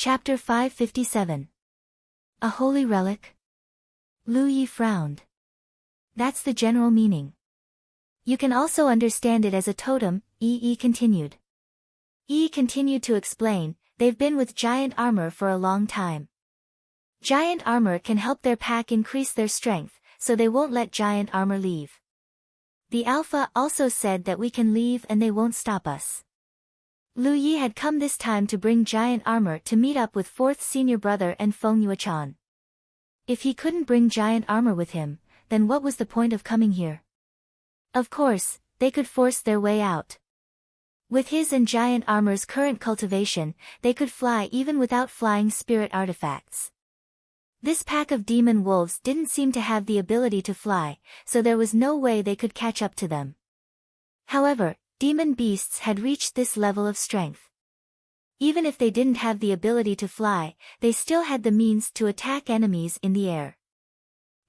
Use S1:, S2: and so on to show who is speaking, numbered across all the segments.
S1: Chapter 557. A holy relic? Lu Yi frowned. That's the general meaning. You can also understand it as a totem, Yi continued. Yi continued to explain, they've been with giant armor for a long time. Giant armor can help their pack increase their strength, so they won't let giant armor leave. The Alpha also said that we can leave and they won't stop us. Lu Yi had come this time to bring giant armor to meet up with 4th senior brother and Feng Yuechan. If he couldn't bring giant armor with him, then what was the point of coming here? Of course, they could force their way out. With his and giant armor's current cultivation, they could fly even without flying spirit artifacts. This pack of demon wolves didn't seem to have the ability to fly, so there was no way they could catch up to them. However, demon beasts had reached this level of strength. Even if they didn't have the ability to fly, they still had the means to attack enemies in the air.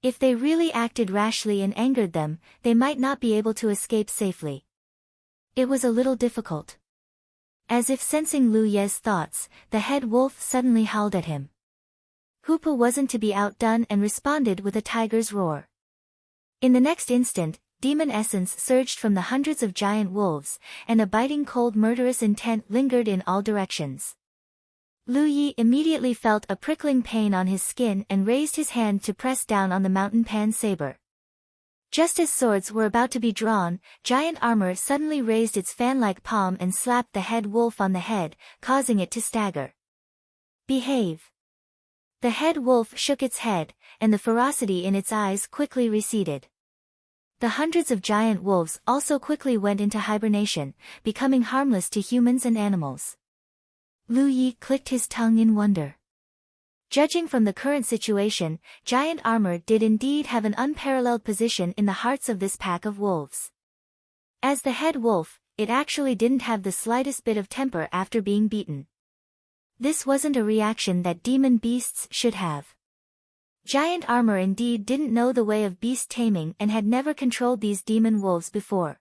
S1: If they really acted rashly and angered them, they might not be able to escape safely. It was a little difficult. As if sensing Lu Ye's thoughts, the head wolf suddenly howled at him. Hoopa wasn't to be outdone and responded with a tiger's roar. In the next instant, demon essence surged from the hundreds of giant wolves, and a biting cold murderous intent lingered in all directions. Lu Yi immediately felt a prickling pain on his skin and raised his hand to press down on the mountain pan saber. Just as swords were about to be drawn, giant armor suddenly raised its fan-like palm and slapped the head wolf on the head, causing it to stagger. Behave. The head wolf shook its head, and the ferocity in its eyes quickly receded. The hundreds of giant wolves also quickly went into hibernation, becoming harmless to humans and animals. Lu Yi clicked his tongue in wonder. Judging from the current situation, giant armor did indeed have an unparalleled position in the hearts of this pack of wolves. As the head wolf, it actually didn't have the slightest bit of temper after being beaten. This wasn't a reaction that demon beasts should have. Giant armor indeed didn't know the way of beast taming and had never controlled these demon wolves before.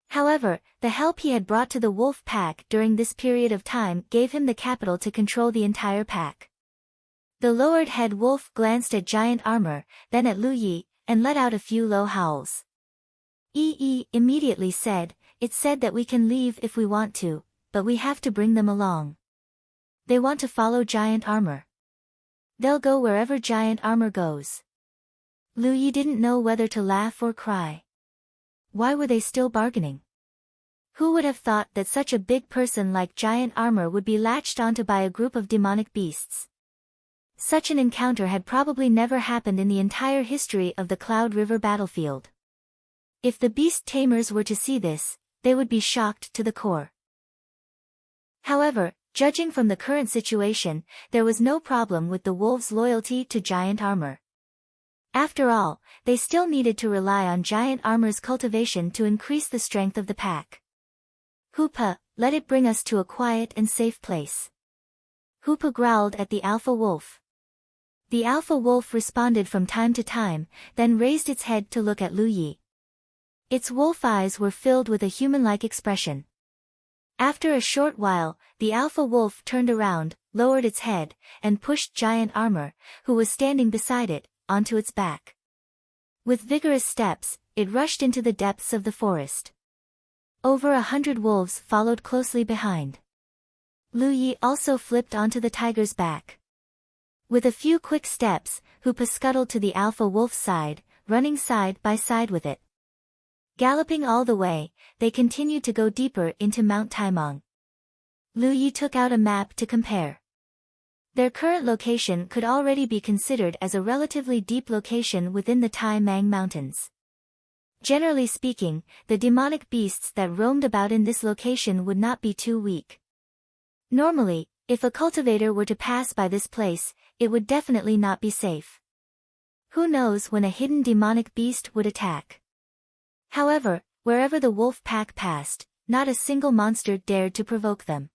S1: However, the help he had brought to the wolf pack during this period of time gave him the capital to control the entire pack. The lowered head wolf glanced at giant armor, then at Lu Yi, and let out a few low howls. Yi immediately said, "It's said that we can leave if we want to, but we have to bring them along. They want to follow giant armor. They'll go wherever giant armor goes." Lu Yi didn't know whether to laugh or cry. Why were they still bargaining? Who would have thought that such a big person like giant armor would be latched onto by a group of demonic beasts? Such an encounter had probably never happened in the entire history of the Cloud River battlefield. If the beast tamers were to see this, they would be shocked to the core. However, judging from the current situation, there was no problem with the wolves' loyalty to giant armor. After all, they still needed to rely on giant armor's cultivation to increase the strength of the pack. "Hoopa, let it bring us to a quiet and safe place." Hoopa growled at the alpha wolf. The alpha wolf responded from time to time, then raised its head to look at Lu Yi. Its wolf eyes were filled with a human-like expression. After a short while, the alpha wolf turned around, lowered its head, and pushed giant armor, who was standing beside it, onto its back. With vigorous steps, it rushed into the depths of the forest. Over 100 wolves followed closely behind. Lu Yi also flipped onto the tiger's back. With a few quick steps, Hoopa scuttled to the alpha wolf's side, running side by side with it. Galloping all the way, they continued to go deeper into Mount Taimong. Lu Yi took out a map to compare. Their current location could already be considered as a relatively deep location within the Taimang Mountains. Generally speaking, the demonic beasts that roamed about in this location would not be too weak. Normally, if a cultivator were to pass by this place, it would definitely not be safe. Who knows when a hidden demonic beast would attack? However, wherever the wolf pack passed, not a single monster dared to provoke them.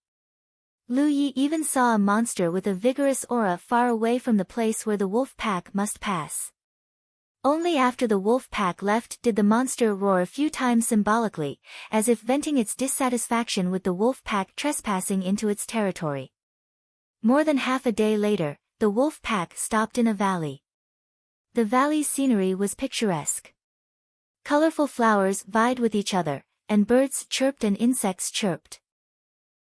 S1: Lu Yi even saw a monster with a vigorous aura far away from the place where the wolf pack must pass. Only after the wolf pack left did the monster roar a few times symbolically, as if venting its dissatisfaction with the wolf pack trespassing into its territory. More than half a day later, the wolf pack stopped in a valley. The valley's scenery was picturesque. Colorful flowers vied with each other, and birds chirped and insects chirped.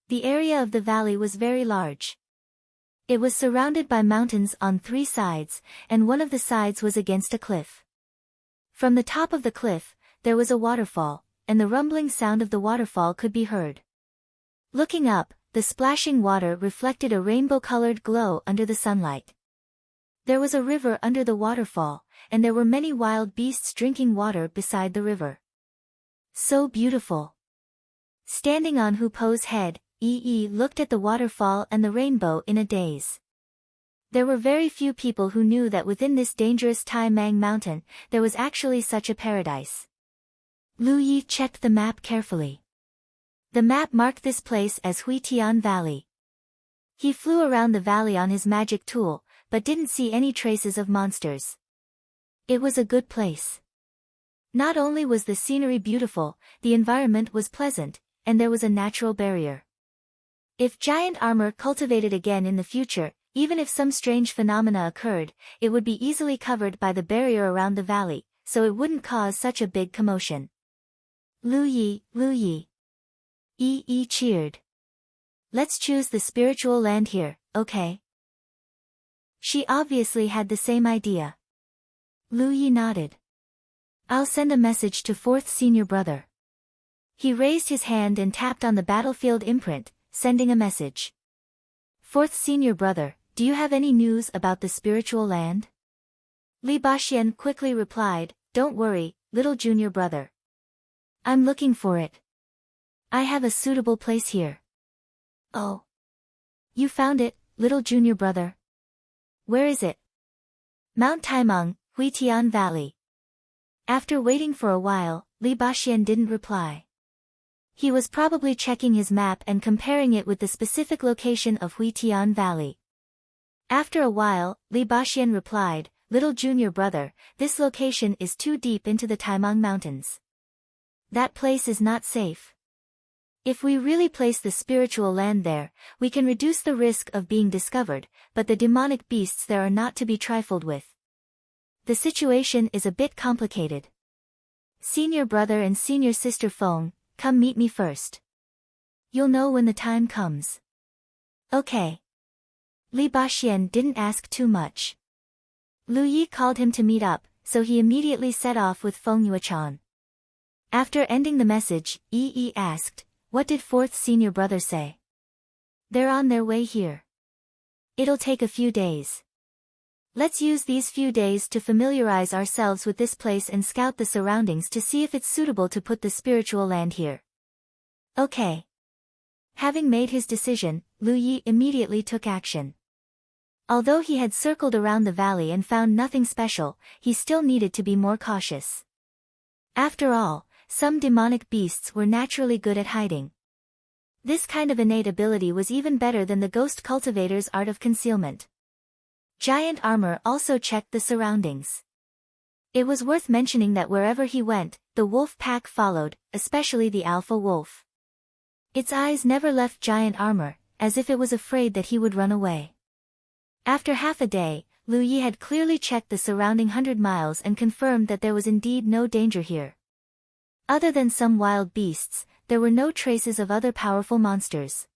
S1: The area of the valley was very large. It was surrounded by mountains on 3 sides, and one of the sides was against a cliff. From the top of the cliff, there was a waterfall, and the rumbling sound of the waterfall could be heard. Looking up, the splashing water reflected a rainbow-colored glow under the sunlight. There was a river under the waterfall, and there were many wild beasts drinking water beside the river. So beautiful. Standing on Hupo's head, Yi looked at the waterfall and the rainbow in a daze. There were very few people who knew that within this dangerous Tai Mang mountain, there was actually such a paradise. Lu Yi checked the map carefully. The map marked this place as Huitian Valley. He flew around the valley on his magic tool, but didn't see any traces of monsters. It was a good place. Not only was the scenery beautiful, the environment was pleasant, and there was a natural barrier. If giant armor cultivated again in the future, even if some strange phenomena occurred, it would be easily covered by the barrier around the valley, so it wouldn't cause such a big commotion. Lu Yi, Lu Yi. Yi cheered. Let's choose the spiritual land here, okay? She obviously had the same idea. Lu Yi nodded. I'll send a message to 4th senior brother. He raised his hand and tapped on the battlefield imprint, sending a message. 4th senior brother, do you have any news about the spiritual land? Li Baxian quickly replied, don't worry, little junior brother. I'm looking for it. I have a suitable place here. Oh. You found it, little junior brother? Where is it? Mount Taimeng, Huitian Valley. After waiting for a while, Li Baxian didn't reply. He was probably checking his map and comparing it with the specific location of Huitian Valley. After a while, Li Baxian replied, little junior brother, this location is too deep into the Taimeng Mountains. That place is not safe. If we really place the spiritual land there, we can reduce the risk of being discovered, but the demonic beasts there are not to be trifled with. The situation is a bit complicated. Senior brother and senior sister Feng, come meet me first. You'll know when the time comes. Okay. Li Baxian didn't ask too much. Lu Yi called him to meet up, so he immediately set off with Feng Yuechan. After ending the message, Yi asked, what did 4th senior brother say? They're on their way here. It'll take a few days. Let's use these few days to familiarize ourselves with this place and scout the surroundings to see if it's suitable to put the spiritual land here. Okay. Having made his decision, Lu Yi immediately took action. Although he had circled around the valley and found nothing special, he still needed to be more cautious. After all, some demonic beasts were naturally good at hiding. This kind of innate ability was even better than the ghost cultivator's art of concealment. Giant Armor also checked the surroundings. It was worth mentioning that wherever he went, the wolf pack followed, especially the alpha wolf. Its eyes never left Giant Armor, as if it was afraid that he would run away. After half a day, Lu Yi had clearly checked the surrounding 100 miles and confirmed that there was indeed no danger here. Other than some wild beasts, there were no traces of other powerful monsters.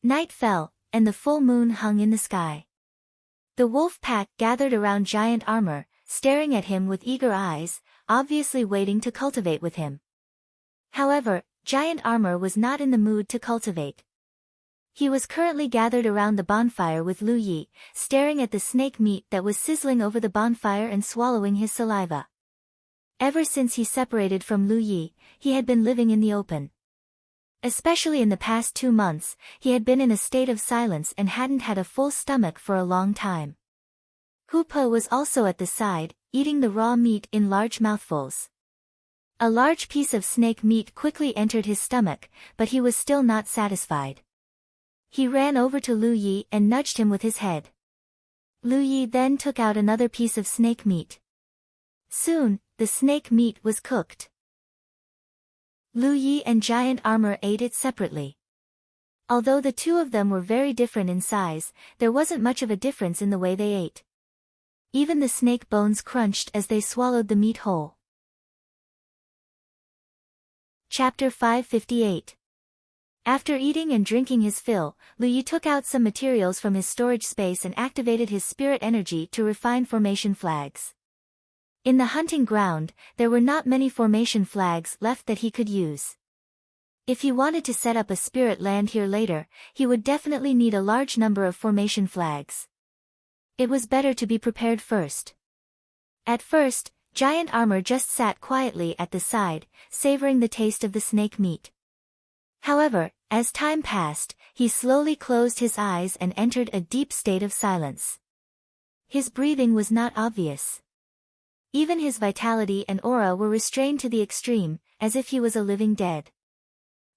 S1: Night fell, and the full moon hung in the sky. The wolf pack gathered around Giant Armor, staring at him with eager eyes, obviously waiting to cultivate with him. However, Giant Armor was not in the mood to cultivate. He was currently gathered around the bonfire with Lu Yi, staring at the snake meat that was sizzling over the bonfire and swallowing his saliva. Ever since he separated from Lu Yi, he had been living in the open. Especially in the past 2 months, he had been in a state of silence and hadn't had a full stomach for a long time. Hupo was also at the side, eating the raw meat in large mouthfuls. A large piece of snake meat quickly entered his stomach, but he was still not satisfied. He ran over to Lu Yi and nudged him with his head. Lu Yi then took out another piece of snake meat. Soon, the snake meat was cooked. Lu Yi and Giant Armor ate it separately. Although the two of them were very different in size, there wasn't much of a difference in the way they ate. Even the snake bones crunched as they swallowed the meat whole. Chapter 558. After eating and drinking his fill, Lu Yi took out some materials from his storage space and activated his spirit energy to refine formation flags. In the hunting ground, there were not many formation flags left that he could use. If he wanted to set up a spirit land here later, he would definitely need a large number of formation flags. It was better to be prepared first. At first, Giant Armor just sat quietly at the side, savoring the taste of the snake meat. However, as time passed, he slowly closed his eyes and entered a deep state of silence. His breathing was not obvious. Even his vitality and aura were restrained to the extreme, as if he was a living dead.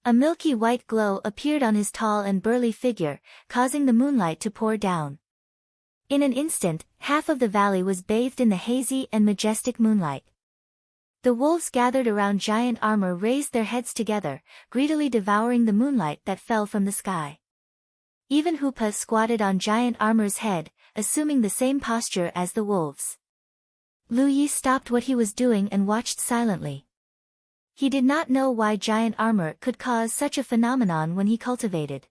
S1: A milky white glow appeared on his tall and burly figure, causing the moonlight to pour down. In an instant, half of the valley was bathed in the hazy and majestic moonlight. The wolves gathered around Giant Armor raised their heads together, greedily devouring the moonlight that fell from the sky. Even Hoopa squatted on Giant Armor's head, assuming the same posture as the wolves. Lu Yi stopped what he was doing and watched silently. He did not know why Giant Armor could cause such a phenomenon when he cultivated.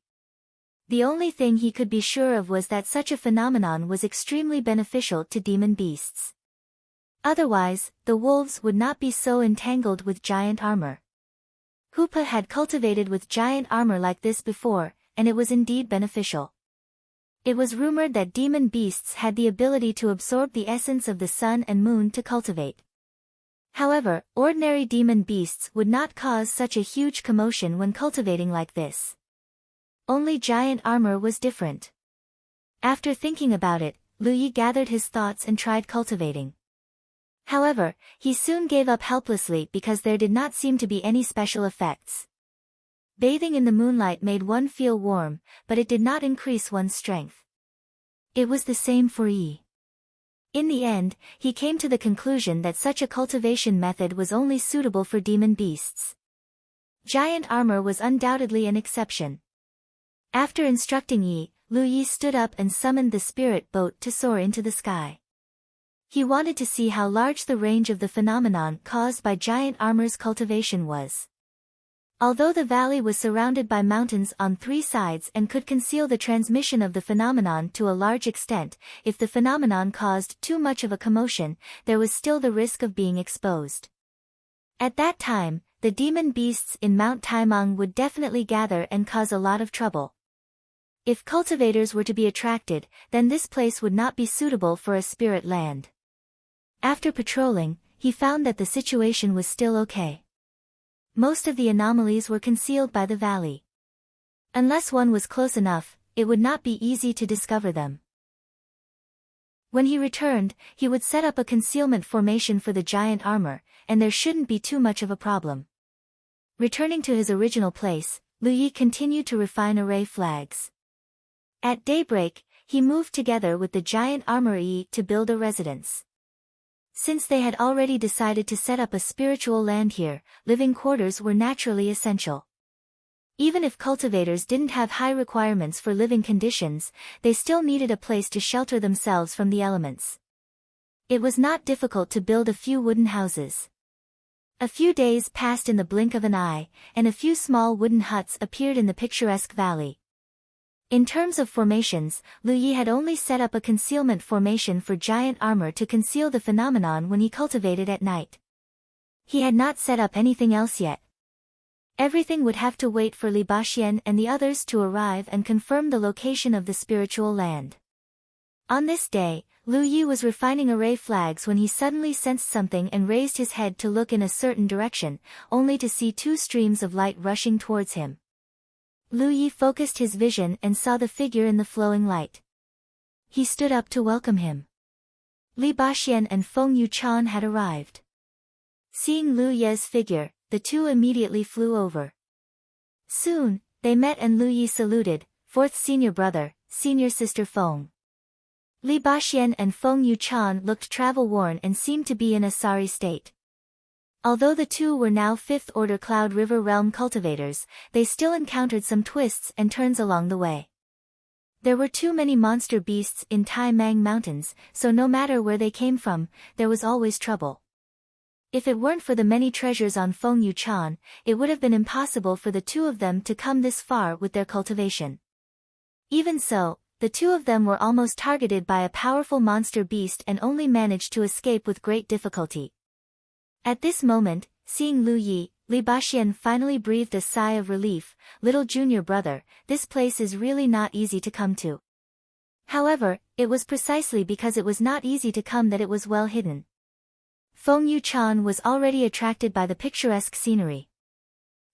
S1: The only thing he could be sure of was that such a phenomenon was extremely beneficial to demon beasts. Otherwise, the wolves would not be so entangled with Giant Armor. Hoopa had cultivated with Giant Armor like this before, and it was indeed beneficial. It was rumored that demon beasts had the ability to absorb the essence of the sun and moon to cultivate. However, ordinary demon beasts would not cause such a huge commotion when cultivating like this. Only Giant Armor was different. After thinking about it, Lu Yi gathered his thoughts and tried cultivating. However, he soon gave up helplessly because there did not seem to be any special effects. Bathing in the moonlight made one feel warm, but it did not increase one's strength. It was the same for Yi. In the end, he came to the conclusion that such a cultivation method was only suitable for demon beasts. Giant Armor was undoubtedly an exception. After instructing Yi, Lu Yi stood up and summoned the spirit boat to soar into the sky. He wanted to see how large the range of the phenomenon caused by Giant Armor's cultivation was. Although the valley was surrounded by mountains on three sides and could conceal the transmission of the phenomenon to a large extent, if the phenomenon caused too much of a commotion, there was still the risk of being exposed. At that time, the demon beasts in Mount Taimang would definitely gather and cause a lot of trouble. If cultivators were to be attracted, then this place would not be suitable for a spirit land. After patrolling, he found that the situation was still okay. Most of the anomalies were concealed by the valley. Unless one was close enough, it would not be easy to discover them. When he returned, he would set up a concealment formation for the Giant Armor, and there shouldn't be too much of a problem. Returning to his original place, Lu Yi continued to refine array flags. At daybreak, he moved together with the Giant Armor Yi to build a residence. Since they had already decided to set up a spiritual land here, living quarters were naturally essential. Even if cultivators didn't have high requirements for living conditions, they still needed a place to shelter themselves from the elements. It was not difficult to build a few wooden houses. A few days passed in the blink of an eye, and a few small wooden huts appeared in the picturesque valley. In terms of formations, Lu Yi had only set up a concealment formation for Giant Armor to conceal the phenomenon when he cultivated at night. He had not set up anything else yet. Everything would have to wait for Li Baxian and the others to arrive and confirm the location of the spiritual land. On this day, Lu Yi was refining array flags when he suddenly sensed something and raised his head to look in a certain direction, only to see two streams of light rushing towards him. Lu Yi focused his vision and saw the figure in the flowing light. He stood up to welcome him. Li Baxian and Feng Yuchan had arrived. Seeing Lu Yi's figure, the two immediately flew over. Soon, they met and Lu Yi saluted, "Fourth senior brother, senior sister Feng." Li Baxian and Feng Yuchan looked travel-worn and seemed to be in a sorry state. Although the two were now 5th-order Cloud River Realm cultivators, they still encountered some twists and turns along the way. There were too many monster beasts in Tai Mang Mountains, so no matter where they came from, there was always trouble. If it weren't for the many treasures on Feng Yuchan, it would have been impossible for the two of them to come this far with their cultivation. Even so, the two of them were almost targeted by a powerful monster beast and only managed to escape with great difficulty. At this moment, seeing Lu Yi, Li Baxian finally breathed a sigh of relief. Little junior brother, this place is really not easy to come to. However, it was precisely because it was not easy to come that it was well hidden. Feng Yuchan was already attracted by the picturesque scenery.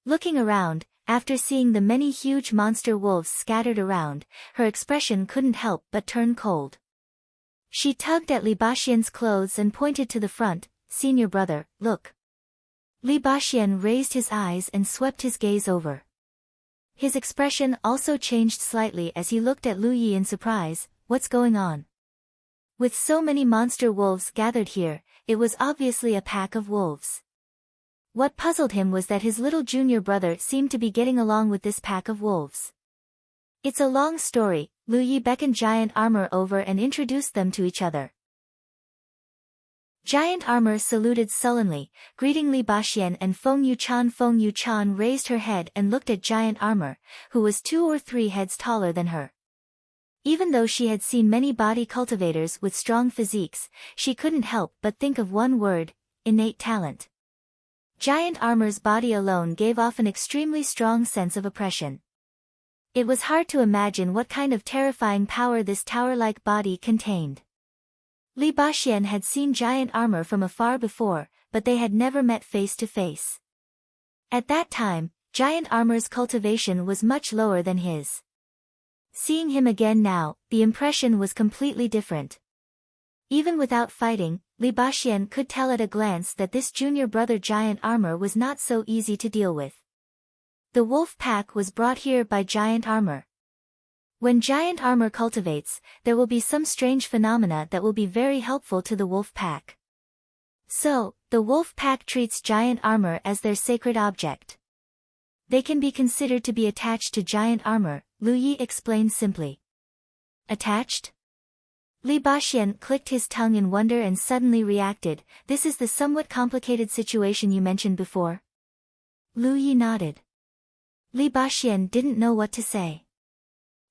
S1: Looking around, after seeing the many huge monster wolves scattered around, her expression couldn't help but turn cold. She tugged at Li Baxian's clothes and pointed to the front. "Senior brother, look." Li Baxian raised his eyes and swept his gaze over. His expression also changed slightly as he looked at Lu Yi in surprise. "What's going on?" With so many monster wolves gathered here, it was obviously a pack of wolves. What puzzled him was that his little junior brother seemed to be getting along with this pack of wolves. "It's a long story." Lu Yi beckoned Giant Armor over and introduced them to each other. Giant Armor saluted sullenly, greeting Li Baxian and Feng Yuchan. Feng Yuchan raised her head and looked at Giant Armor, who was 2 or 3 heads taller than her. Even though she had seen many body cultivators with strong physiques, she couldn't help but think of one word: innate talent. Giant Armor's body alone gave off an extremely strong sense of oppression. It was hard to imagine what kind of terrifying power this tower-like body contained. Li Baxian had seen Giant Armor from afar before, but they had never met face to face. At that time, Giant Armor's cultivation was much lower than his. Seeing him again now, the impression was completely different. Even without fighting, Li Baxian could tell at a glance that this junior brother Giant Armor was not so easy to deal with. The wolf pack was brought here by Giant Armor. When Giant Armor cultivates, there will be some strange phenomena that will be very helpful to the wolf pack. So, the wolf pack treats Giant Armor as their sacred object. They can be considered to be attached to Giant Armor, Lu Yi explained simply. Attached? Li Baxian clicked his tongue in wonder and suddenly reacted. "This is the somewhat complicated situation you mentioned before?" Lu Yi nodded. Li Baxian didn't know what to say.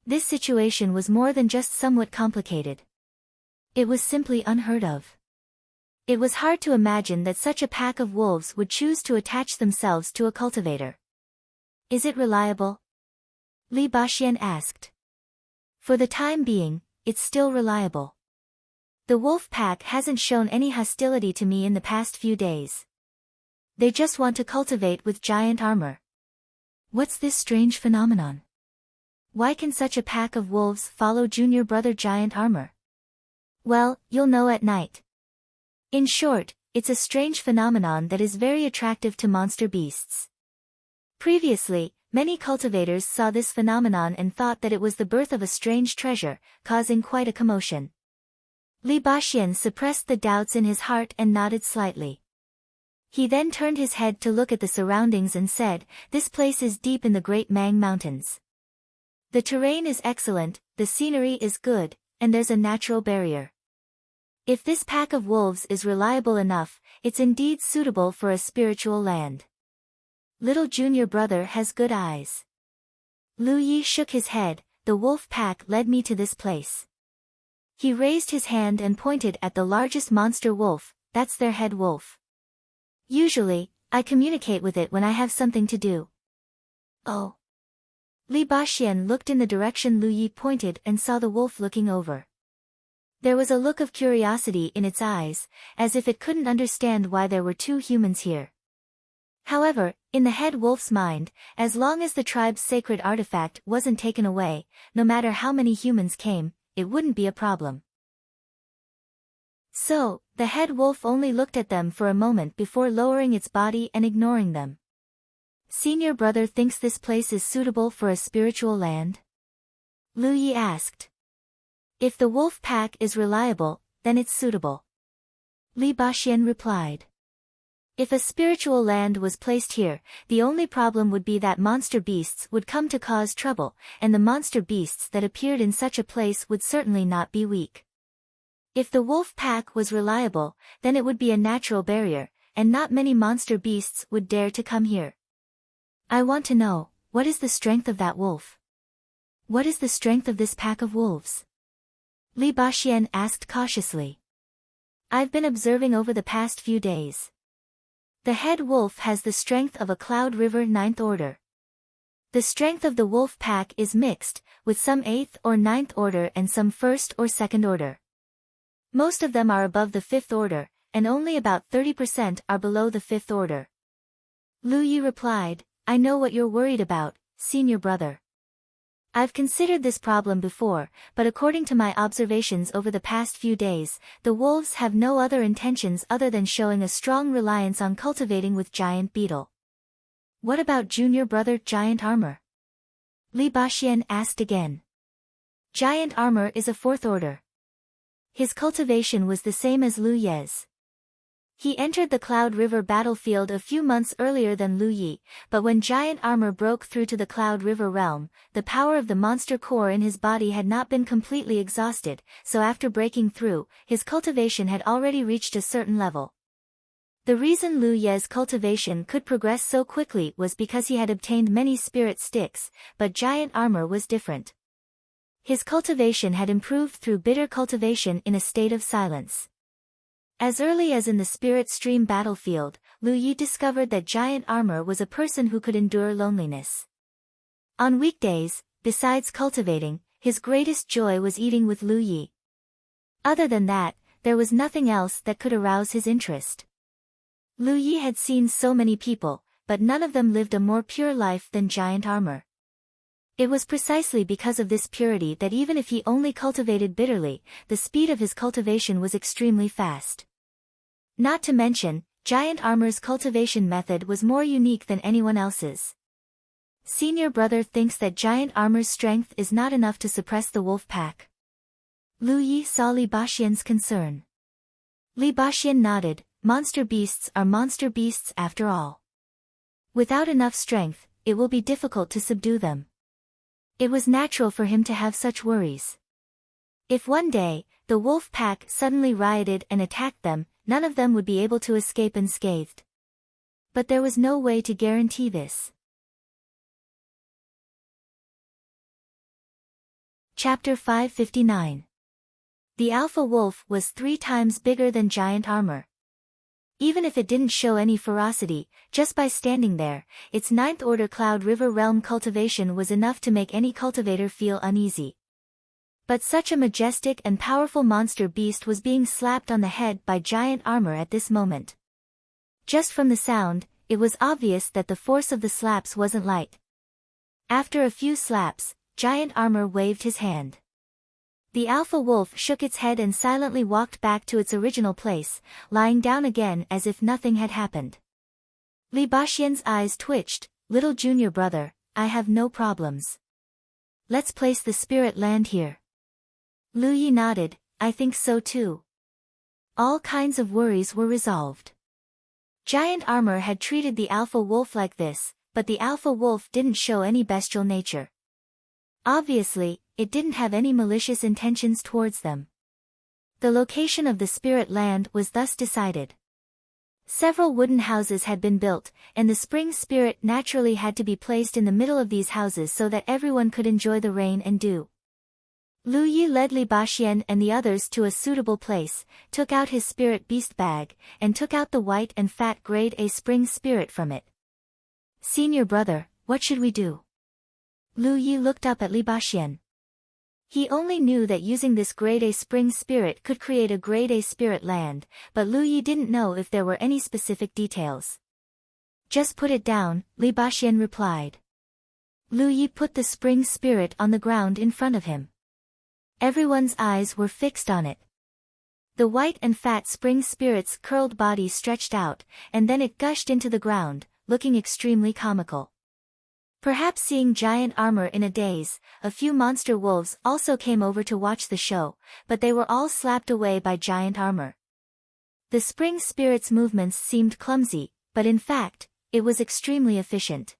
S1: This situation was more than just somewhat complicated. It was simply unheard of. It was hard to imagine that such a pack of wolves would choose to attach themselves to a cultivator. "Is it reliable?" Li Baxian asked. "For the time being, it's still reliable. The wolf pack hasn't shown any hostility to me in the past few days. They just want to cultivate with Giant Armor." "What's this strange phenomenon? Why can such a pack of wolves follow junior brother Giant Armor?" "Well, you'll know at night. In short, it's a strange phenomenon that is very attractive to monster beasts. Previously, many cultivators saw this phenomenon and thought that it was the birth of a strange treasure, causing quite a commotion." Li Baxian suppressed the doubts in his heart and nodded slightly. He then turned his head to look at the surroundings and said, "This place is deep in the Great Mang Mountains. The terrain is excellent, the scenery is good, and there's a natural barrier. If this pack of wolves is reliable enough, it's indeed suitable for a spiritual land. Little junior brother has good eyes." Lu Yi shook his head. "The wolf pack led me to this place." He raised his hand and pointed at the largest monster wolf. "That's their head wolf. Usually, I communicate with it when I have something to do." "Oh." Li Baxian looked in the direction Lu Yi pointed and saw the wolf looking over. There was a look of curiosity in its eyes, as if it couldn't understand why there were 2 humans here. However, in the head wolf's mind, as long as the tribe's sacred artifact wasn't taken away, no matter how many humans came, it wouldn't be a problem. So, the head wolf only looked at them for a moment before lowering its body and ignoring them. "Senior brother thinks this place is suitable for a spiritual land?" Lu Yi asked. "If the wolf pack is reliable, then it's suitable," Li Baxian replied. If a spiritual land was placed here, the only problem would be that monster beasts would come to cause trouble, and the monster beasts that appeared in such a place would certainly not be weak. If the wolf pack was reliable, then it would be a natural barrier, and not many monster beasts would dare to come here. I want to know, what is the strength of that wolf? What is the strength of this pack of wolves? Li Baxian asked cautiously. I've been observing over the past few days. The head wolf has the strength of a Cloud River 9th order. The strength of the wolf pack is mixed, with some 8th or 9th order and some 1st or 2nd order. Most of them are above the 5th order, and only about 30% are below the 5th order. Lu Yi replied, I know what you're worried about, senior brother. I've considered this problem before, but according to my observations over the past few days, the wolves have no other intentions other than showing a strong reliance on cultivating with giant beetle. What about junior brother Giant Armor? Li Baxian asked again. Giant Armor is a 4th order. His cultivation was the same as Lu Ye's. He entered the Cloud River battlefield a few months earlier than Lu Yi, but when Giant Armor broke through to the Cloud River realm, the power of the monster core in his body had not been completely exhausted, so after breaking through, his cultivation had already reached a certain level. The reason Lu Ye's cultivation could progress so quickly was because he had obtained many spirit sticks, but Giant Armor was different. His cultivation had improved through bitter cultivation in a state of silence. As early as in the Spirit Stream battlefield, Lu Yi discovered that Giant Armor was a person who could endure loneliness. On weekdays, besides cultivating, his greatest joy was eating with Lu Yi. Other than that, there was nothing else that could arouse his interest. Lu Yi had seen so many people, but none of them lived a more pure life than Giant Armor. It was precisely because of this purity that even if he only cultivated bitterly, the speed of his cultivation was extremely fast. Not to mention, Giant Armor's cultivation method was more unique than anyone else's. Senior brother thinks that Giant Armor's strength is not enough to suppress the wolf pack. Lu Yi saw Li Baxian's concern. Li Baxian nodded, monster beasts are monster beasts after all. Without enough strength, it will be difficult to subdue them. It was natural for him to have such worries. If one day, the wolf pack suddenly rioted and attacked them, none of them would be able to escape unscathed. But there was no way to guarantee this. Chapter 559. The alpha wolf was 3 times bigger than Giant Armor. Even if it didn't show any ferocity, just by standing there, its 9th order Cloud River realm cultivation was enough to make any cultivator feel uneasy. But such a majestic and powerful monster beast was being slapped on the head by Giant Armor at this moment. Just from the sound, it was obvious that the force of the slaps wasn't light. After a few slaps, Giant Armor waved his hand. The alpha wolf shook its head and silently walked back to its original place, lying down again as if nothing had happened. Li Baxian's eyes twitched, little junior brother, I have no problems. Let's place the spirit land here. Lu Yi nodded, I think so too. All kinds of worries were resolved. Giant Armor had treated the alpha wolf like this, but the alpha wolf didn't show any bestial nature. Obviously, it didn't have any malicious intentions towards them. The location of the spirit land was thus decided. Several wooden houses had been built, and the spring spirit naturally had to be placed in the middle of these houses so that everyone could enjoy the rain and dew. Lu Yi led Li Baxian and the others to a suitable place, took out his spirit beast bag, and took out the white and fat grade A spring spirit from it. Senior brother, what should we do? Lu Yi looked up at Li Baxian. He only knew that using this grade A spring spirit could create a grade A spirit land, but Lu Yi didn't know if there were any specific details. Just put it down, Li Baxian replied. Lu Yi put the spring spirit on the ground in front of him. Everyone's eyes were fixed on it. The white and fat spring spirit's curled body stretched out, and then it gushed into the ground, looking extremely comical. Perhaps seeing Giant Armor in a daze, a few monster wolves also came over to watch the show, but they were all slapped away by Giant Armor. The spring spirit's movements seemed clumsy, but in fact, it was extremely efficient.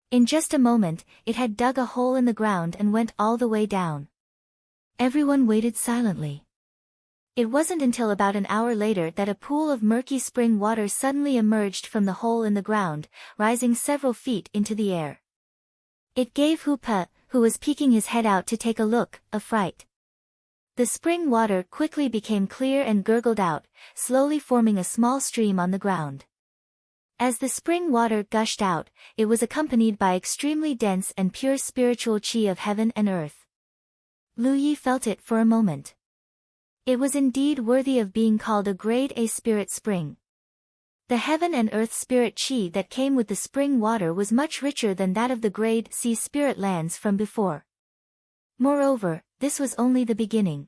S1: In just a moment, it had dug a hole in the ground and went all the way down. Everyone waited silently. It wasn't until about an hour later that a pool of murky spring water suddenly emerged from the hole in the ground, rising several feet into the air. It gave Hoopa, who was peeking his head out to take a look, a fright. The spring water quickly became clear and gurgled out, slowly forming a small stream on the ground. As the spring water gushed out, it was accompanied by extremely dense and pure spiritual chi of heaven and earth. Lu Yi felt it for a moment. It was indeed worthy of being called a grade A spirit spring. The heaven and earth spirit chi that came with the spring water was much richer than that of the grade C spirit lands from before. Moreover, this was only the beginning.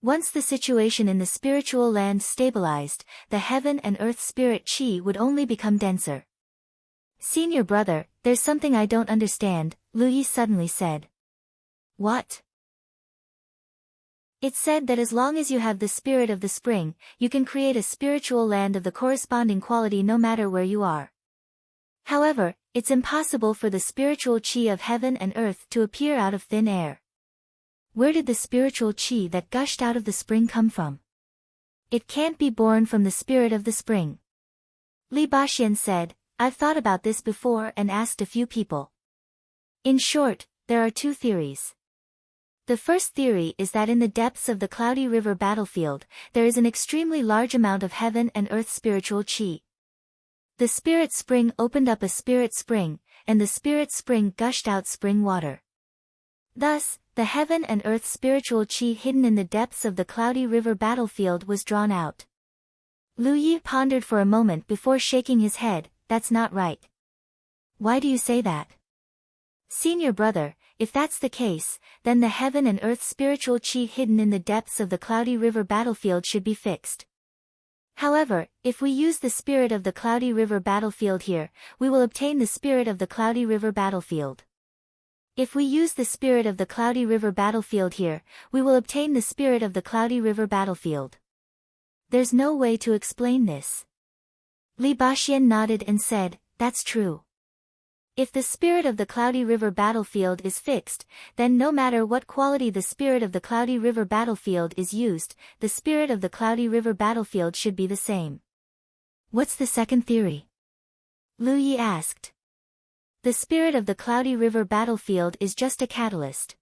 S1: Once the situation in the spiritual land stabilized, the heaven and earth spirit chi would only become denser. "Senior brother, there's something I don't understand," Lu Yi suddenly said. "What?" "It's said that as long as you have the spirit of the spring, you can create a spiritual land of the corresponding quality no matter where you are. However, it's impossible for the spiritual chi of heaven and earth to appear out of thin air. Where did the spiritual chi that gushed out of the spring come from? It can't be born from the spirit of the spring." Li Baxian said, "I've thought about this before and asked a few people. In short, there are two theories. The first theory is that in the depths of the Cloudy River battlefield, there is an extremely large amount of heaven and earth spiritual chi. The spirit spring opened up a spirit spring, and the spirit spring gushed out spring water. Thus, the heaven and earth spiritual chi hidden in the depths of the Cloudy River battlefield was drawn out." Lu Yi pondered for a moment before shaking his head. "That's not right." "Why do you say that?" "Senior brother, if that's the case, then the heaven and earth spiritual chi hidden in the depths of the Cloudy River battlefield should be fixed. However, if we use the spirit of the Cloudy River battlefield here, we will obtain the spirit of the Cloudy River battlefield. If we use the spirit of the Cloudy River battlefield here, we will obtain the spirit of the Cloudy River battlefield. There's no way to explain this." Li Baxian nodded and said, "That's true. If the spirit of the Cloudy River battlefield is fixed, then no matter what quality the spirit of the Cloudy River battlefield is used, the spirit of the Cloudy River battlefield should be the same." "What's the second theory?" Lu Yi asked. "The spirit of the Cloudy River battlefield is just a catalyst.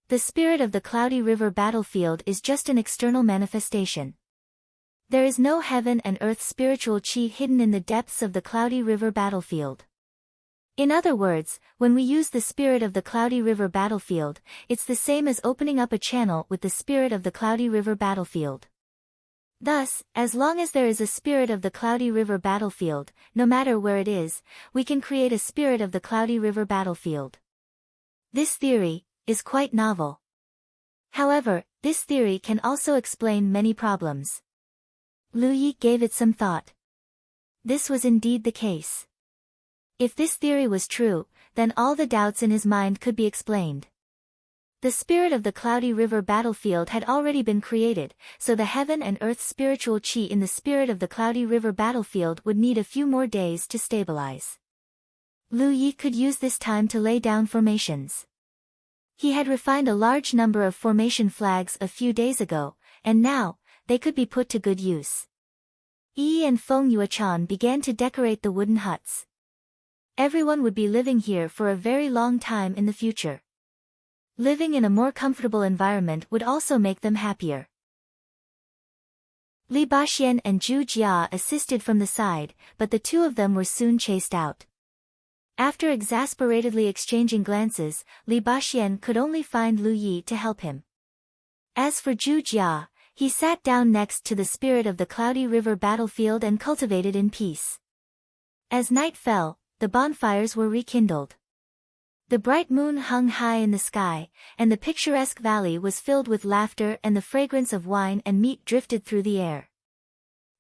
S1: The spirit of the Cloudy River battlefield is just an external manifestation. There is no heaven and earth spiritual chi hidden in the depths of the Cloudy River battlefield. In other words, when we use the spirit of the Cloudy River battlefield, it's the same as opening up a channel with the spirit of the Cloudy River battlefield. Thus, as long as there is a spirit of the Cloudy River battlefield, no matter where it is, we can create a spirit of the Cloudy River battlefield. This theory is quite novel. However, this theory can also explain many problems." Lu Yi gave it some thought. This was indeed the case. If this theory was true, then all the doubts in his mind could be explained. The spirit of the Cloudy River battlefield had already been created, so the heaven and earth spiritual chi in the spirit of the Cloudy River battlefield would need a few more days to stabilize. Lu Yi could use this time to lay down formations. He had refined a large number of formation flags a few days ago, and now, they could be put to good use. Yi and Feng Yuechan began to decorate the wooden huts. Everyone would be living here for a very long time in the future. Living in a more comfortable environment would also make them happier. Li Baxian and Zhu Jia assisted from the side, but the two of them were soon chased out. After exasperatedly exchanging glances, Li Baxian could only find Lu Yi to help him. As for Zhu Jia, he sat down next to the spirit of the Cloudy River battlefield and cultivated in peace. As night fell, the bonfires were rekindled. The bright moon hung high in the sky, and the picturesque valley was filled with laughter, and the fragrance of wine and meat drifted through the air.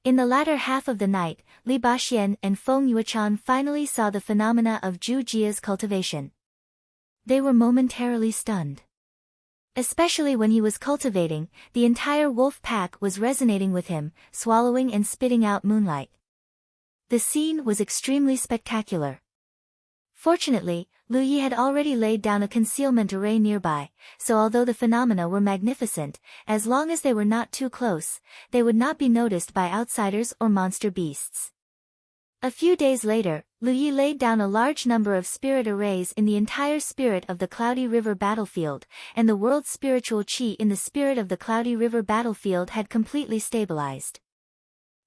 S1: In the latter half of the night, Li Baxian and Feng Yuechan finally saw the phenomena of Zhu Jia's cultivation. They were momentarily stunned. Especially when he was cultivating, the entire wolf pack was resonating with him, swallowing and spitting out moonlight. The scene was extremely spectacular. Fortunately, Lu Yi had already laid down a concealment array nearby, so although the phenomena were magnificent, as long as they were not too close, they would not be noticed by outsiders or monster beasts. A few days later, Lu Yi laid down a large number of spirit arrays in the entire spirit of the Cloudy River battlefield, and the world's spiritual qi in the spirit of the Cloudy River battlefield had completely stabilized.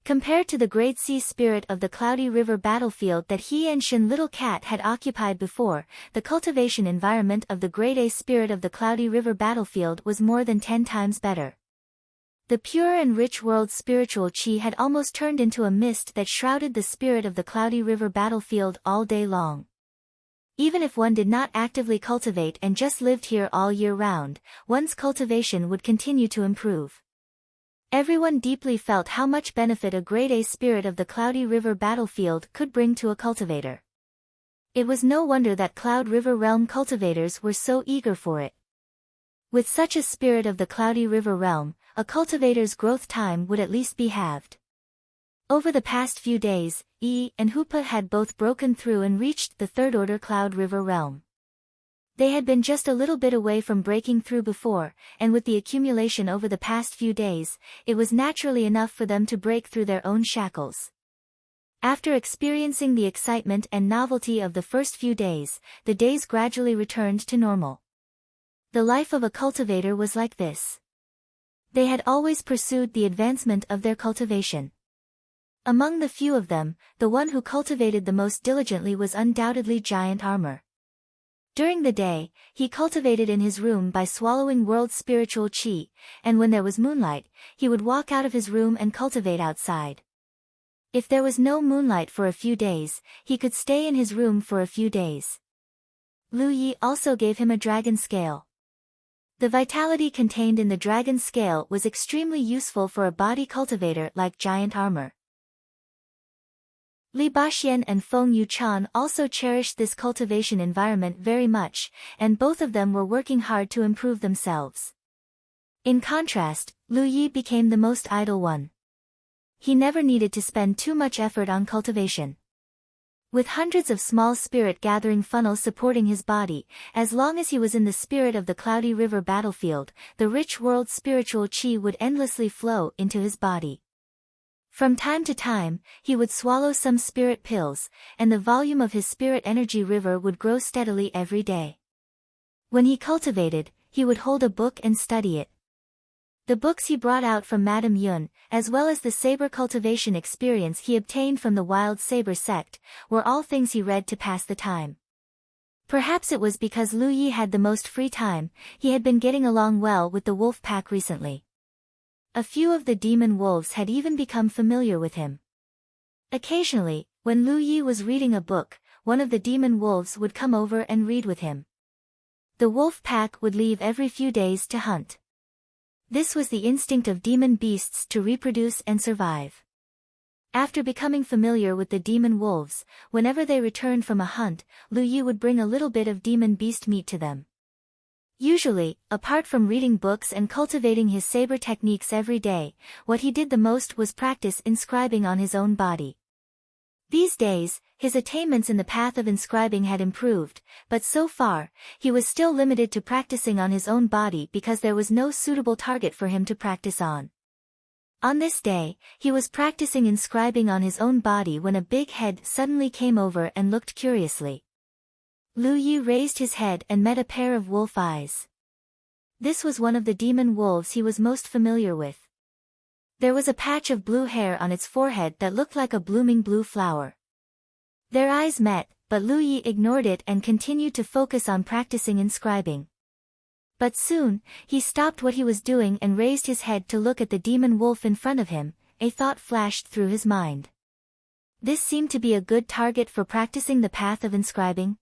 S1: Compared to the Great Sea spirit of the Cloudy River battlefield that he and Shin Little Cat had occupied before, the cultivation environment of the Great A spirit of the Cloudy River battlefield was more than 10 times better. The pure and rich world's spiritual qi had almost turned into a mist that shrouded the spirit of the Cloudy River battlefield all day long. Even if one did not actively cultivate and just lived here all year round, one's cultivation would continue to improve. Everyone deeply felt how much benefit a Great A spirit of the Cloudy River battlefield could bring to a cultivator. It was no wonder that Cloud River realm cultivators were so eager for it. With such a spirit of the Cloudy River realm, a cultivator's growth time would at least be halved. Over the past few days, Yi and Hoopa had both broken through and reached the third-order Cloud River realm. They had been just a little bit away from breaking through before, and with the accumulation over the past few days, it was naturally enough for them to break through their own shackles. After experiencing the excitement and novelty of the first few days, the days gradually returned to normal. The life of a cultivator was like this. They had always pursued the advancement of their cultivation. Among the few of them, the one who cultivated the most diligently was undoubtedly Giant Armor. During the day, he cultivated in his room by swallowing world spiritual qi, and when there was moonlight, he would walk out of his room and cultivate outside. If there was no moonlight for a few days, he could stay in his room for a few days. Lu Yi also gave him a dragon scale. The vitality contained in the dragon scale was extremely useful for a body cultivator like Giant Armor. Li Baxian and Feng Yuchan also cherished this cultivation environment very much, and both of them were working hard to improve themselves. In contrast, Lu Yi became the most idle one. He never needed to spend too much effort on cultivation. With hundreds of small spirit-gathering funnels supporting his body, as long as he was in the spirit of the Cloudy River battlefield, the rich world's spiritual qi would endlessly flow into his body. From time to time, he would swallow some spirit pills, and the volume of his spirit energy river would grow steadily every day. When he cultivated, he would hold a book and study it. The books he brought out from Madame Yun, as well as the saber cultivation experience he obtained from the Wild Saber sect, were all things he read to pass the time. Perhaps it was because Lu Yi had the most free time, he had been getting along well with the wolf pack recently. A few of the demon wolves had even become familiar with him. Occasionally, when Lu Yi was reading a book, one of the demon wolves would come over and read with him. The wolf pack would leave every few days to hunt. This was the instinct of demon beasts to reproduce and survive. After becoming familiar with the demon wolves, whenever they returned from a hunt, Lu Yi would bring a little bit of demon beast meat to them. Usually, apart from reading books and cultivating his saber techniques every day, what he did the most was practice inscribing on his own body. These days, his attainments in the path of inscribing had improved, but so far, he was still limited to practicing on his own body because there was no suitable target for him to practice on. On this day, he was practicing inscribing on his own body when a big head suddenly came over and looked curiously. Lu Yi raised his head and met a pair of wolf eyes. This was one of the demon wolves he was most familiar with. There was a patch of blue hair on its forehead that looked like a blooming blue flower. Their eyes met, but Lu Yi ignored it and continued to focus on practicing inscribing. But soon, he stopped what he was doing and raised his head to look at the demon wolf in front of him. A thought flashed through his mind. This seemed to be a good target for practicing the path of inscribing.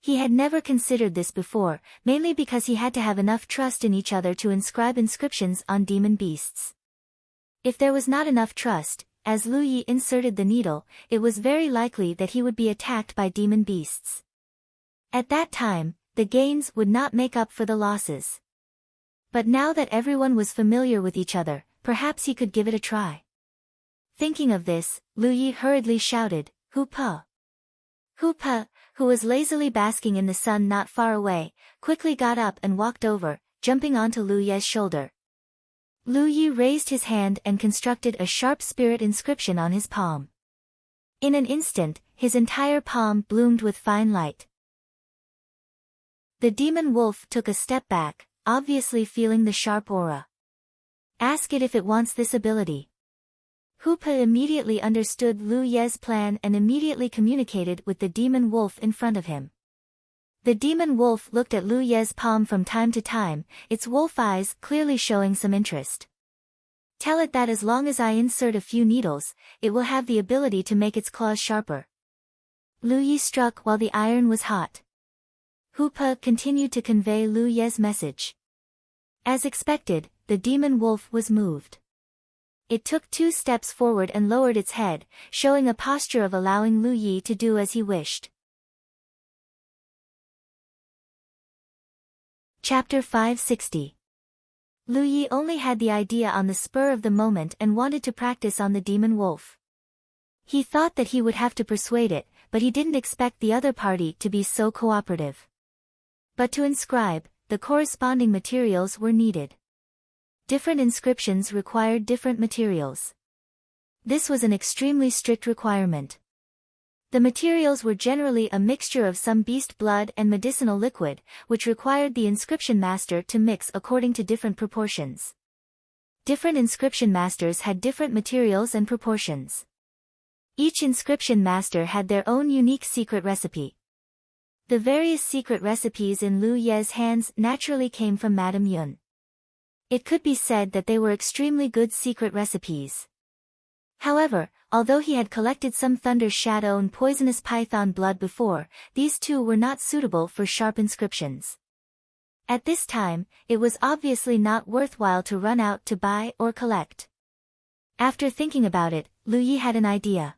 S1: He had never considered this before, mainly because he had to have enough trust in each other to inscribe inscriptions on demon beasts. If there was not enough trust, as Lu Yi inserted the needle, it was very likely that he would be attacked by demon beasts. At that time, the gains would not make up for the losses. But now that everyone was familiar with each other, perhaps he could give it a try. Thinking of this, Lu Yi hurriedly shouted, "Hu Pa!" Hu Pa, who was lazily basking in the sun not far away, quickly got up and walked over, jumping onto Lu Ye's shoulder. Lu Yi raised his hand and constructed a sharp spirit inscription on his palm. In an instant, his entire palm bloomed with fine light. The demon wolf took a step back, obviously feeling the sharp aura. "Ask it if it wants this ability." Hu Pa immediately understood Lu Ye's plan and immediately communicated with the demon wolf in front of him. The demon wolf looked at Lu Ye's palm from time to time, its wolf eyes clearly showing some interest. "Tell it that as long as I insert a few needles, it will have the ability to make its claws sharper." Lu Yi struck while the iron was hot. Hu Pa continued to convey Lu Ye's message. As expected, the demon wolf was moved. It took 2 steps forward and lowered its head, showing a posture of allowing Lu Yi to do as he wished. Chapter 560. Lu Yi only had the idea on the spur of the moment and wanted to practice on the demon wolf. He thought that he would have to persuade it, but he didn't expect the other party to be so cooperative. But to inscribe, the corresponding materials were needed. Different inscriptions required different materials. This was an extremely strict requirement. The materials were generally a mixture of some beast blood and medicinal liquid, which required the inscription master to mix according to different proportions. Different inscription masters had different materials and proportions. Each inscription master had their own unique secret recipe. The various secret recipes in Lu Ye's hands naturally came from Madame Yun. It could be said that they were extremely good secret recipes. However, although he had collected some thunder shadow and poisonous python blood before, these two were not suitable for sharp inscriptions. At this time, it was obviously not worthwhile to run out to buy or collect. After thinking about it, Lu Yi had an idea.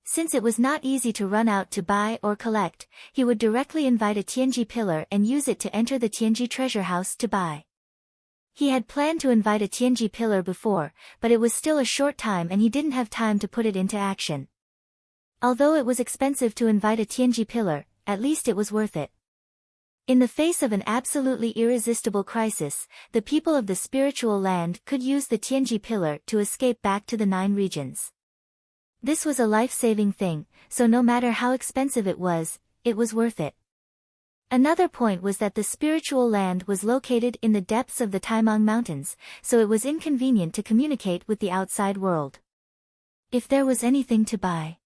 S1: Since it was not easy to run out to buy or collect, he would directly invite a Tianji pillar and use it to enter the Tianji treasure house to buy. He had planned to invite a Tianji pillar before, but it was still a short time and he didn't have time to put it into action. Although it was expensive to invite a Tianji pillar, at least it was worth it. In the face of an absolutely irresistible crisis, the people of the spiritual land could use the Tianji pillar to escape back to the 9 regions. This was a life-saving thing, so no matter how expensive it was worth it. Another point was that the spiritual land was located in the depths of the Taimang Mountains, so it was inconvenient to communicate with the outside world. If there was anything to buy.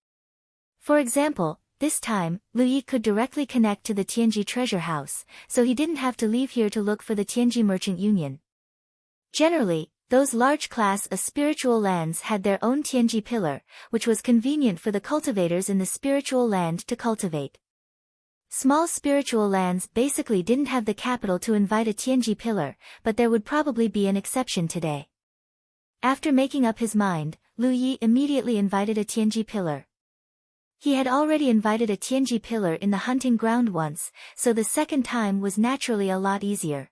S1: For example, this time, Lu Yi could directly connect to the Tianji treasure house, so he didn't have to leave here to look for the Tianji Merchant Union. Generally, those large class of spiritual lands had their own Tianji pillar, which was convenient for the cultivators in the spiritual land to cultivate. Small spiritual lands basically didn't have the capital to invite a Tianji pillar, but there would probably be an exception today. After making up his mind, Lu Yi immediately invited a Tianji pillar. He had already invited a Tianji pillar in the hunting ground once, so the second time was naturally a lot easier.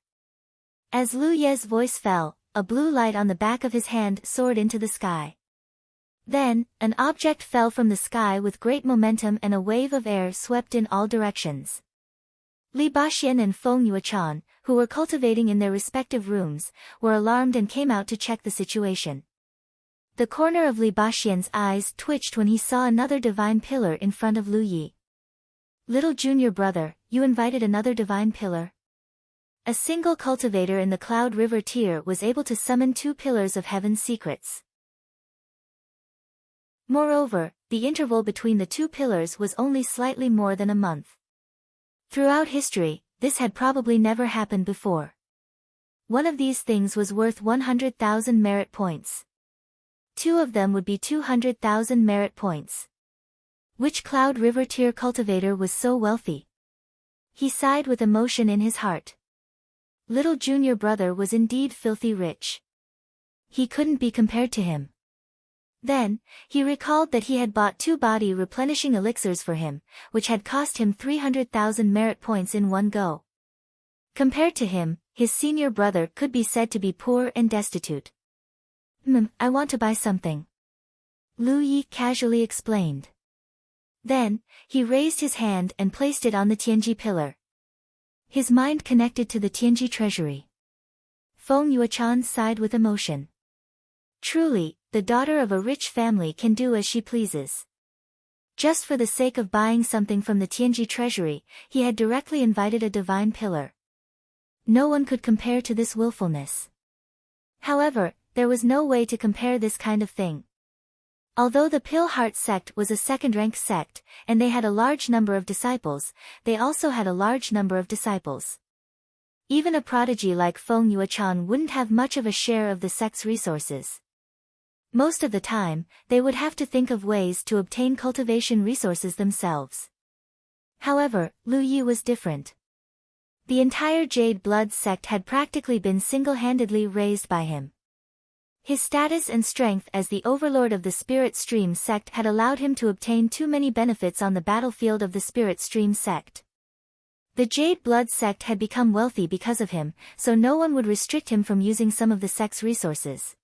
S1: As Lu Ye's voice fell, a blue light on the back of his hand soared into the sky. Then, an object fell from the sky with great momentum and a wave of air swept in all directions. Li Baxian and Feng Yuechan, who were cultivating in their respective rooms, were alarmed and came out to check the situation. The corner of Li Baxian's eyes twitched when he saw another divine pillar in front of Lu Yi. "Little junior brother, you invited another divine pillar?" A single cultivator in the Cloud River tier was able to summon 2 pillars of heaven's secrets. Moreover, the interval between the 2 pillars was only slightly more than a month. Throughout history, this had probably never happened before. One of these things was worth 100,000 merit points. 2 of them would be 200,000 merit points. Which Cloud River tier cultivator was so wealthy? He sighed with emotion in his heart. Little junior brother was indeed filthy rich. He couldn't be compared to him. Then, he recalled that he had bought 2 body-replenishing elixirs for him, which had cost him 300,000 merit points in one go. Compared to him, his senior brother could be said to be poor and destitute. I want to buy something," Lu Yi casually explained. Then, he raised his hand and placed it on the Tianji pillar. His mind connected to the Tianji treasury. Feng Yuechan sighed with emotion. Truly, the daughter of a rich family can do as she pleases. Just for the sake of buying something from the Tianji treasury, he had directly invited a divine pillar. No one could compare to this willfulness. However, there was no way to compare this kind of thing. Although the Pill Heart sect was a second-rank sect, and they had a large number of disciples, they also had a large number of disciples. Even a prodigy like Feng Yuechan wouldn't have much of a share of the sect's resources. Most of the time, they would have to think of ways to obtain cultivation resources themselves. However, Lu Yi was different. The entire Jade Blood sect had practically been single-handedly raised by him. His status and strength as the overlord of the Spirit Stream sect had allowed him to obtain too many benefits on the battlefield of the Spirit Stream sect. The Jade Blood sect had become wealthy because of him, so no one would restrict him from using some of the sect's resources.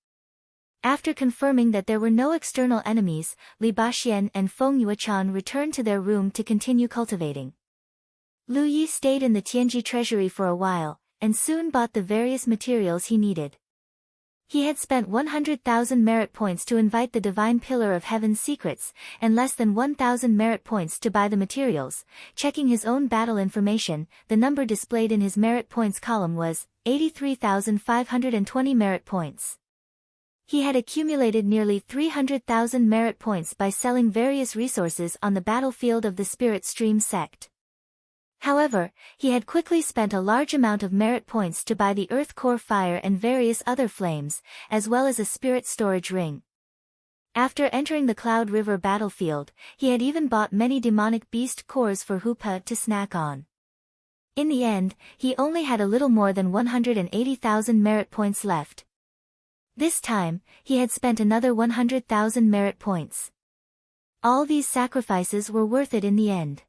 S1: After confirming that there were no external enemies, Li Baxian and Feng Yuechan returned to their room to continue cultivating. Lu Yi stayed in the Tianji treasury for a while, and soon bought the various materials he needed. He had spent 100,000 merit points to invite the Divine Pillar of Heaven's secrets, and less than 1,000 merit points to buy the materials. Checking his own battle information, the number displayed in his merit points column was 83,520 merit points. He had accumulated nearly 300,000 merit points by selling various resources on the battlefield of the Spirit Stream sect. However, he had quickly spent a large amount of merit points to buy the Earth Core Fire and various other flames, as well as a Spirit Storage Ring. After entering the Cloud River battlefield, he had even bought many demonic beast cores for Hupa to snack on. In the end, he only had a little more than 180,000 merit points left. This time, he had spent another 100,000 merit points. All these sacrifices were worth it in the end.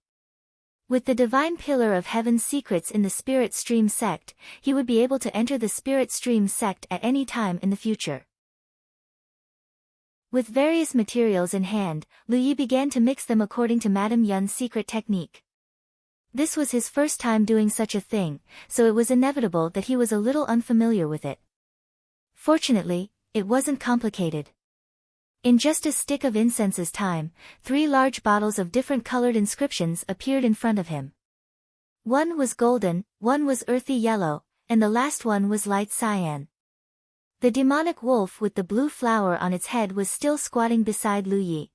S1: With the Divine Pillar of Heaven's secrets in the Spirit Stream sect, he would be able to enter the Spirit Stream sect at any time in the future. With various materials in hand, Lu Yi began to mix them according to Madame Yun's secret technique. This was his first time doing such a thing, so it was inevitable that he was a little unfamiliar with it. Fortunately, it wasn't complicated. In just a stick of incense's time, 3 large bottles of different colored inscriptions appeared in front of him. One was golden, one was earthy yellow, and the last one was light cyan. The demonic wolf with the blue flower on its head was still squatting beside Lu Yi.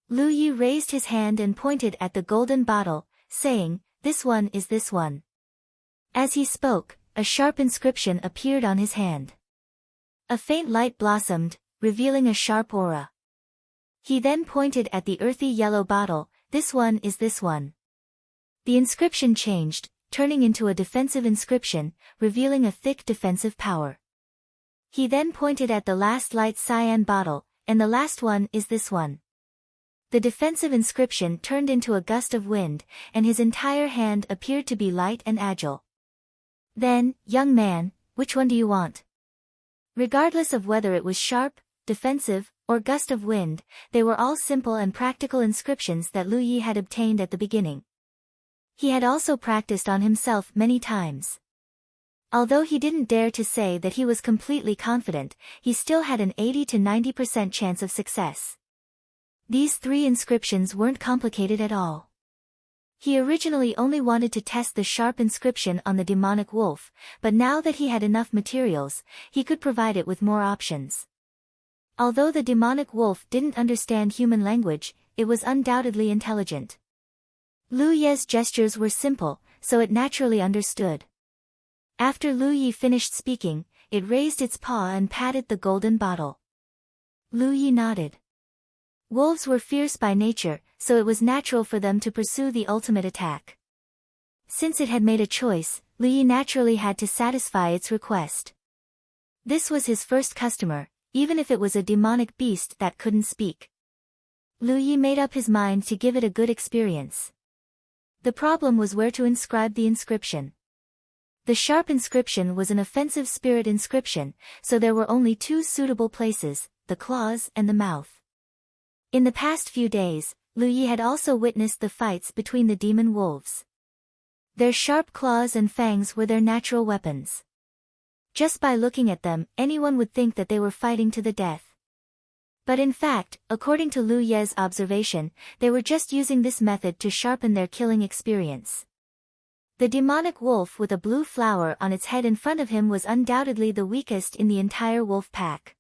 S1: Lu Yi raised his hand and pointed at the golden bottle, saying, "This one is this one." As he spoke, a sharp inscription appeared on his hand. A faint light blossomed, revealing a sharp aura. He then pointed at the earthy yellow bottle, "This one is this one." The inscription changed, turning into a defensive inscription, revealing a thick defensive power. He then pointed at the last light cyan bottle, "And the last one is this one." The defensive inscription turned into a gust of wind, and his entire hand appeared to be light and agile. Then, "Young man, which one do you want?" Regardless of whether it was sharp, defensive, or gust of wind, they were all simple and practical inscriptions that Lu Yi had obtained at the beginning. He had also practiced on himself many times. Although he didn't dare to say that he was completely confident, he still had an 80 to 90% chance of success. These 3 inscriptions weren't complicated at all. He originally only wanted to test the sharp inscription on the demonic wolf, but now that he had enough materials, he could provide it with more options. Although the demonic wolf didn't understand human language, it was undoubtedly intelligent. Lu Ye's gestures were simple, so it naturally understood. After Lu Yi finished speaking, it raised its paw and patted the golden bottle. Lu Yi nodded. Wolves were fierce by nature, so it was natural for them to pursue the ultimate attack. Since it had made a choice, Lu Yi naturally had to satisfy its request. This was his first customer, even if it was a demonic beast that couldn't speak. Lu Yi made up his mind to give it a good experience. The problem was where to inscribe the inscription. The sharp inscription was an offensive spirit inscription, so there were only two suitable places, the claws and the mouth. In the past few days, Lu Yi had also witnessed the fights between the demon wolves. Their sharp claws and fangs were their natural weapons. Just by looking at them, anyone would think that they were fighting to the death. But in fact, according to Lu Ye's observation, they were just using this method to sharpen their killing experience. The demonic wolf with a blue flower on its head in front of him was undoubtedly the weakest in the entire wolf pack.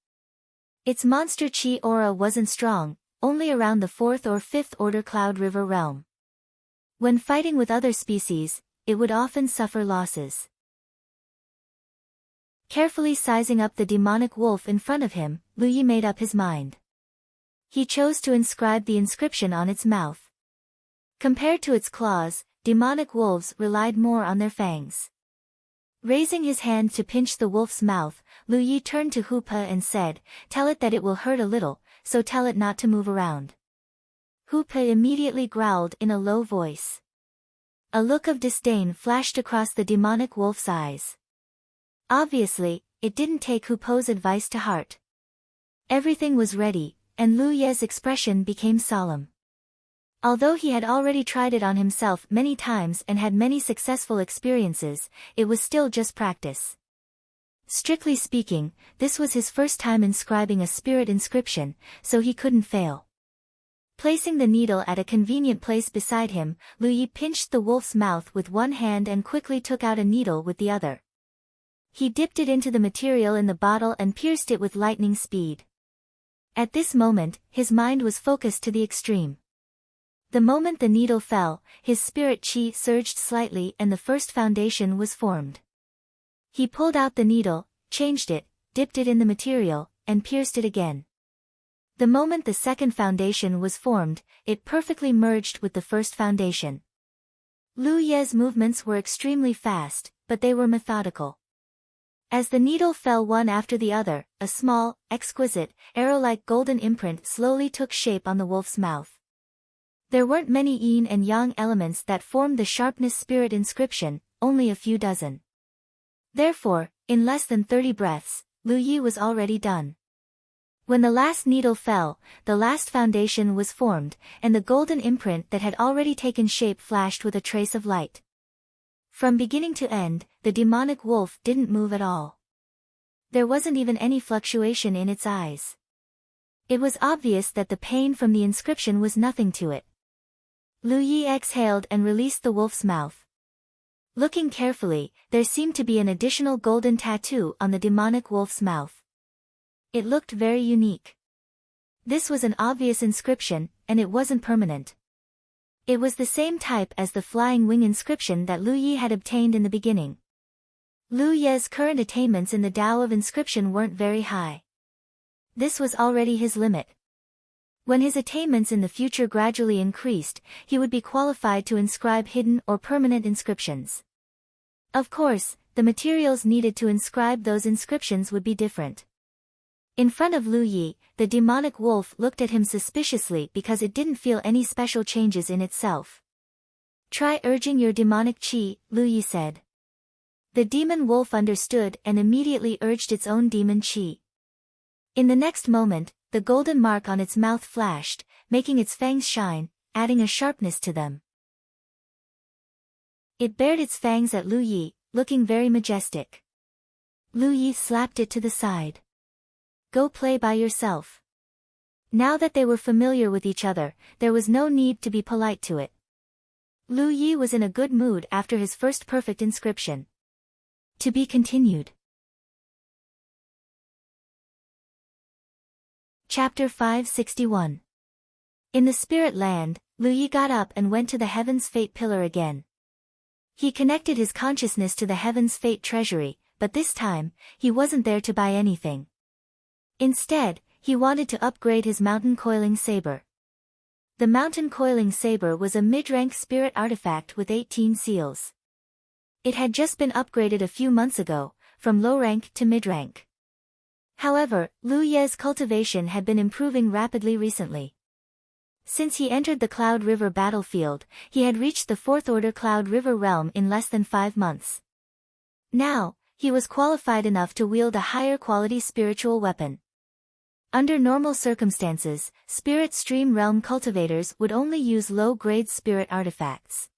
S1: Its monster chi aura wasn't strong, only around the 4th or 5th order Cloud River realm. When fighting with other species, it would often suffer losses. Carefully sizing up the demonic wolf in front of him, Lu Yi made up his mind. He chose to inscribe the inscription on its mouth. Compared to its claws, demonic wolves relied more on their fangs. Raising his hand to pinch the wolf's mouth, Lu Yi turned to Hu Pe and said, "Tell it that it will hurt a little, so tell it not to move around." Hu Pe immediately growled in a low voice. A look of disdain flashed across the demonic wolf's eyes. Obviously, it didn't take Hu Pe's advice to heart. Everything was ready, and Lu Ye's expression became solemn. Although he had already tried it on himself many times and had many successful experiences, it was still just practice. Strictly speaking, this was his first time inscribing a spirit inscription, so he couldn't fail. Placing the needle at a convenient place beside him, Lu Yi pinched the wolf's mouth with one hand and quickly took out a needle with the other. He dipped it into the material in the bottle and pierced it with lightning speed. At this moment, his mind was focused to the extreme. The moment the needle fell, his spirit chi surged slightly and the first foundation was formed. He pulled out the needle, changed it, dipped it in the material, and pierced it again. The moment the second foundation was formed, it perfectly merged with the first foundation. Lu Ye's movements were extremely fast, but they were methodical. As the needle fell one after the other, a small, exquisite, arrow-like golden imprint slowly took shape on the wolf's mouth. There weren't many yin and yang elements that formed the sharpness spirit inscription, only a few dozen. Therefore, in less than 30 breaths, Lu Yi was already done. When the last needle fell, the last foundation was formed, and the golden imprint that had already taken shape flashed with a trace of light. From beginning to end, the demonic wolf didn't move at all. There wasn't even any fluctuation in its eyes. It was obvious that the pain from the inscription was nothing to it. Lu Yi exhaled and released the wolf's mouth. Looking carefully, there seemed to be an additional golden tattoo on the demonic wolf's mouth. It looked very unique. This was an obvious inscription, and it wasn't permanent. It was the same type as the flying wing inscription that Lu Yi had obtained in the beginning. Lu Ye's current attainments in the Tao of inscription weren't very high. This was already his limit. When his attainments in the future gradually increased, he would be qualified to inscribe hidden or permanent inscriptions. Of course, the materials needed to inscribe those inscriptions would be different. In front of Lu Yi, the demonic wolf looked at him suspiciously because it didn't feel any special changes in itself. "Try urging your demonic chi," Lu Yi said. The demon wolf understood and immediately urged its own demon chi. In the next moment, the golden mark on its mouth flashed, making its fangs shine, adding a sharpness to them. It bared its fangs at Lu Yi, looking very majestic. Lu Yi slapped it to the side. "Go play by yourself." Now that they were familiar with each other, there was no need to be polite to it. Lu Yi was in a good mood after his first perfect inscription. To be continued. Chapter 561. In the spirit land, Lu Yi got up and went to the Heaven's Fate Pillar again. He connected his consciousness to the Heaven's Fate Treasury, but this time, he wasn't there to buy anything. Instead, he wanted to upgrade his mountain coiling saber. The mountain coiling saber was a mid-rank spirit artifact with 18 seals. It had just been upgraded a few months ago, from low rank to mid-rank. However, Lu Ye's cultivation had been improving rapidly recently. Since he entered the Cloud River battlefield, he had reached the 4th Order Cloud River realm in less than 5 months. Now, he was qualified enough to wield a higher quality spiritual weapon. Under normal circumstances, spirit stream realm cultivators would only use low-grade spirit artifacts.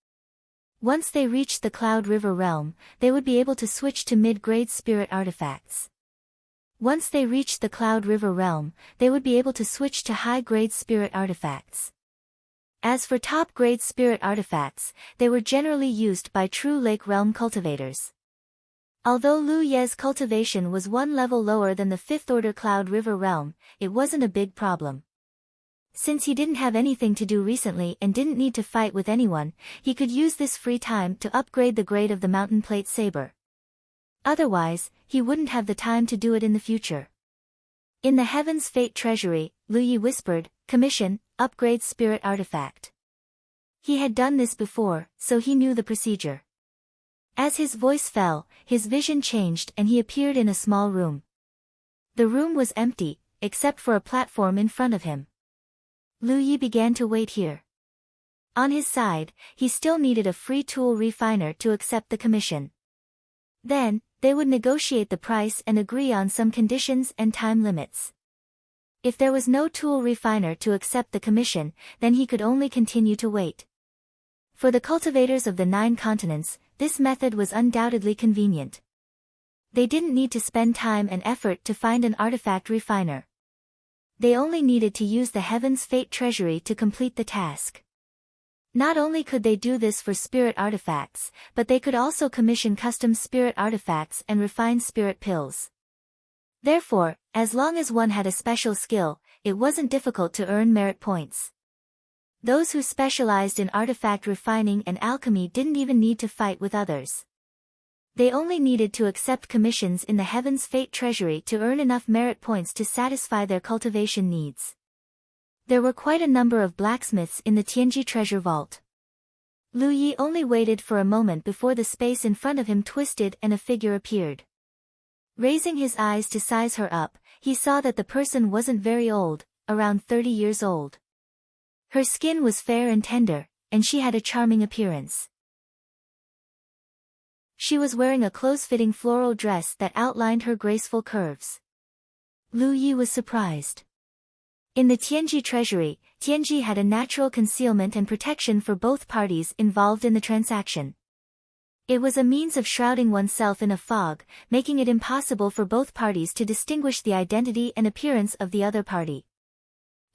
S1: Once they reached the Cloud River realm, they would be able to switch to mid-grade spirit artifacts. Once they reached the Cloud River realm, they would be able to switch to high-grade spirit artifacts. As for top-grade spirit artifacts, they were generally used by true Lake Realm cultivators. Although Lu Ye's cultivation was one level lower than the 5th Order Cloud River realm, it wasn't a big problem. Since he didn't have anything to do recently and didn't need to fight with anyone, he could use this free time to upgrade the grade of the Mountain Plate Saber. Otherwise, he wouldn't have the time to do it in the future. In the Heaven's Fate Treasury, Lu Yi whispered, "Commission, upgrade spirit artifact." He had done this before, so he knew the procedure. As his voice fell, his vision changed and he appeared in a small room. The room was empty, except for a platform in front of him. Lu Yi began to wait here. On his side, he still needed a free tool refiner to accept the commission. Then, they would negotiate the price and agree on some conditions and time limits. If there was no tool refiner to accept the commission, then he could only continue to wait. For the cultivators of the 9 continents, this method was undoubtedly convenient. They didn't need to spend time and effort to find an artifact refiner. They only needed to use the Heaven's Fate Treasury to complete the task. Not only could they do this for spirit artifacts, but they could also commission custom spirit artifacts and refine spirit pills. Therefore, as long as one had a special skill, it wasn't difficult to earn merit points. Those who specialized in artifact refining and alchemy didn't even need to fight with others. They only needed to accept commissions in the Heaven's Fate Treasury to earn enough merit points to satisfy their cultivation needs. There were quite a number of blacksmiths in the Tianji treasure vault. Lu Yi only waited for a moment before the space in front of him twisted and a figure appeared. Raising his eyes to size her up, he saw that the person wasn't very old, around 30 years old. Her skin was fair and tender, and she had a charming appearance. She was wearing a close-fitting floral dress that outlined her graceful curves. Lu Yi was surprised. In the Tianji treasury, Tianji had a natural concealment and protection for both parties involved in the transaction. It was a means of shrouding oneself in a fog, making it impossible for both parties to distinguish the identity and appearance of the other party.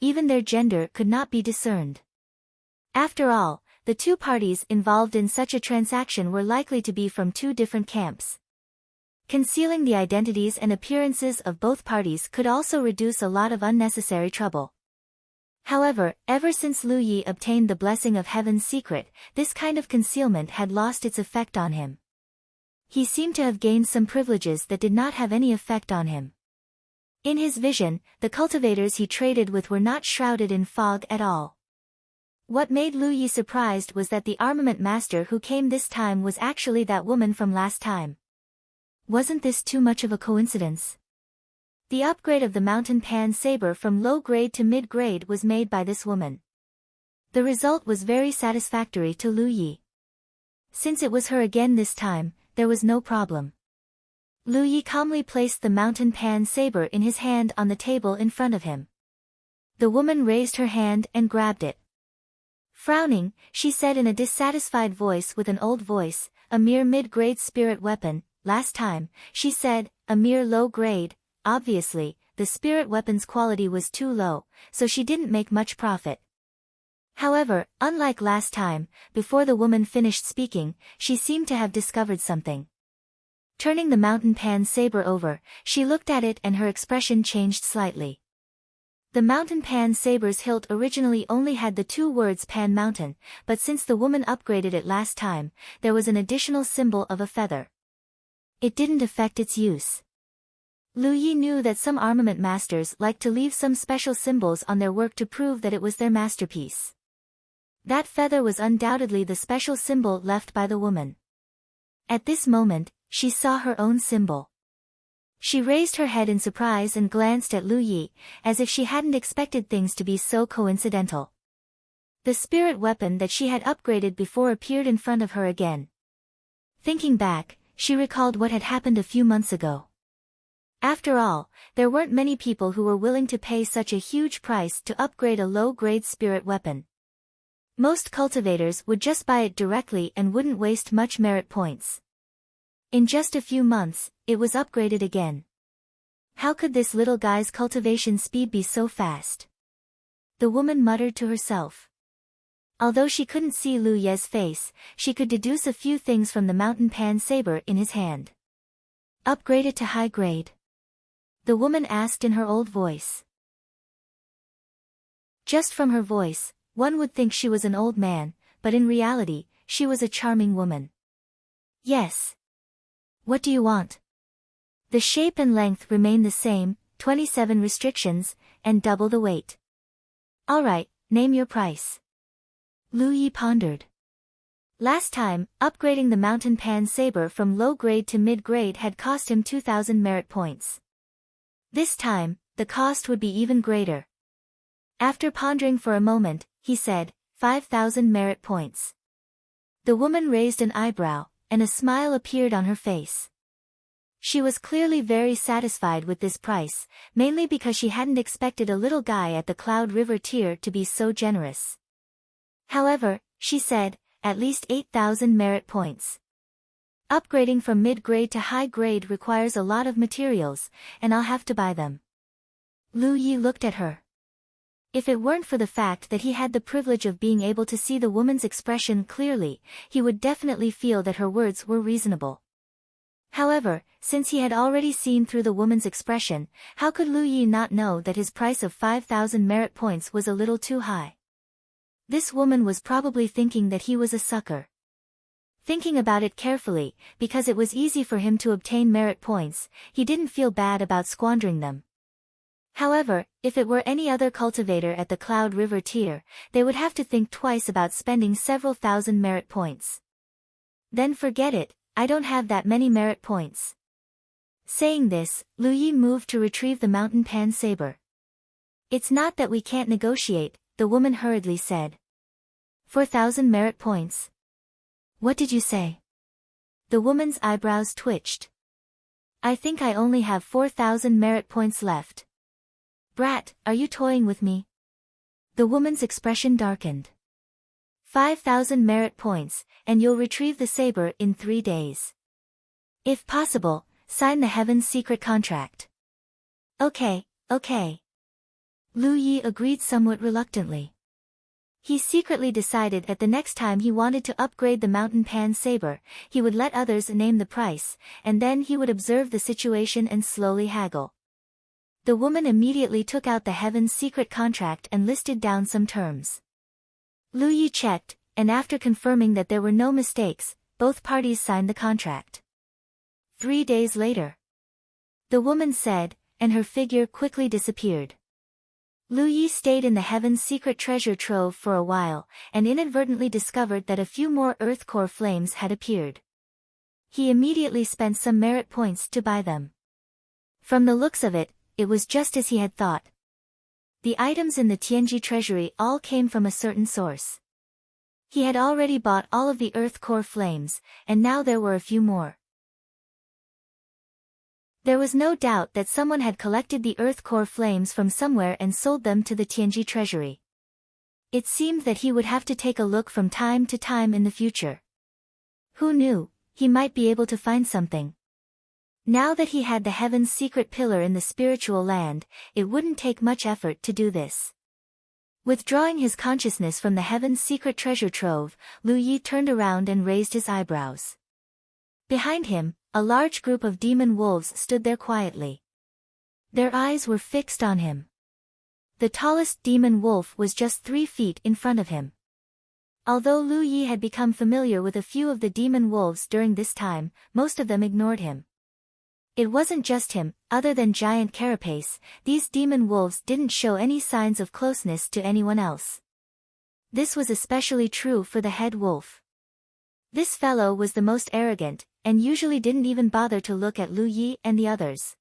S1: Even their gender could not be discerned. After all, the two parties involved in such a transaction were likely to be from 2 different camps. Concealing the identities and appearances of both parties could also reduce a lot of unnecessary trouble. However, ever since Lu Yi obtained the blessing of Heaven's secret, this kind of concealment had lost its effect on him. He seemed to have gained some privileges that did not have any effect on him. In his vision, the cultivators he traded with were not shrouded in fog at all. What made Lu Yi surprised was that the armament master who came this time was actually that woman from last time. Wasn't this too much of a coincidence? The upgrade of the Mountain Pan Saber from low grade to mid grade was made by this woman. The result was very satisfactory to Lu Yi. Since it was her again this time, there was no problem. Lu Yi calmly placed the Mountain Pan Saber in his hand on the table in front of him. The woman raised her hand and grabbed it. Frowning, she said in a dissatisfied voice with an old voice, "A mere mid-grade spirit weapon. Last time, she said, a mere low grade." Obviously, the spirit weapon's quality was too low, so she didn't make much profit. However, unlike last time, before the woman finished speaking, she seemed to have discovered something. Turning the Mountain Pan Saber over, she looked at it and her expression changed slightly. The Mountain Pan Saber's hilt originally only had the 2 words Pan Mountain, but since the woman upgraded it last time, there was an additional symbol of a feather. It didn't affect its use. Lu Yi knew that some armament masters like to leave some special symbols on their work to prove that it was their masterpiece. That feather was undoubtedly the special symbol left by the woman. At this moment, she saw her own symbol. She raised her head in surprise and glanced at Lu Yi, as if she hadn't expected things to be so coincidental. The spirit weapon that she had upgraded before appeared in front of her again. Thinking back, she recalled what had happened a few months ago. After all, there weren't many people who were willing to pay such a huge price to upgrade a low-grade spirit weapon. Most cultivators would just buy it directly and wouldn't waste much merit points. In just a few months, it was upgraded again. How could this little guy's cultivation speed be so fast? The woman muttered to herself. Although she couldn't see Lu Ye's face, she could deduce a few things from the mountain pan saber in his hand. Upgrade it to high grade? The woman asked in her old voice. Just from her voice, one would think she was an old man, but in reality, she was a charming woman. Yes. What do you want? The shape and length remain the same, 27 restrictions, and double the weight. Alright, name your price. Lu Yi pondered. Last time, upgrading the mountain pan saber from low grade to mid grade had cost him 2,000 merit points. This time, the cost would be even greater. After pondering for a moment, he said, 5,000 merit points. The woman raised an eyebrow, and a smile appeared on her face. She was clearly very satisfied with this price, mainly because she hadn't expected a little guy at the Cloud River tier to be so generous. However, she said, at least 8,000 merit points. Upgrading from mid-grade to high grade requires a lot of materials, and I'll have to buy them. Lu Yi looked at her. If it weren't for the fact that he had the privilege of being able to see the woman's expression clearly, he would definitely feel that her words were reasonable. However, since he had already seen through the woman's expression, how could Lu Yi not know that his price of 5,000 merit points was a little too high? This woman was probably thinking that he was a sucker. Thinking about it carefully, because it was easy for him to obtain merit points, he didn't feel bad about squandering them. However, if it were any other cultivator at the Cloud River tier, they would have to think twice about spending several thousand merit points. Then forget it, I don't have that many merit points. Saying this, Lu Yi moved to retrieve the mountain pan saber. It's not that we can't negotiate, the woman hurriedly said. 4,000 merit points. What did you say? The woman's eyebrows twitched. I think I only have 4,000 merit points left. Brat, are you toying with me? The woman's expression darkened. 5,000 merit points, and you'll retrieve the saber in 3 days. If possible, sign the Heaven's Secret contract. Okay. Lu Yi agreed somewhat reluctantly. He secretly decided that the next time he wanted to upgrade the mountain pan saber, he would let others name the price, and then he would observe the situation and slowly haggle. The woman immediately took out the Heaven's Secret contract and listed down some terms. Lu Yi checked, and after confirming that there were no mistakes, both parties signed the contract. 3 days later. The woman said, and her figure quickly disappeared. Lu Yi stayed in the Heaven's Secret treasure trove for a while, and inadvertently discovered that a few more earth core flames had appeared. He immediately spent some merit points to buy them. From the looks of it, it was just as he had thought. The items in the Tianji treasury all came from a certain source. He had already bought all of the earth core flames, and now there were a few more. There was no doubt that someone had collected the earth core flames from somewhere and sold them to the Tianji treasury. It seemed that he would have to take a look from time to time in the future. Who knew, he might be able to find something. Now that he had the Heaven's Secret pillar in the spiritual land, it wouldn't take much effort to do this. Withdrawing his consciousness from the Heaven's Secret treasure trove, Lu Yi turned around and raised his eyebrows. Behind him, a large group of demon wolves stood there quietly. Their eyes were fixed on him. The tallest demon wolf was just 3 feet in front of him. Although Lu Yi had become familiar with a few of the demon wolves during this time, most of them ignored him. It wasn't just him, other than Giant Carapace, these demon wolves didn't show any signs of closeness to anyone else. This was especially true for the head wolf. This fellow was the most arrogant, and usually didn't even bother to look at Lu Yi and the others.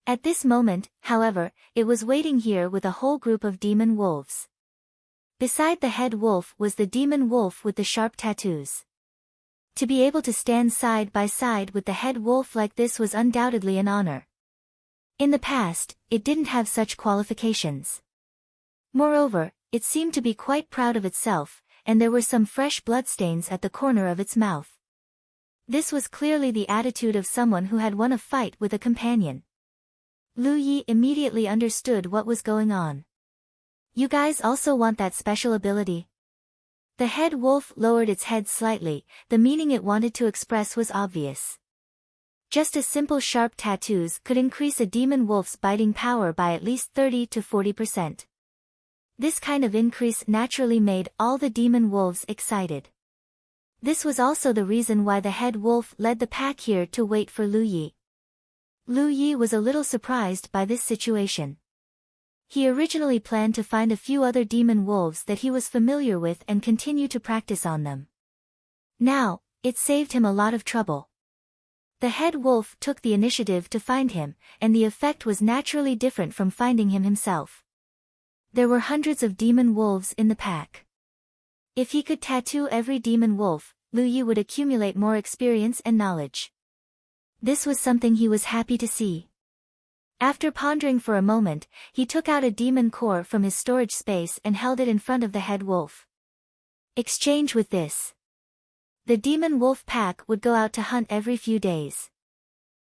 S1: At this moment, however, it was waiting here with a whole group of demon wolves. Beside the head wolf was the demon wolf with the sharp tattoos. To be able to stand side by side with the head wolf like this was undoubtedly an honor. In the past, it didn't have such qualifications. Moreover, it seemed to be quite proud of itself, and there were some fresh bloodstains at the corner of its mouth. This was clearly the attitude of someone who had won a fight with a companion. Lu Yi immediately understood what was going on. You guys also want that special ability? The head wolf lowered its head slightly, the meaning it wanted to express was obvious. Just as simple sharp tattoos could increase a demon wolf's biting power by at least 30 to 40%. This kind of increase naturally made all the demon wolves excited. This was also the reason why the head wolf led the pack here to wait for Lu Yi. Lu Yi was a little surprised by this situation. He originally planned to find a few other demon wolves that he was familiar with and continue to practice on them. Now, it saved him a lot of trouble. The head wolf took the initiative to find him, and the effect was naturally different from finding him himself. There were hundreds of demon wolves in the pack. If he could tattoo every demon wolf, Lu Yi would accumulate more experience and knowledge. This was something he was happy to see. After pondering for a moment, he took out a demon core from his storage space and held it in front of the head wolf. Exchange with this. The demon wolf pack would go out to hunt every few days.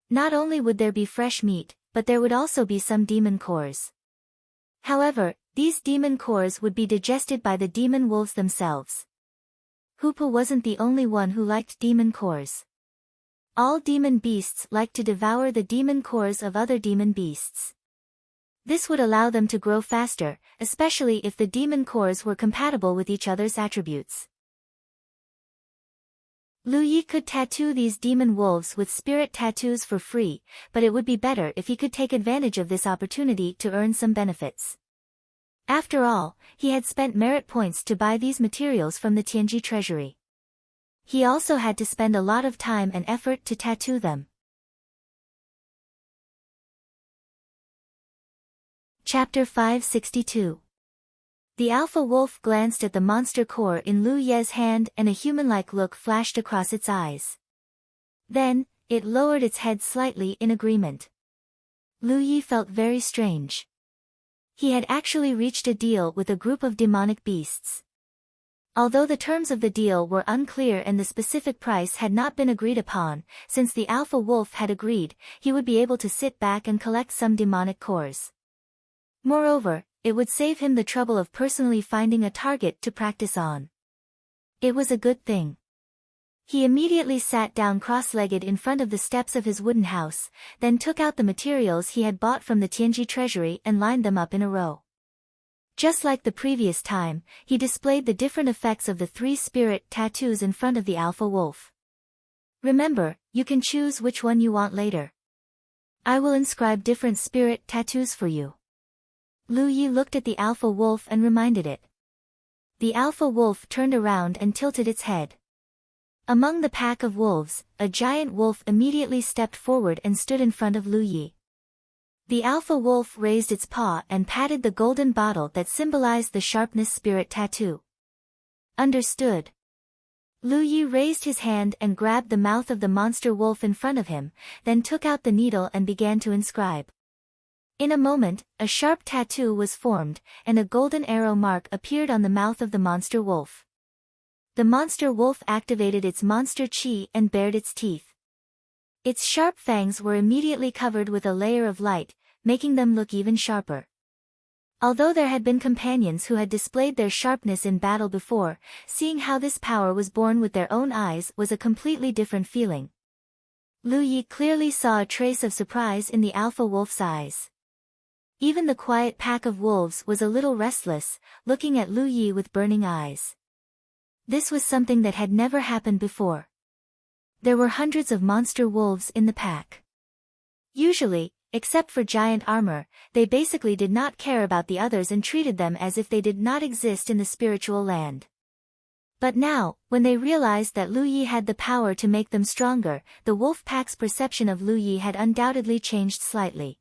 S1: Not only would there be fresh meat, but there would also be some demon cores. However, these demon cores would be digested by the demon wolves themselves. Hoopa wasn't the only one who liked demon cores. All demon beasts like to devour the demon cores of other demon beasts. This would allow them to grow faster, especially if the demon cores were compatible with each other's attributes. Lu Yi could tattoo these demon wolves with spirit tattoos for free, but it would be better if he could take advantage of this opportunity to earn some benefits. After all, he had spent merit points to buy these materials from the Tianji treasury. He also had to spend a lot of time and effort to tattoo them. Chapter 562. The alpha wolf glanced at the monster core in Lu Ye's hand and a human-like look flashed across its eyes. Then, it lowered its head slightly in agreement. Lu Yi felt very strange. He had actually reached a deal with a group of demonic beasts. Although the terms of the deal were unclear and the specific price had not been agreed upon, since the alpha wolf had agreed, he would be able to sit back and collect some demonic cores. Moreover, it would save him the trouble of personally finding a target to practice on. It was a good thing. He immediately sat down cross-legged in front of the steps of his wooden house, then took out the materials he had bought from the Tianji treasury and lined them up in a row. Just like the previous time, he displayed the different effects of the 3 spirit tattoos in front of the alpha wolf. Remember, you can choose which one you want later. I will inscribe different spirit tattoos for you. Lu Yi looked at the alpha wolf and reminded it. The alpha wolf turned around and tilted its head. Among the pack of wolves, a giant wolf immediately stepped forward and stood in front of Lu Yi. The alpha wolf raised its paw and patted the golden bottle that symbolized the sharpness spirit tattoo. Understood. Lu Yi raised his hand and grabbed the mouth of the monster wolf in front of him, then took out the needle and began to inscribe. In a moment, a sharp tattoo was formed, and a golden arrow mark appeared on the mouth of the monster wolf. The monster wolf activated its monster chi and bared its teeth. Its sharp fangs were immediately covered with a layer of light, making them look even sharper. Although there had been companions who had displayed their sharpness in battle before, seeing how this power was born with their own eyes was a completely different feeling. Lu Yi clearly saw a trace of surprise in the alpha wolf's eyes. Even the quiet pack of wolves was a little restless, looking at Lu Yi with burning eyes. This was something that had never happened before. There were hundreds of monster wolves in the pack. Usually, except for giant armor, they basically did not care about the others and treated them as if they did not exist in the spiritual land. But now, when they realized that Lu Yi had the power to make them stronger, the wolf pack's perception of Lu Yi had undoubtedly changed slightly.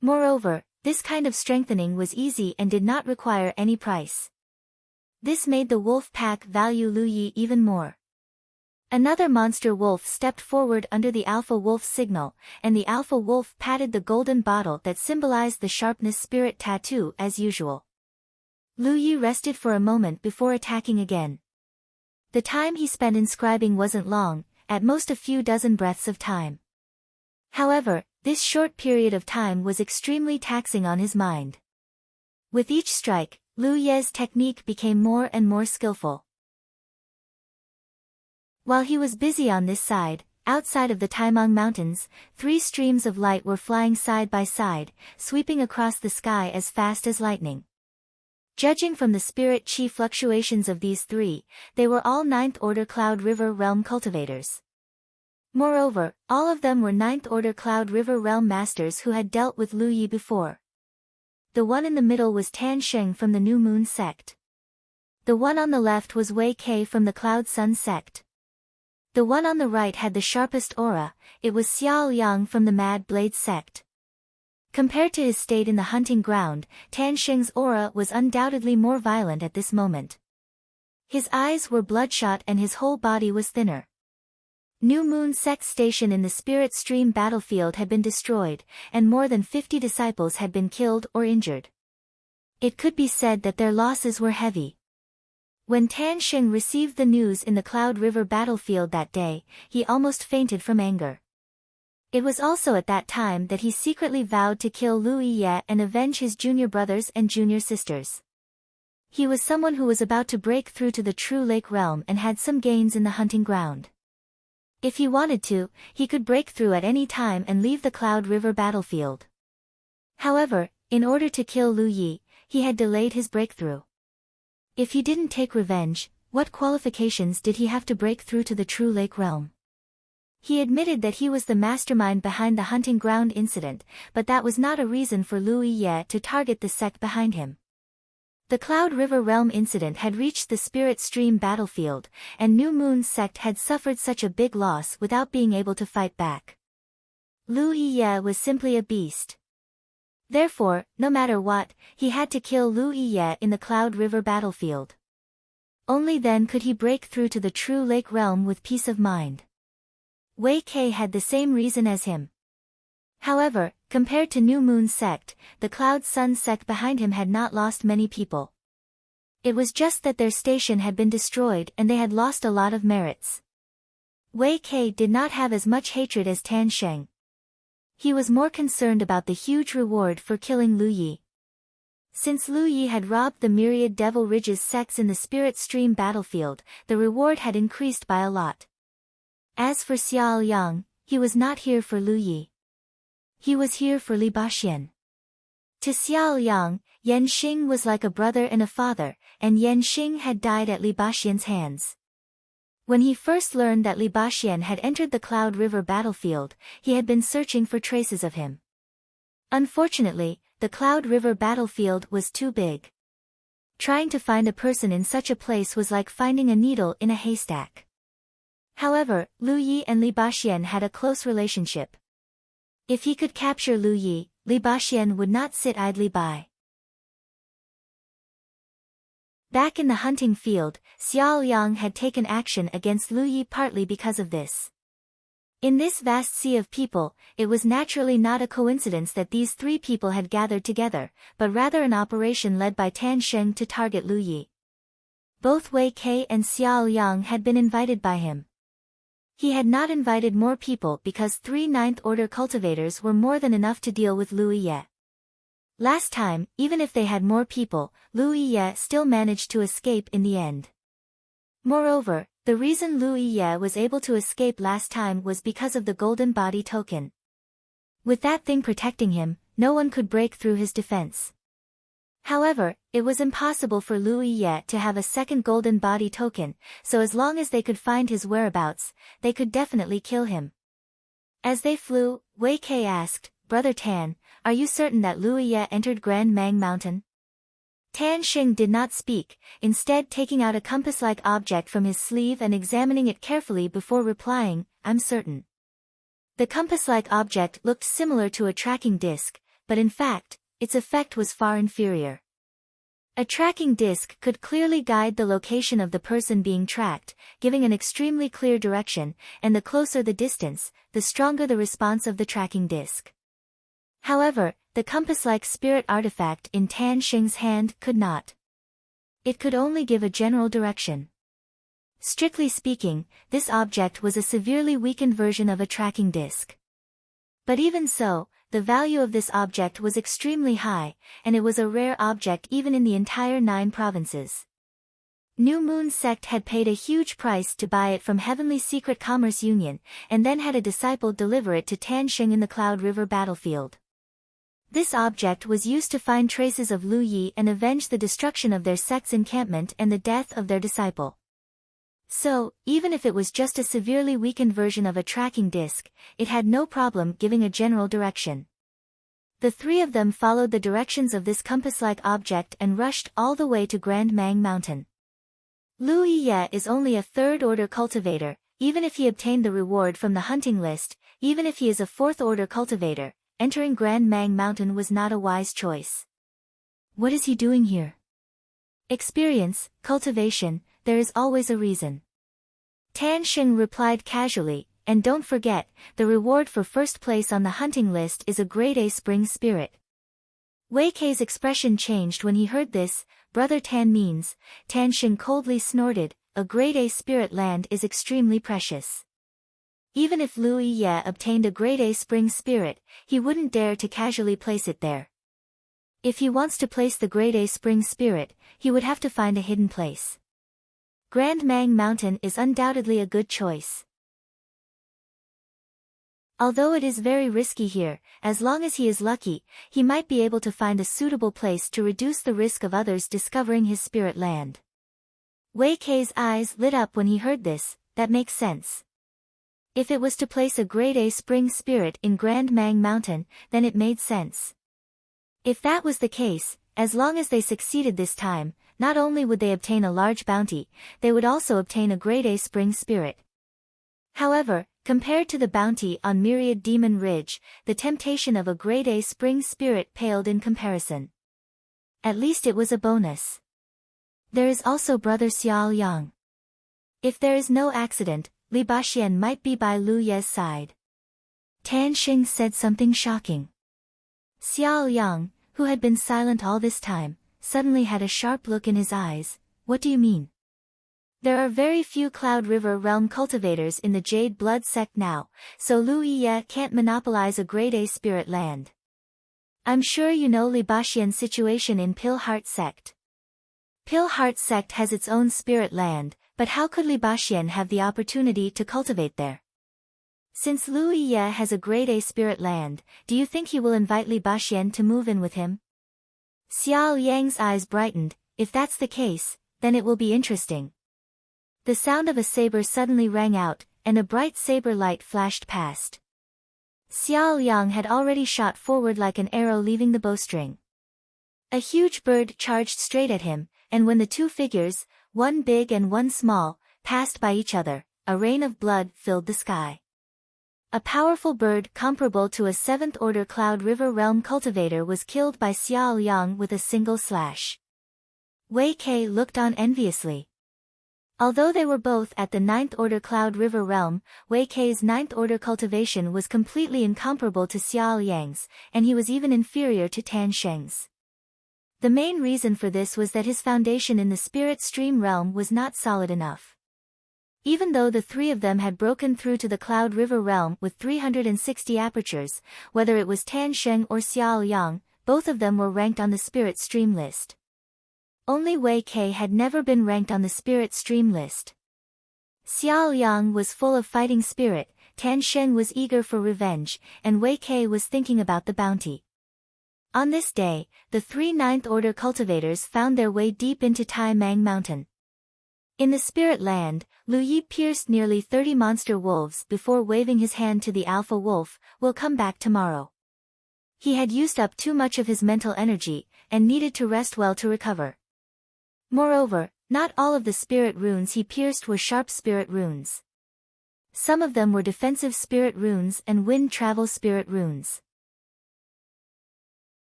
S1: Moreover, this kind of strengthening was easy and did not require any price. This made the wolf pack value Lu Yi even more. Another monster wolf stepped forward under the alpha wolf's signal, and the alpha wolf patted the golden bottle that symbolized the sharpness spirit tattoo as usual. Lu Yi rested for a moment before attacking again. The time he spent inscribing wasn't long, at most a few dozen breaths of time. However, this short period of time was extremely taxing on his mind. With each strike, Lu Ye's technique became more and more skillful. While he was busy on this side, outside of the Taimang Mountains, 3 streams of light were flying side by side, sweeping across the sky as fast as lightning. Judging from the spirit chi fluctuations of these 3, they were all 9th order Cloud River Realm cultivators. Moreover, all of them were 9th order Cloud River Realm masters who had dealt with Lu Yi before. The one in the middle was Tan Sheng from the New Moon sect. The one on the left was Wei Kei from the Cloud Sun sect. The one on the right had the sharpest aura, it was Xiao Yang from the Mad Blade sect. Compared to his state in the hunting ground, Tan Sheng's aura was undoubtedly more violent at this moment. His eyes were bloodshot and his whole body was thinner. New Moon sect's station in the Spirit Stream battlefield had been destroyed, and more than 50 disciples had been killed or injured. It could be said that their losses were heavy. When Tan Sheng received the news in the Cloud River battlefield that day, he almost fainted from anger. It was also at that time that he secretly vowed to kill Lu Yi and avenge his junior brothers and junior sisters. He was someone who was about to break through to the true lake realm and had some gains in the hunting ground. If he wanted to, he could break through at any time and leave the Cloud River battlefield. However, in order to kill Lu Yi, he had delayed his breakthrough. If he didn't take revenge, what qualifications did he have to break through to the true lake realm? He admitted that he was the mastermind behind the hunting ground incident, but that was not a reason for Lu Yi to target the sect behind him. The Cloud River Realm incident had reached the Spirit Stream battlefield, and New Moon's sect had suffered such a big loss without being able to fight back. Lu Yi was simply a beast. Therefore, no matter what, he had to kill Lu Yi in the Cloud River battlefield. Only then could he break through to the true lake realm with peace of mind. Wei Kei had the same reason as him. However, compared to New Moon sect, the Cloud Sun sect behind him had not lost many people. It was just that their station had been destroyed and they had lost a lot of merits. Wei Kei did not have as much hatred as Tan Sheng. He was more concerned about the huge reward for killing Lu Yi. Since Lu Yi had robbed the myriad Devil Ridge's sects in the Spirit Stream battlefield, the reward had increased by a lot. As for Xiao Yang, he was not here for Lu Yi. He was here for Li Baxian. To Xiao Yang, Yan Xing was like a brother and a father, and Yan Xing had died at Li Baxian's hands. When he first learned that Li Baxian had entered the Cloud River battlefield, he had been searching for traces of him. Unfortunately, the Cloud River battlefield was too big. Trying to find a person in such a place was like finding a needle in a haystack. However, Lu Yi and Li Baxian had a close relationship. If he could capture Lu Yi, Li Baxian would not sit idly by. Back in the hunting field, Xiao Yang had taken action against Lu Yi partly because of this. In this vast sea of people, it was naturally not a coincidence that these 3 people had gathered together, but rather an operation led by Tan Sheng to target Lu Yi. Both Wei Kei and Xiao Yang had been invited by him. He had not invited more people because 3 9th order cultivators were more than enough to deal with Lu Yi. Last time, even if they had more people, Lu Yi still managed to escape in the end. Moreover, the reason Lu Yi was able to escape last time was because of the golden body token. With that thing protecting him, no one could break through his defense. However, it was impossible for Lu Yi to have a second golden body token, so as long as they could find his whereabouts, they could definitely kill him. As they flew, Wei Kei asked, "Brother Tan, are you certain that Lu Yi entered Grand Mang Mountain?" Tan Sheng did not speak, instead taking out a compass-like object from his sleeve and examining it carefully before replying, "I'm certain." The compass-like object looked similar to a tracking disc, but in fact, its effect was far inferior. A tracking disc could clearly guide the location of the person being tracked, giving an extremely clear direction, and the closer the distance, the stronger the response of the tracking disc. However, the compass-like spirit artifact in Tan Xing's hand could not. It could only give a general direction. Strictly speaking, this object was a severely weakened version of a tracking disc. But even so, the value of this object was extremely high, and it was a rare object even in the entire 9 provinces. New Moon Sect had paid a huge price to buy it from Heavenly Secret Commerce Union, and then had a disciple deliver it to Tan Xing in the Cloud River battlefield. This object was used to find traces of Lu Yi and avenge the destruction of their sect's encampment and the death of their disciple. So, even if it was just a severely weakened version of a tracking disc, it had no problem giving a general direction. The 3 of them followed the directions of this compass-like object and rushed all the way to Grand Mang Mountain. Lu Yi is only a 3rd-order cultivator. Even if he obtained the reward from the hunting list, even if he is a 4th-order cultivator, entering Grand Mang Mountain was not a wise choice. What is he doing here? Experience, cultivation, there is always a reason. Tan Xing replied casually, and don't forget, the reward for first place on the hunting list is a grade A spring spirit. Wei Kei's expression changed when he heard this. Brother Tan means, Tan Xing coldly snorted, a grade A spirit land is extremely precious. Even if Lu Yi obtained a grade A spring spirit, he wouldn't dare to casually place it there. If he wants to place the grade A spring spirit, he would have to find a hidden place. Grand Mang Mountain is undoubtedly a good choice. Although it is very risky here, as long as he is lucky, he might be able to find a suitable place to reduce the risk of others discovering his spirit land. Wei Kei's eyes lit up when he heard this. That makes sense. If it was to place a grade A spring spirit in Grand Mang Mountain, then it made sense. If that was the case, as long as they succeeded this time, not only would they obtain a large bounty, they would also obtain a grade A spring spirit. However, compared to the bounty on Myriad Demon Ridge, the temptation of a grade A spring spirit paled in comparison. At least it was a bonus. There is also Brother Xiao Yang. If there is no accident, Li Baxian might be by Lu Ye's side. Tan Xing said something shocking. Xiao Yang, who had been silent all this time, suddenly had a sharp look in his eyes. What do you mean? There are very few Cloud River realm cultivators in the Jade Blood sect now, so Lu Yi can't monopolize a grade A spirit land. I'm sure you know Li Baxian's situation in Pil Heart sect. Pil Heart sect has its own spirit land, but how could Li Baxian have the opportunity to cultivate there? Since Lu Yi has a grade A spirit land, do you think he will invite Li Baxian to move in with him? Xiao Yang's eyes brightened. If that's the case, then it will be interesting. The sound of a saber suddenly rang out, and a bright saber light flashed past. Xiao Yang had already shot forward like an arrow leaving the bowstring. A huge bird charged straight at him, and when the 2 figures, one big and one small, passed by each other, a rain of blood filled the sky. A powerful bird comparable to a 7th-order Cloud River realm cultivator was killed by Xiao Yang with a single slash. Wei Kei looked on enviously. Although they were both at the 9th-order Cloud River realm, Wei Kei's 9th-order cultivation was completely incomparable to Xiao Yang's, and he was even inferior to Tan Xing's. The main reason for this was that his foundation in the Spirit Stream realm was not solid enough. Even though the 3 of them had broken through to the Cloud River realm with 360 apertures, whether it was Tan Xing or Xiao Yang, both of them were ranked on the Spirit Stream list. Only Wei Kei had never been ranked on the Spirit Stream list. Xiao Yang was full of fighting spirit, Tan Xing was eager for revenge, and Wei Kei was thinking about the bounty. On this day, the 3 9th-order cultivators found their way deep into Tai Mang Mountain. In the Spirit Land, Lu Yi pierced nearly 30 monster wolves before waving his hand to the alpha wolf. We'll come back tomorrow. He had used up too much of his mental energy, and needed to rest well to recover. Moreover, not all of the spirit runes he pierced were sharp spirit runes. Some of them were defensive spirit runes and wind travel spirit runes.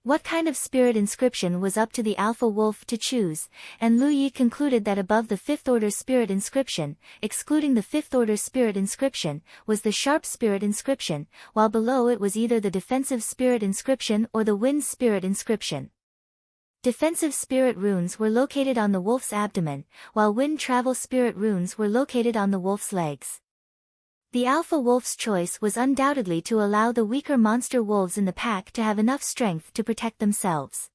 S1: What kind of spirit inscription was up to the alpha wolf to choose, and Lu Yi concluded that above the fifth order spirit inscription, excluding the fifth order spirit inscription, was the sharp spirit inscription, while below it was either the defensive spirit inscription or the wind spirit inscription. Defensive spirit runes were located on the wolf's abdomen, while wind travel spirit runes were located on the wolf's legs. The alpha wolf's choice was undoubtedly to allow the weaker monster wolves in the pack to have enough strength to protect themselves.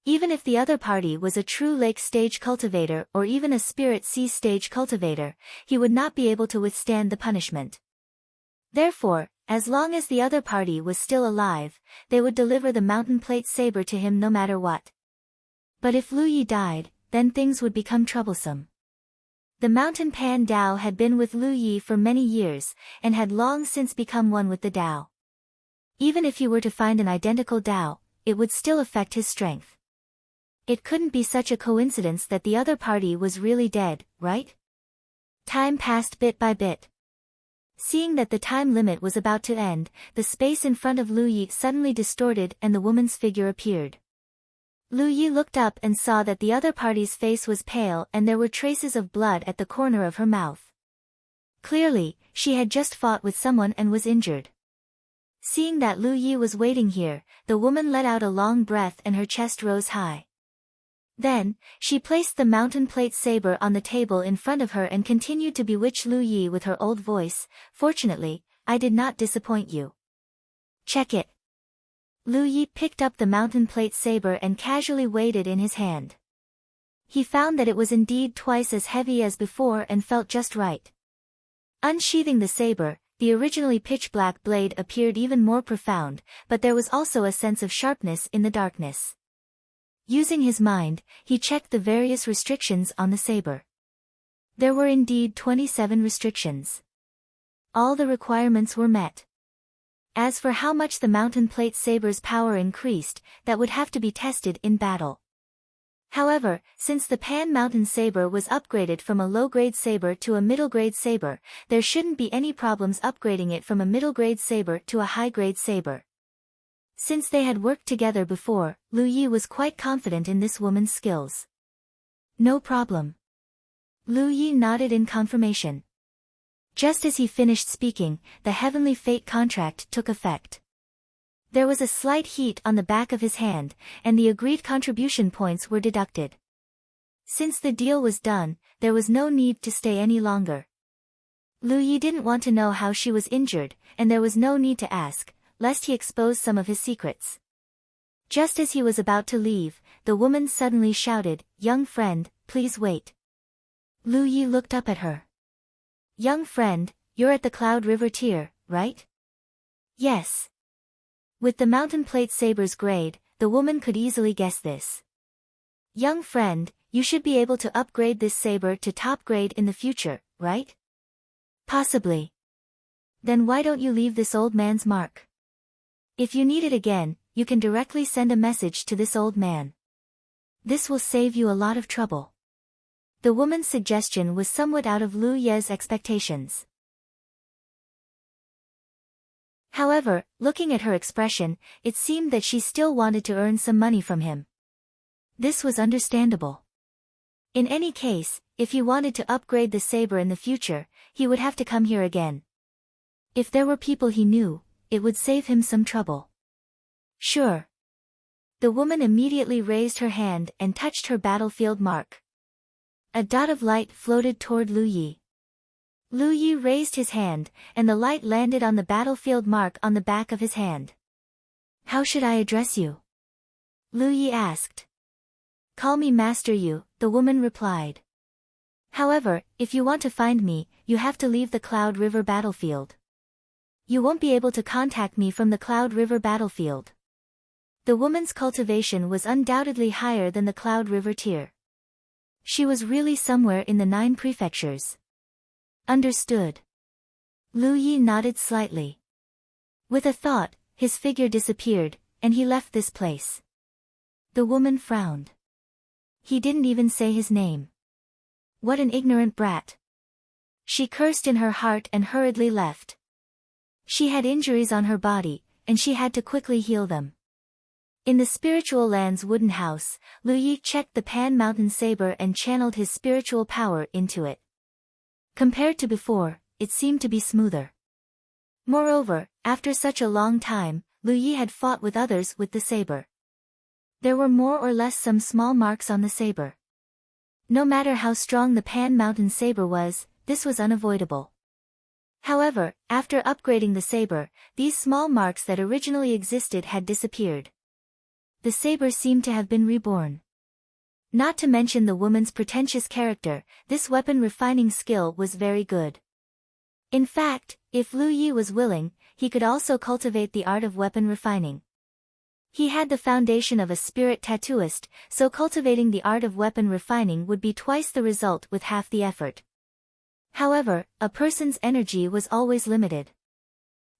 S1: Even if the other party was a true lake stage cultivator or even a spirit sea stage cultivator, he would not be able to withstand the punishment. Therefore, as long as the other party was still alive, they would deliver the mountain plate saber to him no matter what. But if Lu Yi died, then things would become troublesome. The mountain pan Dao had been with Lu Yi for many years, and had long since become one with the Dao. Even if he were to find an identical Dao, it would still affect his strength. It couldn't be such a coincidence that the other party was really dead, right? Time passed bit by bit. Seeing that the time limit was about to end, the space in front of Lu Yi suddenly distorted and the woman's figure appeared. Lu Yi looked up and saw that the other party's face was pale and there were traces of blood at the corner of her mouth. Clearly, she had just fought with someone and was injured. Seeing that Lu Yi was waiting here, the woman let out a long breath and her chest rose high. Then, she placed the mountain plate saber on the table in front of her and continued to bewitch Lu Yi with her old voice. "Fortunately, I did not disappoint you. Check it." Lu Yi picked up the mountain plate saber and casually weighed it in his hand. He found that it was indeed twice as heavy as before and felt just right. Unsheathing the saber, the originally pitch-black blade appeared even more profound, but there was also a sense of sharpness in the darkness. Using his mind, he checked the various restrictions on the saber. There were indeed 27 restrictions. All the requirements were met. As for how much the mountain plate saber's power increased, that would have to be tested in battle. However, since the Pan Mountain Saber was upgraded from a low-grade saber to a middle-grade saber, there shouldn't be any problems upgrading it from a middle-grade saber to a high-grade saber. Since they had worked together before, Lu Yi was quite confident in this woman's skills. No problem. Lu Yi nodded in confirmation. Just as he finished speaking, the Heavenly Fate contract took effect. There was a slight heat on the back of his hand, and the agreed contribution points were deducted. Since the deal was done, there was no need to stay any longer. Lu Yi didn't want to know how she was injured, and there was no need to ask, lest he expose some of his secrets. Just as he was about to leave, the woman suddenly shouted, "Young friend, please wait." Lu Yi looked up at her. "Young friend, you're at the Cloud River tier, right?" "Yes." With the mountain plate saber's grade, the woman could easily guess this. "Young friend, you should be able to upgrade this saber to top grade in the future, right?" "Possibly." "Then why don't you leave this old man's mark? If you need it again, you can directly send a message to this old man. This will save you a lot of trouble." The woman's suggestion was somewhat out of Lu Ye's expectations. However, looking at her expression, it seemed that she still wanted to earn some money from him. This was understandable. In any case, if he wanted to upgrade the saber in the future, he would have to come here again. If there were people he knew, it would save him some trouble. "Sure." The woman immediately raised her hand and touched her battlefield mark. A dot of light floated toward Lu Yi. Lu Yi raised his hand, and the light landed on the battlefield mark on the back of his hand. "How should I address you?" Lu Yi asked. "Call me Master Yu," the woman replied. "However, if you want to find me, you have to leave the Cloud River battlefield. You won't be able to contact me from the Cloud River battlefield." The woman's cultivation was undoubtedly higher than the Cloud River tier. She was really somewhere in the 9 prefectures. Understood. Lu Yi nodded slightly. With a thought, his figure disappeared, and he left this place. The woman frowned. He didn't even say his name. What an ignorant brat. She cursed in her heart and hurriedly left. She had injuries on her body, and she had to quickly heal them. In the spiritual land's wooden house, Lu Yi checked the Pan Mountain saber and channeled his spiritual power into it. Compared to before, it seemed to be smoother. Moreover, after such a long time, Lu Yi had fought with others with the saber. There were more or less some small marks on the saber. No matter how strong the Pan Mountain saber was, this was unavoidable. However, after upgrading the saber, these small marks that originally existed had disappeared. The saber seemed to have been reborn. Not to mention the woman's pretentious character, this weapon refining skill was very good. In fact, if Lu Yi was willing, he could also cultivate the art of weapon refining. He had the foundation of a spirit tattooist, so cultivating the art of weapon refining would be twice the result with half the effort. However, a person's energy was always limited.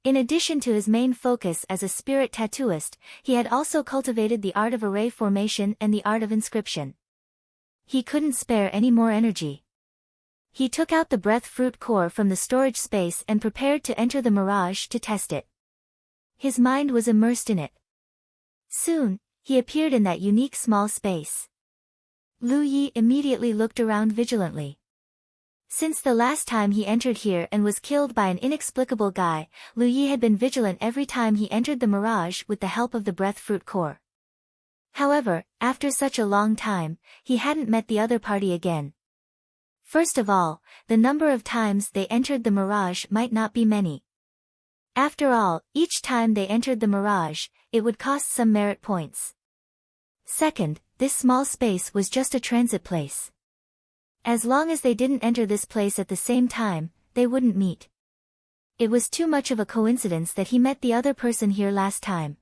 S1: In addition to his main focus as a spirit tattooist, he had also cultivated the art of array formation and the art of inscription. He couldn't spare any more energy. He took out the breath fruit core from the storage space and prepared to enter the mirage to test it. His mind was immersed in it. Soon, he appeared in that unique small space. Lu Yi immediately looked around vigilantly. Since the last time he entered here and was killed by an inexplicable guy, Lu Yi had been vigilant every time he entered the mirage with the help of the breath fruit core. However, after such a long time, he hadn't met the other party again. First of all, the number of times they entered the mirage might not be many. After all, each time they entered the mirage, it would cost some merit points. Second, this small space was just a transit place. As long as they didn't enter this place at the same time, they wouldn't meet. It was too much of a coincidence that he met the other person here last time.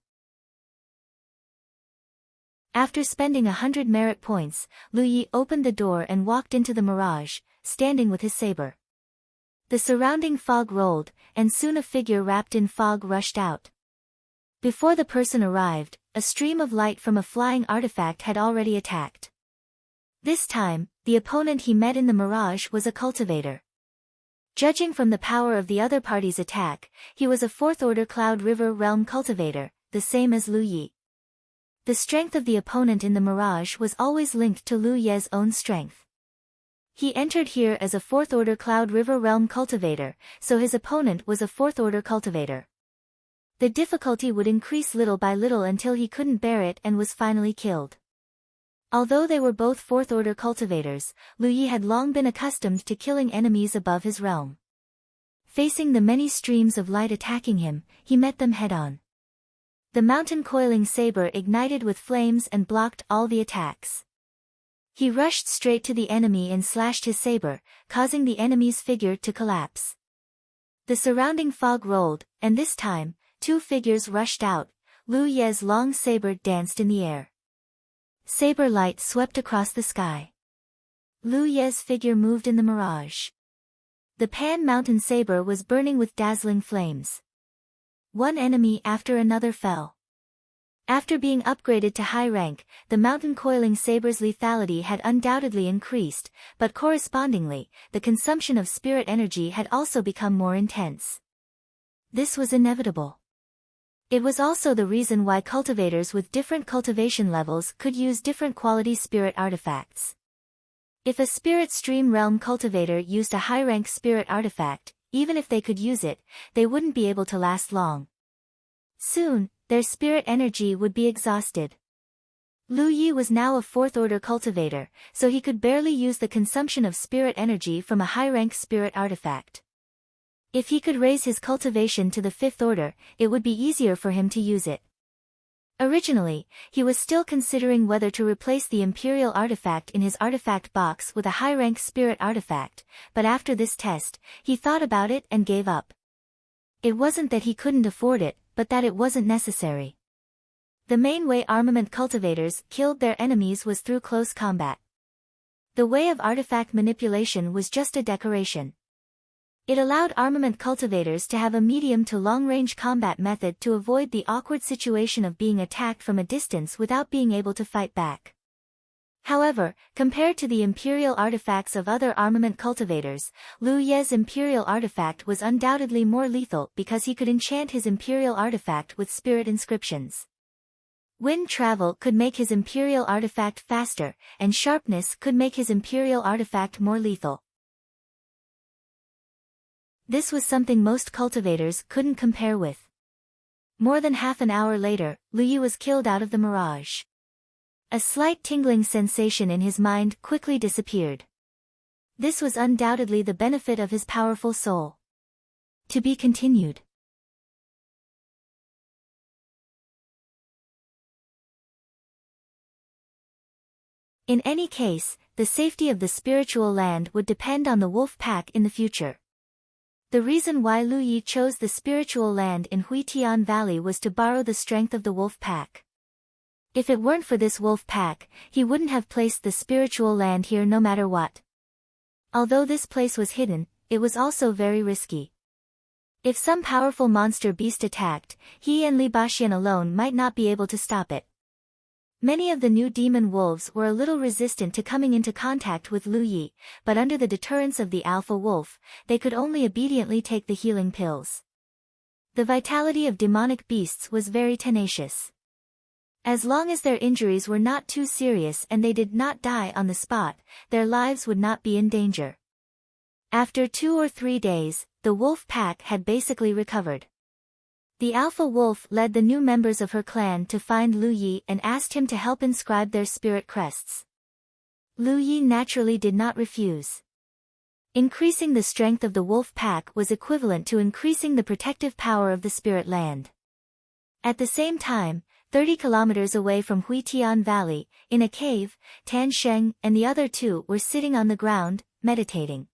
S1: After spending 100 merit points, Lu Yi opened the door and walked into the mirage, standing with his saber. The surrounding fog rolled, and soon a figure wrapped in fog rushed out. Before the person arrived, a stream of light from a flying artifact had already attacked. This time, the opponent he met in the mirage was a cultivator. Judging from the power of the other party's attack, he was a fourth-order Cloud River Realm cultivator, the same as Lu Yi. The strength of the opponent in the mirage was always linked to Lu Ye's own strength. He entered here as a fourth-order Cloud River Realm cultivator, so his opponent was a fourth-order cultivator. The difficulty would increase little by little until he couldn't bear it and was finally killed. Although they were both fourth-order cultivators, Lu Yi had long been accustomed to killing enemies above his realm. Facing the many streams of light attacking him, he met them head-on. The mountain coiling saber ignited with flames and blocked all the attacks. He rushed straight to the enemy and slashed his saber, causing the enemy's figure to collapse. The surrounding fog rolled, and this time, two figures rushed out. Lu Ye's long saber danced in the air. Saber light swept across the sky. Lu Ye's figure moved in the mirage. The Pan Mountain saber was burning with dazzling flames. One enemy after another fell. After being upgraded to high rank, the mountain coiling saber's lethality had undoubtedly increased, but correspondingly, the consumption of spirit energy had also become more intense. This was inevitable. It was also the reason why cultivators with different cultivation levels could use different quality spirit artifacts. If a spirit stream realm cultivator used a high-rank spirit artifact, even if they could use it, they wouldn't be able to last long. Soon, their spirit energy would be exhausted. Lu Yi was now a fourth-order cultivator, so he could barely use the consumption of spirit energy from a high-rank spirit artifact. If he could raise his cultivation to the fifth order, it would be easier for him to use it. Originally, he was still considering whether to replace the Imperial artifact in his artifact box with a high-rank spirit artifact, but after this test, he thought about it and gave up. It wasn't that he couldn't afford it, but that it wasn't necessary. The main way armament cultivators killed their enemies was through close combat. The way of artifact manipulation was just a decoration. It allowed armament cultivators to have a medium to long-range combat method to avoid the awkward situation of being attacked from a distance without being able to fight back. However, compared to the imperial artifacts of other armament cultivators, Lu Ye's imperial artifact was undoubtedly more lethal because he could enchant his imperial artifact with spirit inscriptions. Wind travel could make his imperial artifact faster, and sharpness could make his imperial artifact more lethal. This was something most cultivators couldn't compare with. More than half an hour later, Lu Yi was killed out of the mirage. A slight tingling sensation in his mind quickly disappeared. This was undoubtedly the benefit of his powerful soul. To be continued. In any case, the safety of the spiritual land would depend on the wolf pack in the future. The reason why Lu Yi chose the spiritual land in Huitian Valley was to borrow the strength of the wolf pack. If it weren't for this wolf pack, he wouldn't have placed the spiritual land here no matter what. Although this place was hidden, it was also very risky. If some powerful monster beast attacked, he and Li Baxian alone might not be able to stop it. Many of the new demon wolves were a little resistant to coming into contact with Lu Yi, but under the deterrence of the alpha wolf, they could only obediently take the healing pills. The vitality of demonic beasts was very tenacious. As long as their injuries were not too serious and they did not die on the spot, their lives would not be in danger. After 2 or 3 days, the wolf pack had basically recovered. The alpha wolf led the new members of her clan to find Lu Yi and asked him to help inscribe their spirit crests. Lu Yi naturally did not refuse. Increasing the strength of the wolf pack was equivalent to increasing the protective power of the spirit land. At the same time, 30 kilometers away from Huitian Valley, in a cave, Tan Sheng and the other 2 were sitting on the ground, meditating.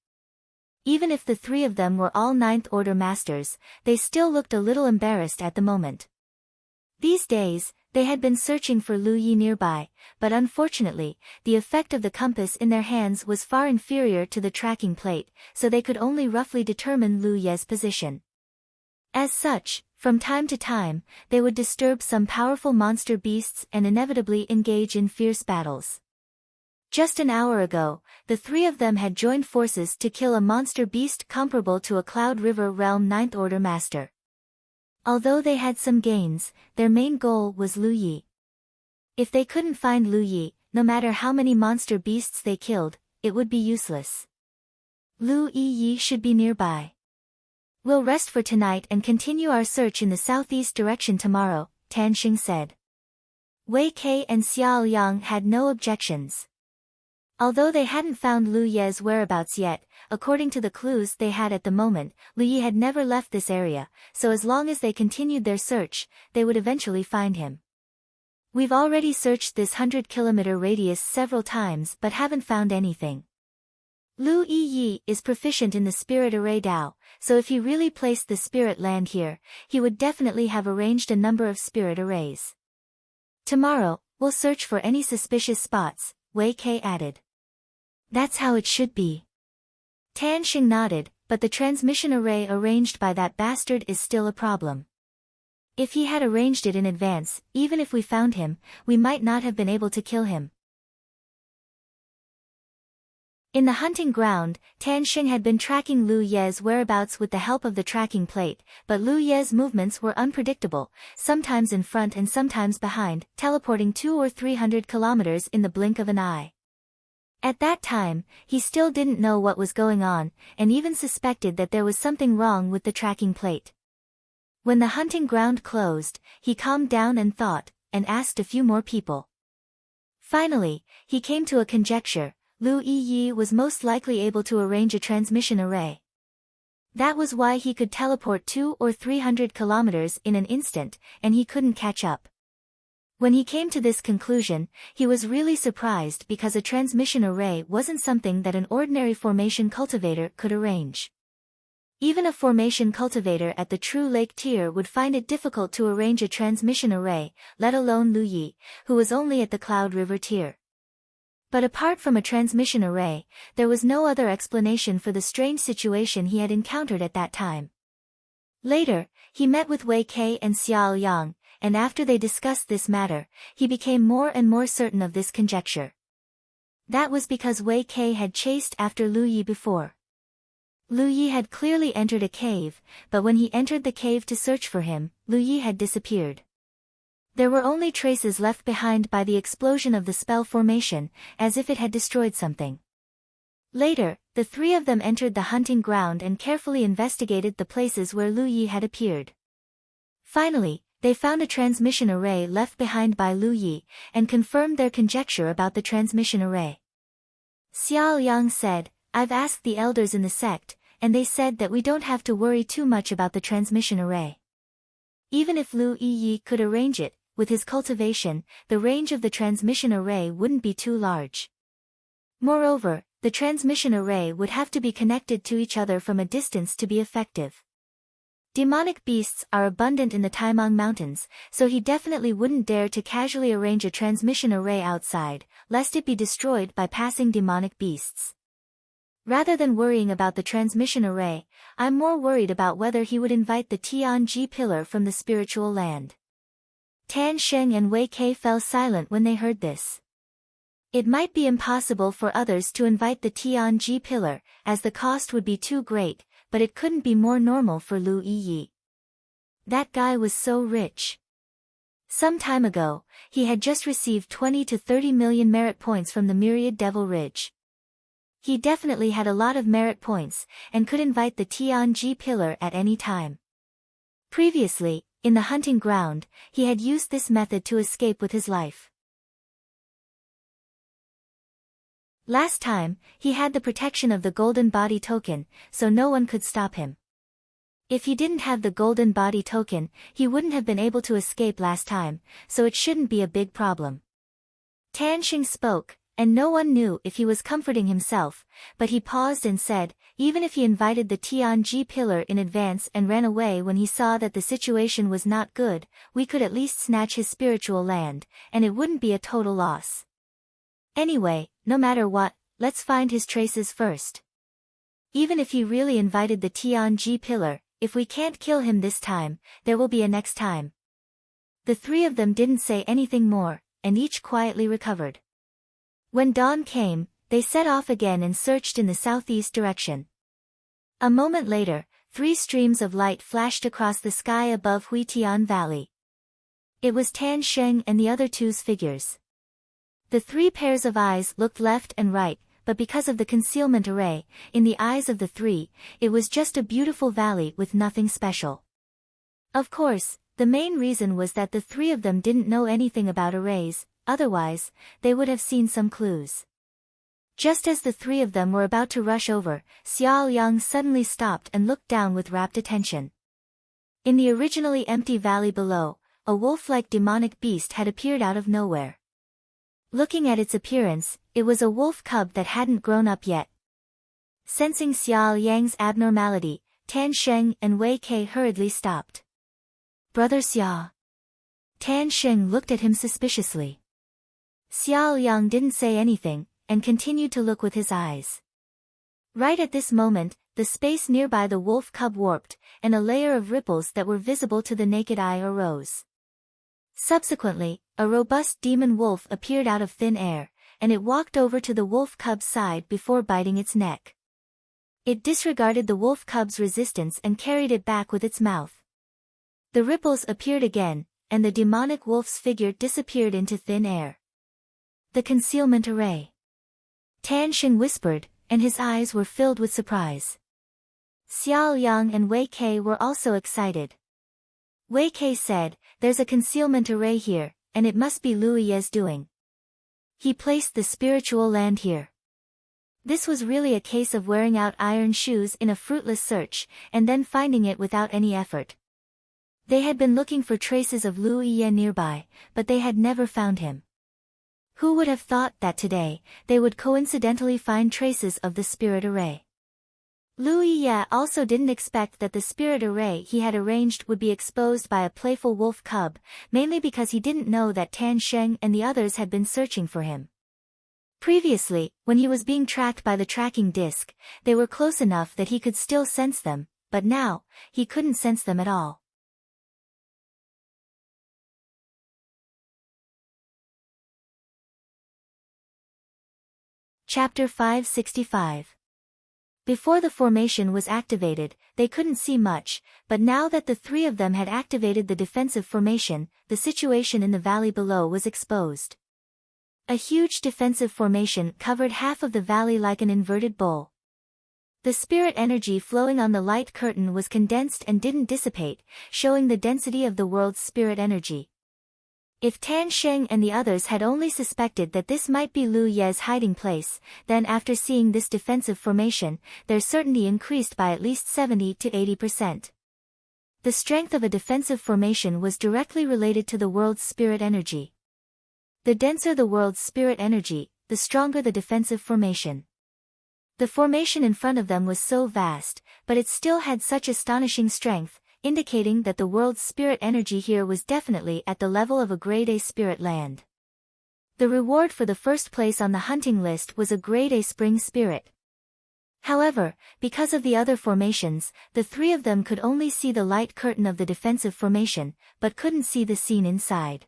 S1: Even if the 3 of them were all 9th Order masters, they still looked a little embarrassed at the moment. These days, they had been searching for Lu Yi nearby, but unfortunately, the effect of the compass in their hands was far inferior to the tracking plate, so they could only roughly determine Lu Ye's position. As such, from time to time, they would disturb some powerful monster beasts and inevitably engage in fierce battles. Just an hour ago, the 3 of them had joined forces to kill a monster beast comparable to a Cloud River Realm 9th Order master. Although they had some gains, their main goal was Lu Yi. If they couldn't find Lu Yi, no matter how many monster beasts they killed, it would be useless. Lu Yi should be nearby. We'll rest for tonight and continue our search in the southeast direction tomorrow, Tan Xing said. Wei Kei and Xiao Yang had no objections. Although they hadn't found Lu Ye's whereabouts yet, according to the clues they had at the moment, Lu Yi had never left this area, so as long as they continued their search, they would eventually find him. We've already searched this 100-kilometer radius several times but haven't found anything. Lu Yi is proficient in the Spirit Array Dao, so if he really placed the Spirit Land here, he would definitely have arranged a number of Spirit Arrays. Tomorrow, we'll search for any suspicious spots, Wei Kei added. That's how it should be. Tan Xing nodded, but the transmission array arranged by that bastard is still a problem. If he had arranged it in advance, even if we found him, we might not have been able to kill him. In the hunting ground, Tan Xing had been tracking Lu Ye's whereabouts with the help of the tracking plate, but Lu Ye's movements were unpredictable, sometimes in front and sometimes behind, teleporting 200 or 300 kilometers in the blink of an eye. At that time, he still didn't know what was going on, and even suspected that there was something wrong with the tracking plate. When the hunting ground closed, he calmed down and thought, and asked a few more people. Finally, he came to a conjecture: Lu Yi was most likely able to arrange a transmission array. That was why he could teleport 200 or 300 kilometers in an instant, and he couldn't catch up. When he came to this conclusion, he was really surprised because a transmission array wasn't something that an ordinary formation cultivator could arrange. Even a formation cultivator at the True Lake tier would find it difficult to arrange a transmission array, let alone Lu Yi, who was only at the Cloud River tier. But apart from a transmission array, there was no other explanation for the strange situation he had encountered at that time. Later, he met with Wei Kei and Xiao Yang, and after they discussed this matter, he became more and more certain of this conjecture. That was because Wei Kei had chased after Lu Yi before. Lu Yi had clearly entered a cave, but when he entered the cave to search for him, Lu Yi had disappeared. There were only traces left behind by the explosion of the spell formation, as if it had destroyed something. Later, the three of them entered the hunting ground and carefully investigated the places where Lu Yi had appeared. Finally, they found a transmission array left behind by Lu Yi, and confirmed their conjecture about the transmission array. Xiao Yang said, "I've asked the elders in the sect, and they said that we don't have to worry too much about the transmission array. Even if Lu Yi could arrange it, with his cultivation, the range of the transmission array wouldn't be too large. Moreover, the transmission array would have to be connected to each other from a distance to be effective. Demonic beasts are abundant in the Taimang Mountains, so he definitely wouldn't dare to casually arrange a transmission array outside, lest it be destroyed by passing demonic beasts. Rather than worrying about the transmission array, I'm more worried about whether he would invite the Tianji pillar from the spiritual land." Tan Sheng and Wei Kei fell silent when they heard this. It might be impossible for others to invite the Tianji pillar, as the cost would be too great, but it couldn't be more normal for Lu Yi. That guy was so rich. Some time ago, he had just received 20 to 30 million merit points from the Myriad Devil Ridge. He definitely had a lot of merit points, and could invite the Tianji pillar at any time. Previously, in the hunting ground, he had used this method to escape with his life. Last time, he had the protection of the golden body token, so no one could stop him. If he didn't have the golden body token, he wouldn't have been able to escape last time, so it shouldn't be a big problem. Tan Xing spoke, and no one knew if he was comforting himself, but he paused and said, even if he invited the Tianji pillar in advance and ran away when he saw that the situation was not good, we could at least snatch his spiritual land, and it wouldn't be a total loss. Anyway, no matter what, let's find his traces first. Even if he really invited the Tianji pillar, if we can't kill him this time, there will be a next time. The three of them didn't say anything more, and each quietly recovered. When dawn came, they set off again and searched in the southeast direction. A moment later, 3 streams of light flashed across the sky above Huitian Valley. It was Tan Sheng and the other two's figures. The 3 pairs of eyes looked left and right, but because of the concealment array, in the eyes of the 3, it was just a beautiful valley with nothing special. Of course, the main reason was that the 3 of them didn't know anything about arrays, otherwise, they would have seen some clues. Just as the 3 of them were about to rush over, Xiao Yang suddenly stopped and looked down with rapt attention. In the originally empty valley below, a wolf-like demonic beast had appeared out of nowhere. Looking at its appearance, it was a wolf cub that hadn't grown up yet. Sensing Xiao Yang's abnormality, Tan Sheng and Wei Kei hurriedly stopped. "Brother Xia." Tan Sheng looked at him suspiciously. Xiao Yang didn't say anything, and continued to look with his eyes. Right at this moment, the space nearby the wolf cub warped, and a layer of ripples that were visible to the naked eye arose. Subsequently, a robust demon wolf appeared out of thin air, and it walked over to the wolf cub's side before biting its neck. It disregarded the wolf cub's resistance and carried it back with its mouth. The ripples appeared again, and the demonic wolf's figure disappeared into thin air. The concealment array. Tan Sheng whispered, and his eyes were filled with surprise. Xiao Yang and Wei Kei were also excited. Wei Kei said, "There's a concealment array here, and it must be Lu Ye's doing. He placed the spiritual land here." This was really a case of wearing out iron shoes in a fruitless search, and then finding it without any effort. They had been looking for traces of Lu Ye nearby, but they had never found him. Who would have thought that today, they would coincidentally find traces of the spirit array? Lu Ye also didn't expect that the spirit array he had arranged would be exposed by a playful wolf cub, mainly because he didn't know that Tan Sheng and the others had been searching for him. Previously, when he was being tracked by the tracking disc, they were close enough that he could still sense them, but now, he couldn't sense them at all. Chapter 565. Before the formation was activated, they couldn't see much, but now that the three of them had activated the defensive formation, the situation in the valley below was exposed. A huge defensive formation covered half of the valley like an inverted bowl. The spirit energy flowing on the light curtain was condensed and didn't dissipate, showing the density of the world's spirit energy. If Tan Sheng and the others had only suspected that this might be Lu Ye's hiding place, then after seeing this defensive formation, their certainty increased by at least 70 to 80%. The strength of a defensive formation was directly related to the world's spirit energy. The denser the world's spirit energy, the stronger the defensive formation. The formation in front of them was so vast, but it still had such astonishing strength, indicating that the world's spirit energy here was definitely at the level of a grade A spirit land. The reward for the first place on the hunting list was a grade A spring spirit. However, because of the other formations, the three of them could only see the light curtain of the defensive formation, but couldn't see the scene inside.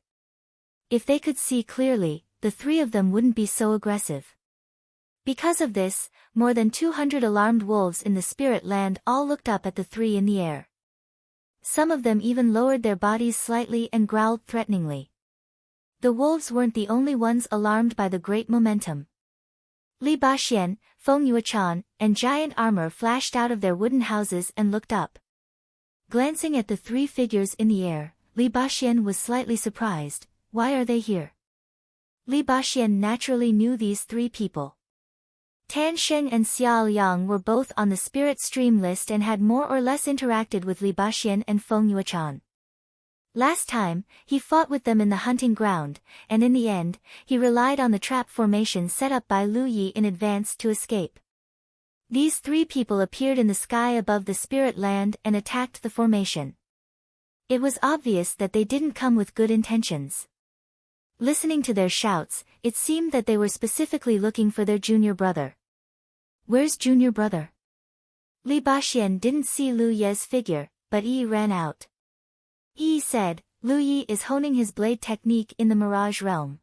S1: If they could see clearly, the three of them wouldn't be so aggressive. Because of this, more than 200 alarmed wolves in the spirit land all looked up at the three in the air. Some of them even lowered their bodies slightly and growled threateningly. The wolves weren't the only ones alarmed by the great momentum. Li Baxian, Feng Yuechan, and Giant Armor flashed out of their wooden houses and looked up. Glancing at the three figures in the air, Li Baxian was slightly surprised. Why are they here? Li Baxian naturally knew these three people. Tan Sheng and Xiao Yang were both on the spirit stream list and had more or less interacted with Li Baxian and Feng Yuechan. Last time, he fought with them in the hunting ground, and in the end, he relied on the trap formation set up by Lu Yi in advance to escape. These three people appeared in the sky above the spirit land and attacked the formation. It was obvious that they didn't come with good intentions. Listening to their shouts, it seemed that they were specifically looking for their junior brother. Where's junior brother? Li Baxian didn't see Lu Ye's figure, but Yi ran out. Yi said, Lu Yi is honing his blade technique in the Mirage realm.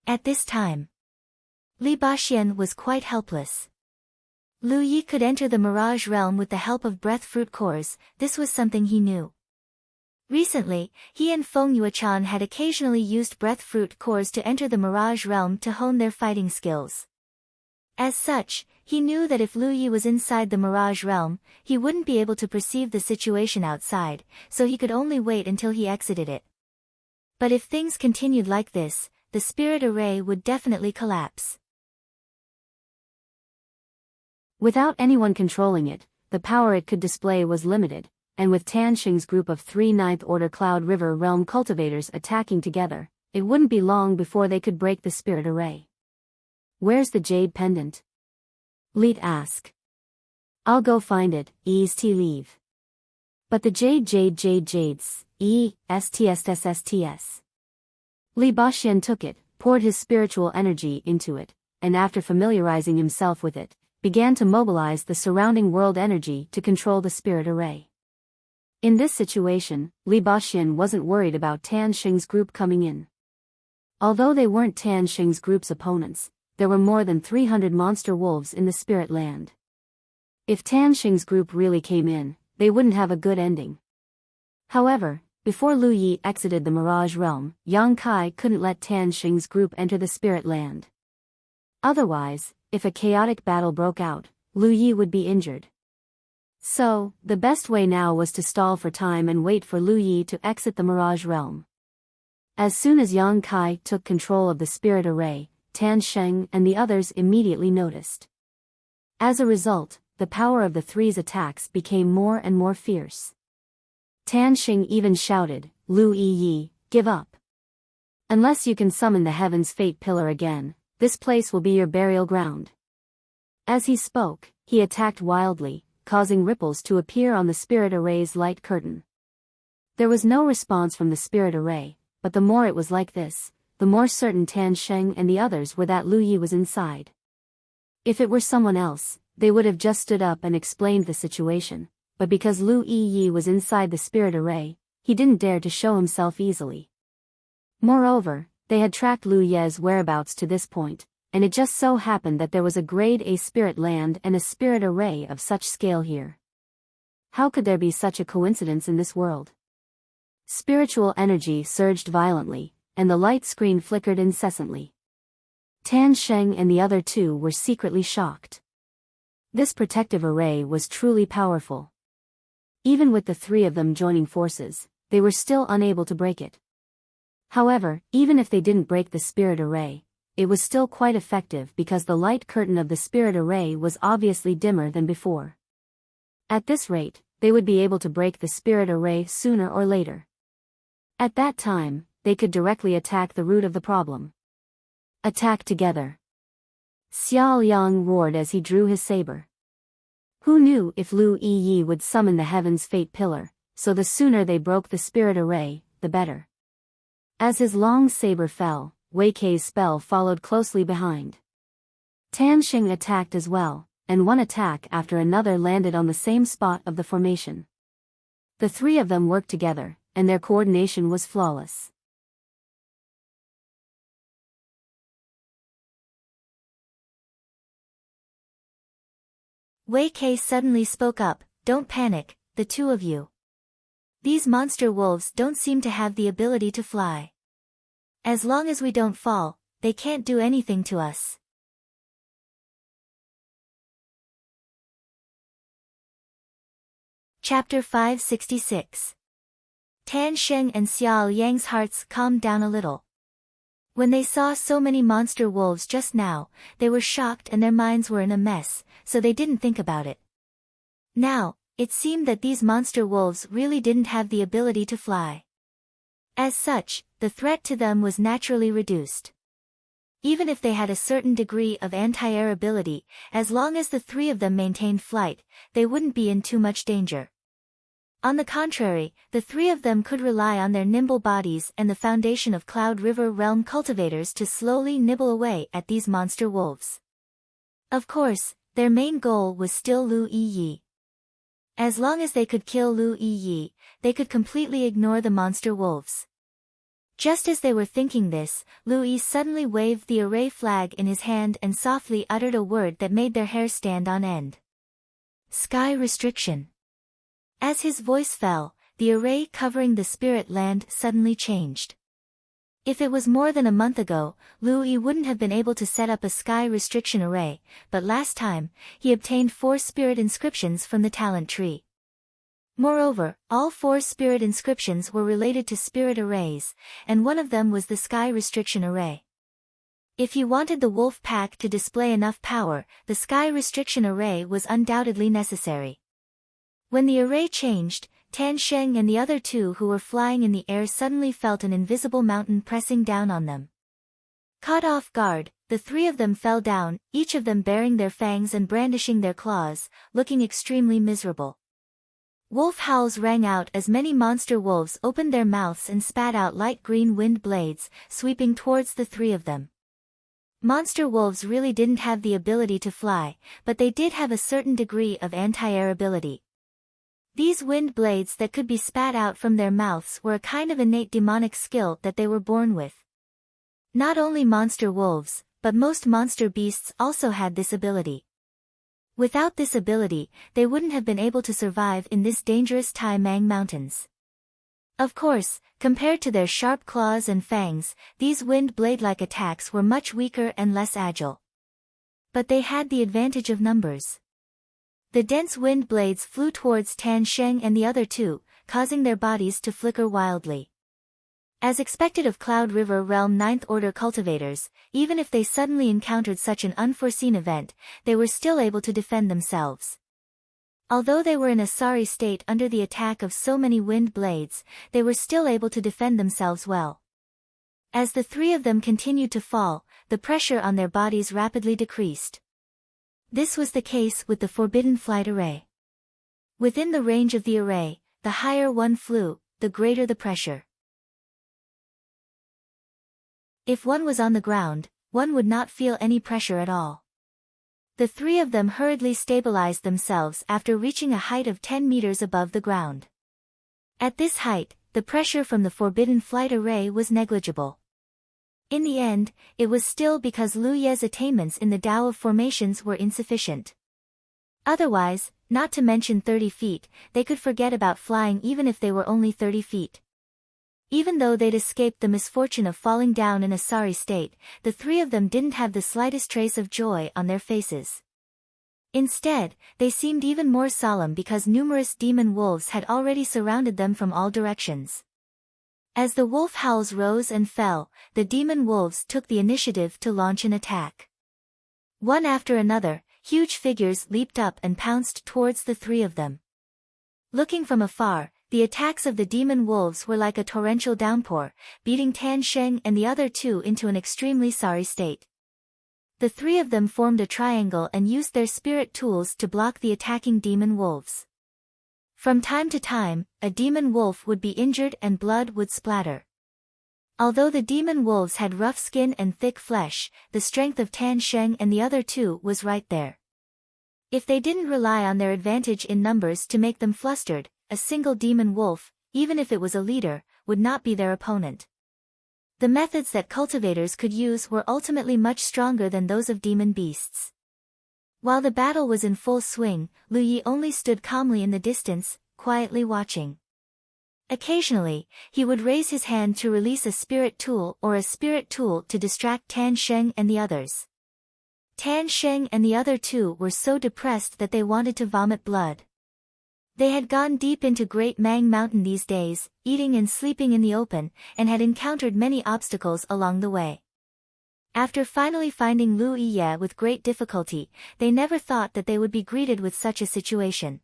S1: At this time, Li Baxian was quite helpless. Lu Yi could enter the Mirage realm with the help of breath fruit cores, this was something he knew. Recently, he and Feng Yuechan had occasionally used breath fruit cores to enter the Mirage realm to hone their fighting skills. As such, he knew that if Lu Yi was inside the Mirage realm, he wouldn't be able to perceive the situation outside, so he could only wait until he exited it. But if things continued like this, the spirit array would definitely collapse.
S2: Without anyone controlling it, the power it could display was limited, and with Tan Sheng's group of 3 Ninth Order Cloud River Realm cultivators attacking together, it wouldn't be long before they could break the spirit array. Where's the jade pendant? Leet asked. I'll go find it, E's leave. But the jades, STS. Li Baxian took it, poured his spiritual energy into it, and after familiarizing himself with it, began to mobilize the surrounding world energy to control the spirit array. In this situation, Li Baxian wasn't worried about Tan Sheng's group coming in. Although they weren't Tan Sheng's group's opponents, there were more than 300 monster wolves in the spirit land. If Tan Sheng's group really came in, they wouldn't have a good ending. However, before Lu Yi exited the Mirage realm, Yang Kai couldn't let Tan Sheng's group enter the spirit land. Otherwise, if a chaotic battle broke out, Lu Yi would be injured. So, the best way now was to stall for time and wait for Lu Yi to exit the Mirage realm. As soon as Yang Kai took control of the spirit array, Tan Sheng and the others immediately noticed. As a result, the power of the three's attacks became more and more fierce. Tan Sheng even shouted, Lu Yi, give up. Unless you can summon the Heaven's Fate Pillar again, this place will be your burial ground. As he spoke, he attacked wildly, causing ripples to appear on the spirit array's light curtain. There was no response from the spirit array, but the more it was like this, the more certain Tan Sheng and the others were that Lu Yi was inside. If it were someone else, they would have just stood up and explained the situation, but because Lu Yi was inside the spirit array, he didn't dare to show himself easily. Moreover, they had tracked Lu Ye's whereabouts to this point, and it just so happened that there was a grade A spirit land and a spirit array of such scale here. How could there be such a coincidence in this world? Spiritual energy surged violently, and the light screen flickered incessantly. Tan Sheng and the other two were secretly shocked. This protective array was truly powerful. Even with the three of them joining forces, they were still unable to break it. However, even if they didn't break the spirit array, it was still quite effective because the light curtain of the spirit array was obviously dimmer than before. At this rate, they would be able to break the spirit array sooner or later. At that time, they could directly attack the root of the problem. Attack together. Xiao Yang roared as he drew his saber. Who knew if Lu Yi would summon the Heaven's Fate Pillar, so the sooner they broke the spirit array, the better. As his long saber fell, Wei Kei's spell followed closely behind. Tan Sheng attacked as well, and one attack after another landed on the same spot of the formation. The three of them worked together, and their coordination was flawless.
S1: Wei Kei suddenly spoke up, "Don't panic, the two of you. These monster wolves don't seem to have the ability to fly. As long as we don't fall, they can't do anything to us." Chapter 566. Tan Sheng and Xiao Yang's hearts calmed down a little. When they saw so many monster wolves just now, they were shocked and their minds were in a mess, so they didn't think about it. Now, it seemed that these monster wolves really didn't have the ability to fly. As such, the threat to them was naturally reduced. Even if they had a certain degree of anti-air ability, as long as the three of them maintained flight, they wouldn't be in too much danger. On the contrary, the three of them could rely on their nimble bodies and the foundation of Cloud River Realm cultivators to slowly nibble away at these monster wolves. Of course, their main goal was still Lu Yi. As long as they could kill Lu Yi, they could completely ignore the monster wolves. Just as they were thinking this, Lu Yi suddenly waved the array flag in his hand and softly uttered a word that made their hair stand on end. Sky restriction. As his voice fell, the array covering the spirit land suddenly changed. If it was more than a month ago, Lu Yi wouldn't have been able to set up a sky restriction array, but last time, he obtained 4 spirit inscriptions from the talent tree. Moreover, all 4 spirit inscriptions were related to spirit arrays, and one of them was the sky restriction array. If you wanted the wolf pack to display enough power, the sky restriction array was undoubtedly necessary. When the array changed, Tan Sheng and the other two who were flying in the air suddenly felt an invisible mountain pressing down on them. Caught off guard, the three of them fell down, each of them baring their fangs and brandishing their claws, looking extremely miserable. Wolf howls rang out as many monster wolves opened their mouths and spat out light green wind blades, sweeping towards the three of them. Monster wolves really didn't have the ability to fly, but they did have a certain degree of anti-air ability. These wind blades that could be spat out from their mouths were a kind of innate demonic skill that they were born with. Not only monster wolves, but most monster beasts also had this ability. Without this ability, they wouldn't have been able to survive in this dangerous Tai Mang Mountains. Of course, compared to their sharp claws and fangs, these wind blade-like attacks were much weaker and less agile. But they had the advantage of numbers. The dense wind blades flew towards Tan Sheng and the other two, causing their bodies to flicker wildly. As expected of Cloud River Realm 9th Order cultivators, even if they suddenly encountered such an unforeseen event, they were still able to defend themselves. Although they were in a sorry state under the attack of so many wind blades, they were still able to defend themselves well. As the three of them continued to fall, the pressure on their bodies rapidly decreased. This was the case with the Forbidden Flight Array. Within the range of the array, the higher one flew, the greater the pressure. If one was on the ground, one would not feel any pressure at all. The three of them hurriedly stabilized themselves after reaching a height of 10 meters above the ground. At this height, the pressure from the Forbidden Flight Array was negligible. In the end, it was still because Lu Ye's attainments in the Tao of formations were insufficient. Otherwise, not to mention 30 feet, they could forget about flying even if they were only 30 feet. Even though they'd escaped the misfortune of falling down in a sorry state, the three of them didn't have the slightest trace of joy on their faces. Instead, they seemed even more solemn because numerous demon wolves had already surrounded them from all directions. As the wolf howls rose and fell, the demon wolves took the initiative to launch an attack. One after another, huge figures leaped up and pounced towards the three of them. Looking from afar, the attacks of the demon wolves were like a torrential downpour, beating Tan Sheng and the other two into an extremely sorry state. The three of them formed a triangle and used their spirit tools to block the attacking demon wolves. From time to time, a demon wolf would be injured and blood would splatter. Although the demon wolves had rough skin and thick flesh, the strength of Tan Sheng and the other two was right there. If they didn't rely on their advantage in numbers to make them flustered, a single demon wolf, even if it was a leader, would not be their opponent. The methods that cultivators could use were ultimately much stronger than those of demon beasts. While the battle was in full swing, Lu Yi only stood calmly in the distance, quietly watching. Occasionally, he would raise his hand to release a spirit tool or a spirit tool to distract Tan Sheng and the others. Tan Sheng and the other two were so depressed that they wanted to vomit blood. They had gone deep into Great Mang Mountain these days, eating and sleeping in the open, and had encountered many obstacles along the way. After finally finding Lu Yi with great difficulty, they never thought that they would be greeted with such a situation.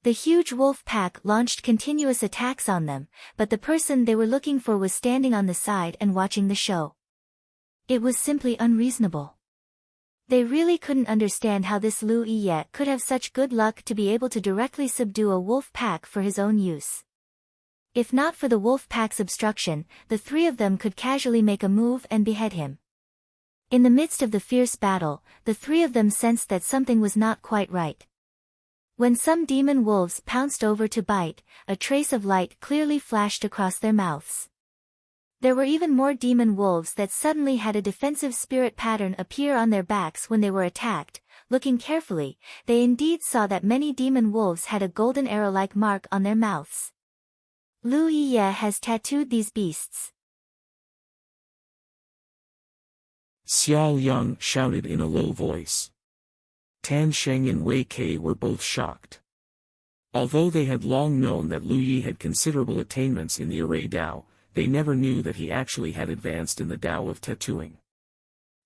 S1: The huge wolf pack launched continuous attacks on them, but the person they were looking for was standing on the side and watching the show. It was simply unreasonable. They really couldn't understand how this Lu Yi could have such good luck to be able to directly subdue a wolf pack for his own use. If not for the wolf pack's obstruction, the three of them could casually make a move and behead him. In the midst of the fierce battle, the three of them sensed that something was not quite right. When some demon wolves pounced over to bite, a trace of light clearly flashed across their mouths. There were even more demon wolves that suddenly had a defensive spirit pattern appear on their backs when they were attacked. Looking carefully, they indeed saw that many demon wolves had a golden arrow-like mark on their mouths. Lu Yi has tattooed these beasts.
S3: Xiao Yang shouted in a low voice. Tan Sheng and Wei Kei were both shocked. Although they had long known that Lu Yi had considerable attainments in the array Dao, they never knew that he actually had advanced in the Tao of tattooing.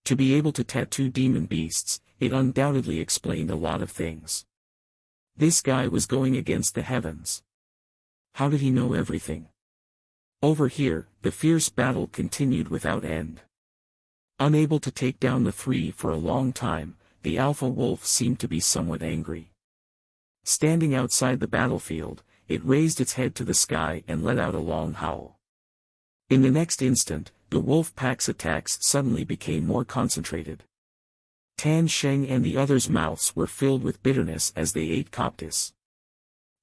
S3: To be able to tattoo demon beasts, it undoubtedly explained a lot of things. This guy was going against the heavens. How did he know everything? Over here, the fierce battle continued without end. Unable to take down the three for a long time, the alpha wolf seemed to be somewhat angry. Standing outside the battlefield, it raised its head to the sky and let out a long howl. In the next instant, the wolf pack's attacks suddenly became more concentrated. Tan Sheng and the others' mouths were filled with bitterness as they ate coptis.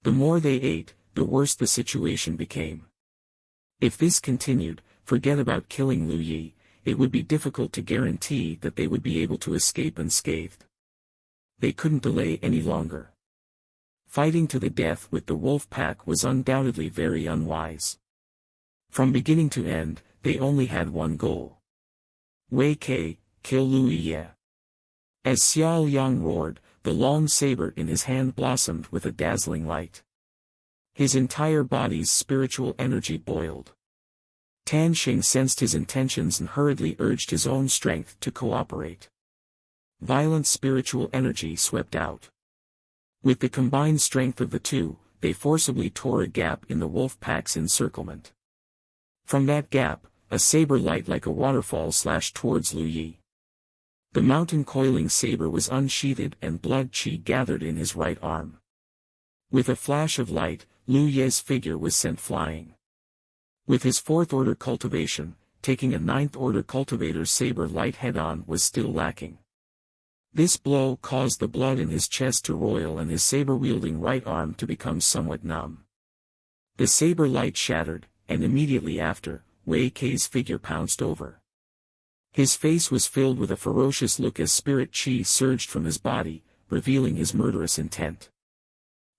S3: The more they ate, the worse the situation became. If this continued, forget about killing Lu Yi, it would be difficult to guarantee that they would be able to escape unscathed. They couldn't delay any longer. Fighting to the death with the wolf pack was undoubtedly very unwise. From beginning to end, they only had one goal. Wei Kei, kill Lu Yi. As Xiao Yang roared, the long saber in his hand blossomed with a dazzling light. His entire body's spiritual energy boiled. Tan Sheng sensed his intentions and hurriedly urged his own strength to cooperate. Violent spiritual energy swept out. With the combined strength of the two, they forcibly tore a gap in the wolf pack's encirclement. From that gap, a saber light like a waterfall slashed towards Lu Yi. The mountain-coiling saber was unsheathed and blood chi gathered in his right arm. With a flash of light, Lu Yi's figure was sent flying. With his fourth-order cultivation, taking a ninth-order cultivator's saber light head-on was still lacking. This blow caused the blood in his chest to roil and his saber-wielding right arm to become somewhat numb. The saber light shattered, and immediately after, Wei Kei's figure pounced over. His face was filled with a ferocious look as spirit chi surged from his body, revealing his murderous intent.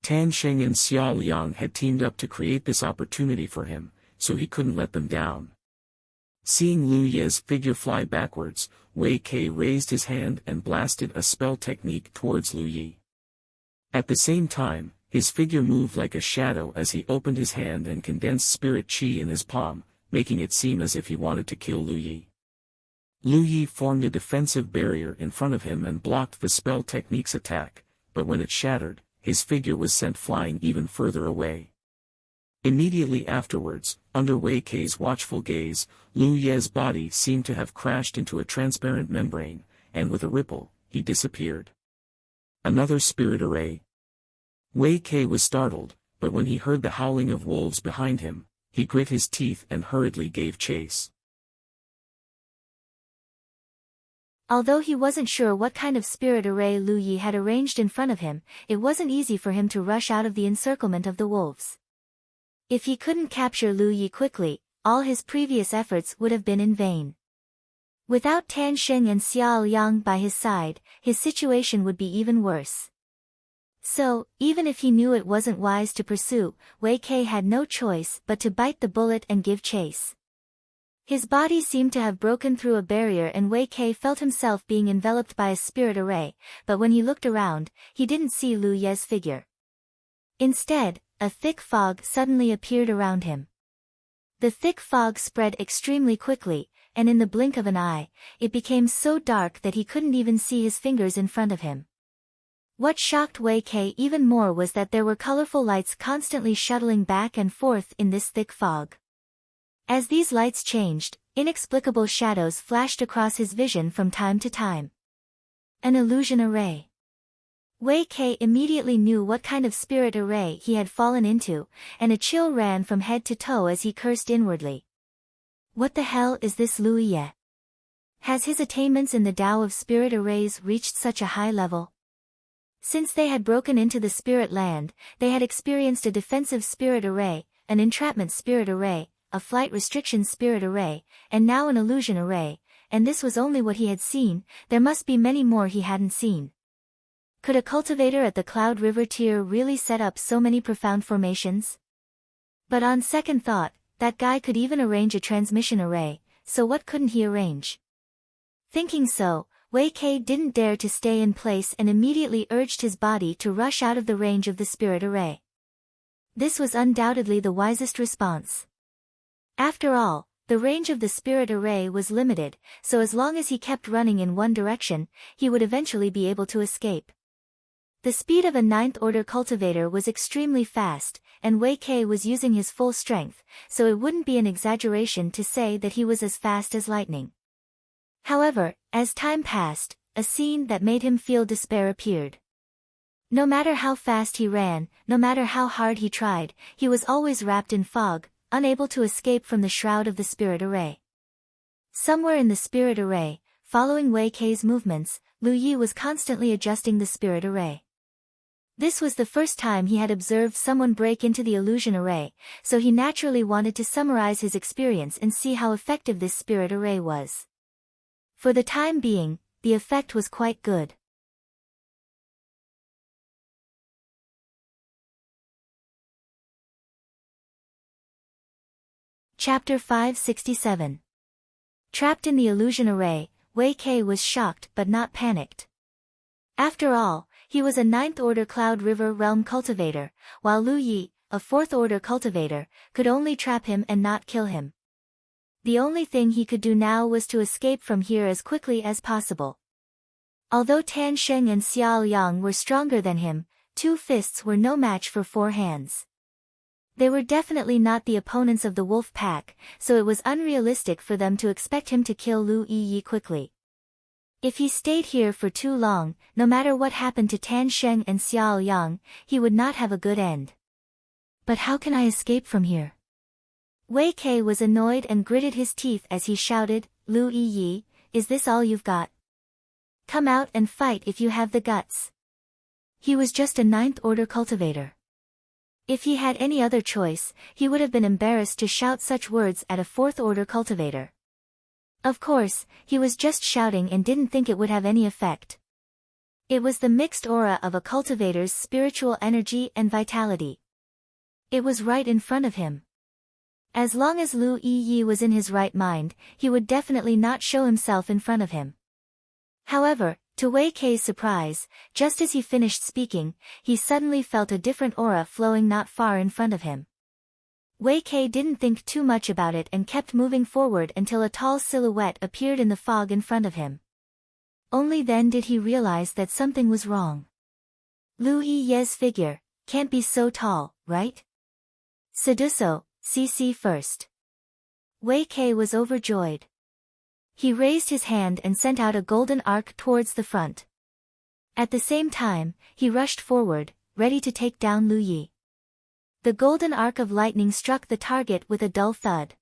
S3: Tan Sheng and Xiao Liang had teamed up to create this opportunity for him, so he couldn't let them down. Seeing Lu Ye's figure fly backwards, Wei Kei raised his hand and blasted a spell technique towards Lu Yi. At the same time, his figure moved like a shadow as he opened his hand and condensed spirit chi in his palm, making it seem as if he wanted to kill Lu Yi. Lu Yi formed a defensive barrier in front of him and blocked the spell technique's attack, but when it shattered, his figure was sent flying even further away. Immediately afterwards, under Wei Kei's watchful gaze, Lu Ye's body seemed to have crashed into a transparent membrane, and with a ripple, he disappeared. Another spirit array. Wei Kei was startled, but when he heard the howling of wolves behind him, he grit his teeth and hurriedly gave chase.
S1: Although he wasn't sure what kind of spirit array Lu Yi had arranged in front of him, it wasn't easy for him to rush out of the encirclement of the wolves. If he couldn't capture Lu Yi quickly, all his previous efforts would have been in vain. Without Tan Sheng and Xiao Liang by his side, his situation would be even worse. So, even if he knew it wasn't wise to pursue, Wei Kei had no choice but to bite the bullet and give chase. His body seemed to have broken through a barrier and Wei Kei felt himself being enveloped by a spirit array, but when he looked around, he didn't see Lu Ye's figure. Instead, a thick fog suddenly appeared around him. The thick fog spread extremely quickly, and in the blink of an eye, it became so dark that he couldn't even see his fingers in front of him. What shocked Wei Kei even more was that there were colorful lights constantly shuttling back and forth in this thick fog. As these lights changed, inexplicable shadows flashed across his vision from time to time. An illusion array. Wei Kei immediately knew what kind of spirit array he had fallen into, and a chill ran from head to toe as he cursed inwardly. What the hell is this Lu Yi? Has his attainments in the Tao of spirit arrays reached such a high level? Since they had broken into the spirit land, they had experienced a defensive spirit array, an entrapment spirit array, a flight restriction spirit array, and now an illusion array, and this was only what he had seen. There must be many more he hadn't seen. Could a cultivator at the Cloud River tier really set up so many profound formations? But on second thought, that guy could even arrange a transmission array, so what couldn't he arrange? Thinking so, Wei Kei didn't dare to stay in place and immediately urged his body to rush out of the range of the spirit array. This was undoubtedly the wisest response. After all, the range of the spirit array was limited, so as long as he kept running in one direction, he would eventually be able to escape. The speed of a ninth-order cultivator was extremely fast, and Wei Kei was using his full strength, so it wouldn't be an exaggeration to say that he was as fast as lightning. However, as time passed, a scene that made him feel despair appeared. No matter how fast he ran, no matter how hard he tried, he was always wrapped in fog, unable to escape from the shroud of the spirit array. Somewhere in the spirit array, following Wei Kei's movements, Lu Yi was constantly adjusting the spirit array. This was the first time he had observed someone break into the illusion array, so he naturally wanted to summarize his experience and see how effective this spirit array was. For the time being, the effect was quite good. Chapter 567. Trapped in the illusion array, Wei Kei was shocked but not panicked. After all, he was a ninth-order Cloud River realm cultivator, while Lu Yi, a fourth-order cultivator, could only trap him and not kill him. The only thing he could do now was to escape from here as quickly as possible. Although Tan Sheng and Xiao Liang were stronger than him, 2 fists were no match for 4 hands. They were definitely not the opponents of the wolf pack, so it was unrealistic for them to expect him to kill Lu Yi quickly. If he stayed here for too long, no matter what happened to Tan Sheng and Xiao Liang, he would not have a good end. But how can I escape from here? Wei Kei was annoyed and gritted his teeth as he shouted, Lu Yi, is this all you've got? Come out and fight if you have the guts. He was just a ninth-order cultivator. If he had any other choice, he would have been embarrassed to shout such words at a fourth-order cultivator. Of course, he was just shouting and didn't think it would have any effect. It was the mixed aura of a cultivator's spiritual energy and vitality. It was right in front of him. As long as Lu Yi was in his right mind, he would definitely not show himself in front of him. However, to Wei Kei's surprise, just as he finished speaking, he suddenly felt a different aura flowing not far in front of him. Wei Kei didn't think too much about it and kept moving forward until a tall silhouette appeared in the fog in front of him. Only then did he realize that something was wrong. Lu Yi's figure can't be so tall, right? Seduso, CC first. Wei Kei was overjoyed. He raised his hand and sent out a golden arc towards the front. At the same time, he rushed forward, ready to take down Lu Yi. The golden arc of lightning struck the target with a dull thud.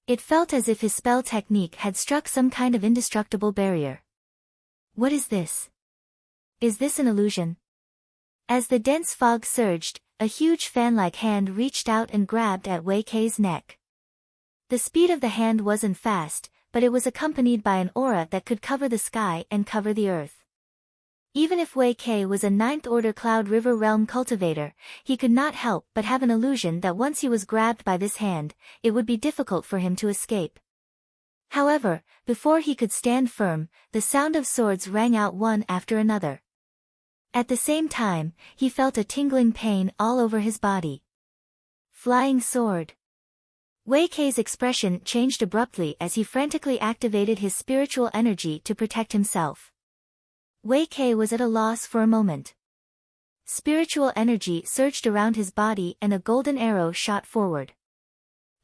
S1: It felt as if his spell technique had struck some kind of indestructible barrier. What is this? Is this an illusion? As the dense fog surged, a huge fan-like hand reached out and grabbed at Wei Kei's neck. The speed of the hand wasn't fast, but it was accompanied by an aura that could cover the sky and cover the earth. Even if Wei Kei was a 9th-order Cloud River Realm cultivator, he could not help but have an illusion that once he was grabbed by this hand, it would be difficult for him to escape. However, before he could stand firm, the sound of swords rang out one after another. At the same time, he felt a tingling pain all over his body. Flying sword. Wei Kei's expression changed abruptly as he frantically activated his spiritual energy to protect himself. Wei Kei was at a loss for a moment. Spiritual energy surged around his body and a golden arrow shot forward.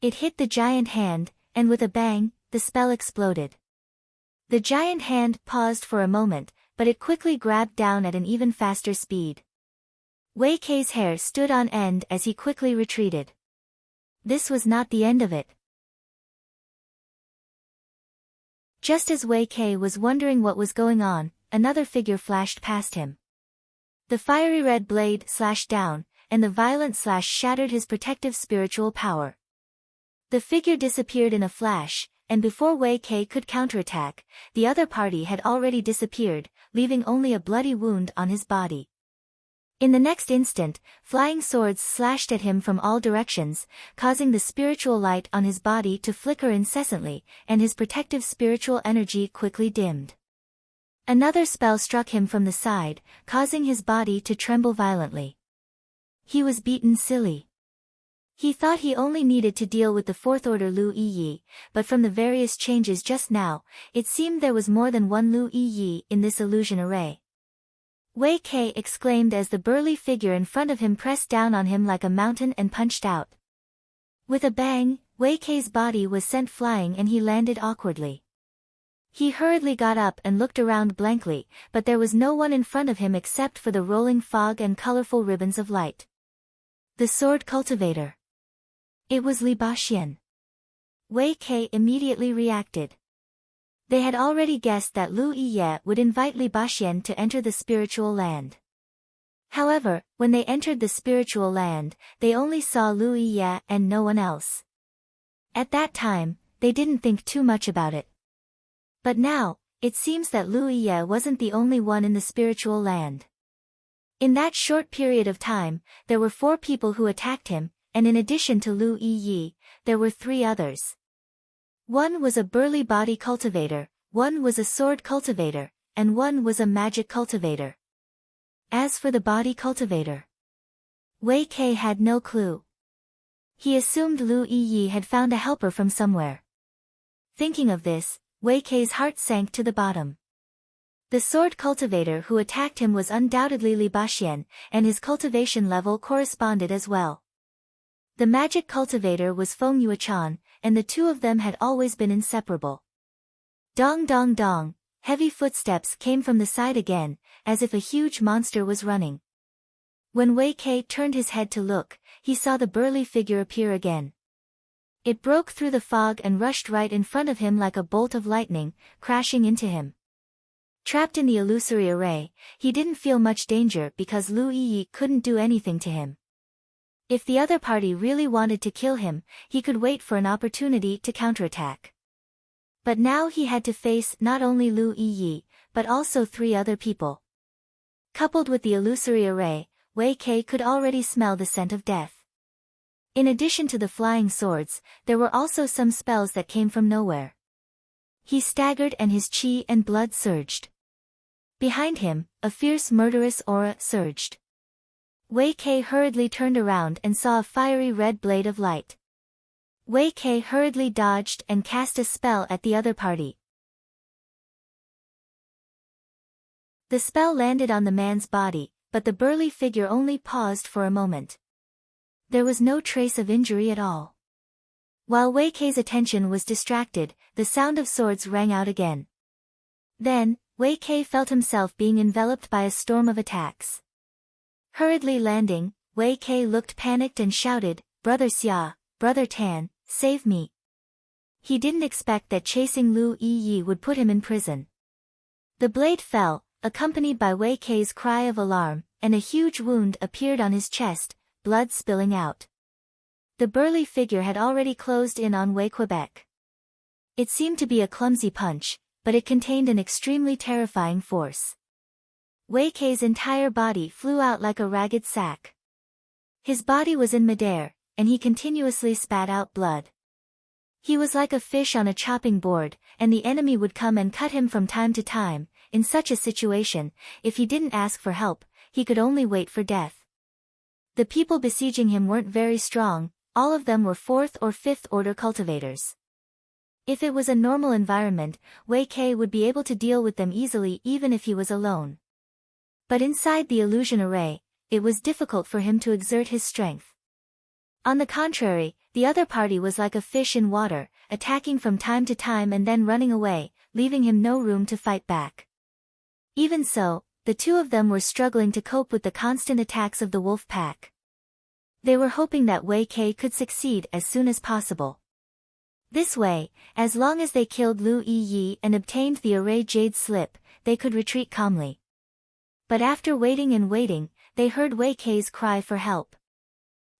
S1: It hit the giant hand, and with a bang, the spell exploded. The giant hand paused for a moment, but it quickly grabbed down at an even faster speed. Wei Kei's hair stood on end as he quickly retreated. This was not the end of it. Just as Wei Kei was wondering what was going on, another figure flashed past him. The fiery red blade slashed down, and the violent slash shattered his protective spiritual power. The figure disappeared in a flash, and before Wei Kei could counterattack, the other party had already disappeared, leaving only a bloody wound on his body. In the next instant, flying swords slashed at him from all directions, causing the spiritual light on his body to flicker incessantly, and his protective spiritual energy quickly dimmed. Another spell struck him from the side, causing his body to tremble violently. He was beaten silly. He thought he only needed to deal with the 4th-order Lu Yi, but from the various changes just now, it seemed there was more than one Lu Yi in this illusion array. Wei Kei exclaimed as the burly figure in front of him pressed down on him like a mountain and punched out. With a bang, Wei Kei's body was sent flying and he landed awkwardly. He hurriedly got up and looked around blankly, but there was no one in front of him except for the rolling fog and colorful ribbons of light. The sword cultivator. It was Li Baxuan. Wei Kei immediately reacted. They had already guessed that Lu Yi would invite Li Baxuan to enter the spiritual land. However, when they entered the spiritual land, they only saw Lu Yi and no one else. At that time, they didn't think too much about it. But now, it seems that Lu Yi wasn't the only one in the spiritual land. In that short period of time, there were 4 people who attacked him, and in addition to Lu Yi, there were 3 others. One was a burly body cultivator, one was a sword cultivator, and one was a magic cultivator. As for the body cultivator, Wei Kei had no clue. He assumed Lu Yi had found a helper from somewhere. Thinking of this, Wei Kei's heart sank to the bottom. The sword cultivator who attacked him was undoubtedly Li Baxuan, and his cultivation level corresponded as well. The magic cultivator was Feng Yuechan, and the two of them had always been inseparable. Dong dong dong, heavy footsteps came from the side again, as if a huge monster was running. When Wei Kei turned his head to look, he saw the burly figure appear again. It broke through the fog and rushed right in front of him like a bolt of lightning, crashing into him. Trapped in the illusory array, he didn't feel much danger because Lu Yi couldn't do anything to him. If the other party really wanted to kill him, he could wait for an opportunity to counterattack. But now he had to face not only Lu Yi, but also 3 other people. Coupled with the illusory array, Wei Kei could already smell the scent of death. In addition to the flying swords, there were also some spells that came from nowhere. He staggered and his chi and blood surged. Behind him, a fierce murderous aura surged. Wei Kei hurriedly turned around and saw a fiery red blade of light. Wei Kei hurriedly dodged and cast a spell at the other party. The spell landed on the man's body, but the burly figure only paused for a moment. There was no trace of injury at all. While Wei Kei's attention was distracted, the sound of swords rang out again. Then, Wei Kei felt himself being enveloped by a storm of attacks. Hurriedly landing, Wei Kei looked panicked and shouted, "Brother Xia, Brother Tan, save me." He didn't expect that chasing Lu Yi would put him in prison. The blade fell, accompanied by Wei Kei's cry of alarm, and a huge wound appeared on his chest, blood spilling out. The burly figure had already closed in on Wei Quebec. It seemed to be a clumsy punch, but it contained an extremely terrifying force. Wei Kei's entire body flew out like a ragged sack. His body was in midair, and he continuously spat out blood. He was like a fish on a chopping board, and the enemy would come and cut him from time to time. In such a situation, if he didn't ask for help, he could only wait for death. The people besieging him weren't very strong, all of them were 4th or 5th order cultivators. If it was a normal environment, Wei Kei would be able to deal with them easily even if he was alone. But inside the illusion array, it was difficult for him to exert his strength. On the contrary, the other party was like a fish in water, attacking from time to time and then running away, leaving him no room to fight back. Even so, the 2 of them were struggling to cope with the constant attacks of the wolf pack. They were hoping that Wei Kei could succeed as soon as possible. This way, as long as they killed Lu Yi and obtained the array jade slip, they could retreat calmly. But after waiting and waiting, they heard Wei Kei's cry for help.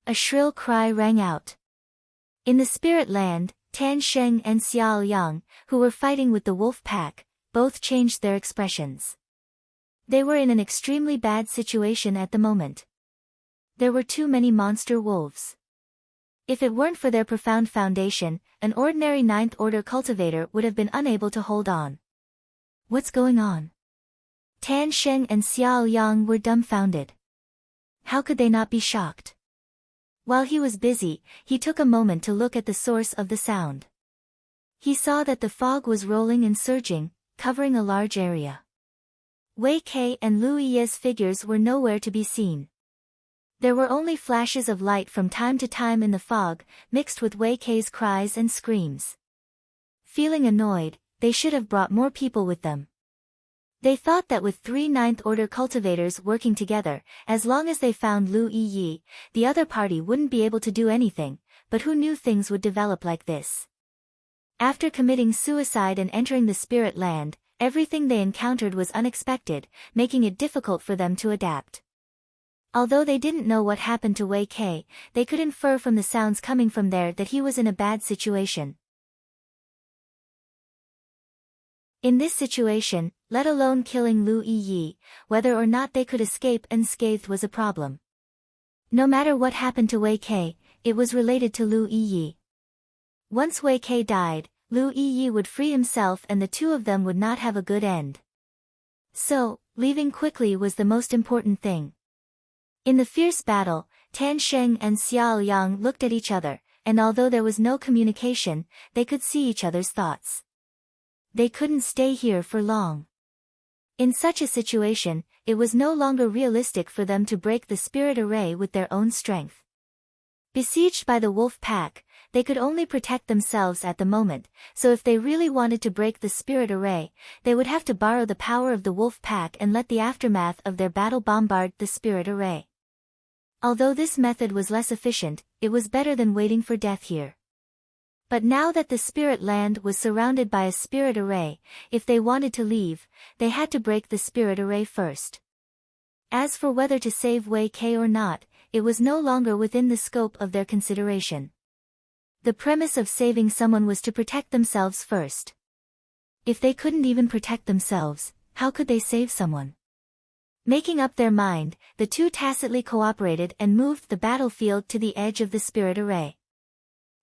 S1: A shrill cry rang out. In the spirit land, Tan Sheng and Xiao Yang, who were fighting with the wolf pack, both changed their expressions. They were in an extremely bad situation at the moment. There were too many monster wolves. If it weren't for their profound foundation, an ordinary 9th order cultivator would have been unable to hold on. What's going on? Tan Sheng and Xiao Yang were dumbfounded. How could they not be shocked? While he was busy, he took a moment to look at the source of the sound. He saw that the fog was rolling and surging, covering a large area. Wei Kei and Lu Yi's figures were nowhere to be seen. There were only flashes of light from time to time in the fog, mixed with Wei Kei's cries and screams. Feeling annoyed, they should have brought more people with them. They thought that with 3 9th order cultivators working together, as long as they found Lu Yi, the other party wouldn't be able to do anything, but who knew things would develop like this? After committing suicide and entering the spirit land, everything they encountered was unexpected, making it difficult for them to adapt. Although they didn't know what happened to Wei Kei, they could infer from the sounds coming from there that he was in a bad situation. In this situation, let alone killing Lu Yi, whether or not they could escape unscathed was a problem. No matter what happened to Wei Kei, it was related to Lu Yi. Once Wei Kei died, Lu Yi would free himself and the 2 of them would not have a good end. So, leaving quickly was the most important thing. In the fierce battle, Tan Sheng and Xiao Yang looked at each other, and although there was no communication, they could see each other's thoughts. They couldn't stay here for long. In such a situation, it was no longer realistic for them to break the spirit array with their own strength. Besieged by the wolf pack, they could only protect themselves at the moment, so if they really wanted to break the spirit array, they would have to borrow the power of the wolf pack and let the aftermath of their battle bombard the spirit array. Although this method was less efficient, it was better than waiting for death here. But now that the spirit land was surrounded by a spirit array, if they wanted to leave, they had to break the spirit array first. As for whether to save Wei Kei or not, it was no longer within the scope of their consideration. The premise of saving someone was to protect themselves first. If they couldn't even protect themselves, how could they save someone? Making up their mind, the two tacitly cooperated and moved the battlefield to the edge of the spirit array.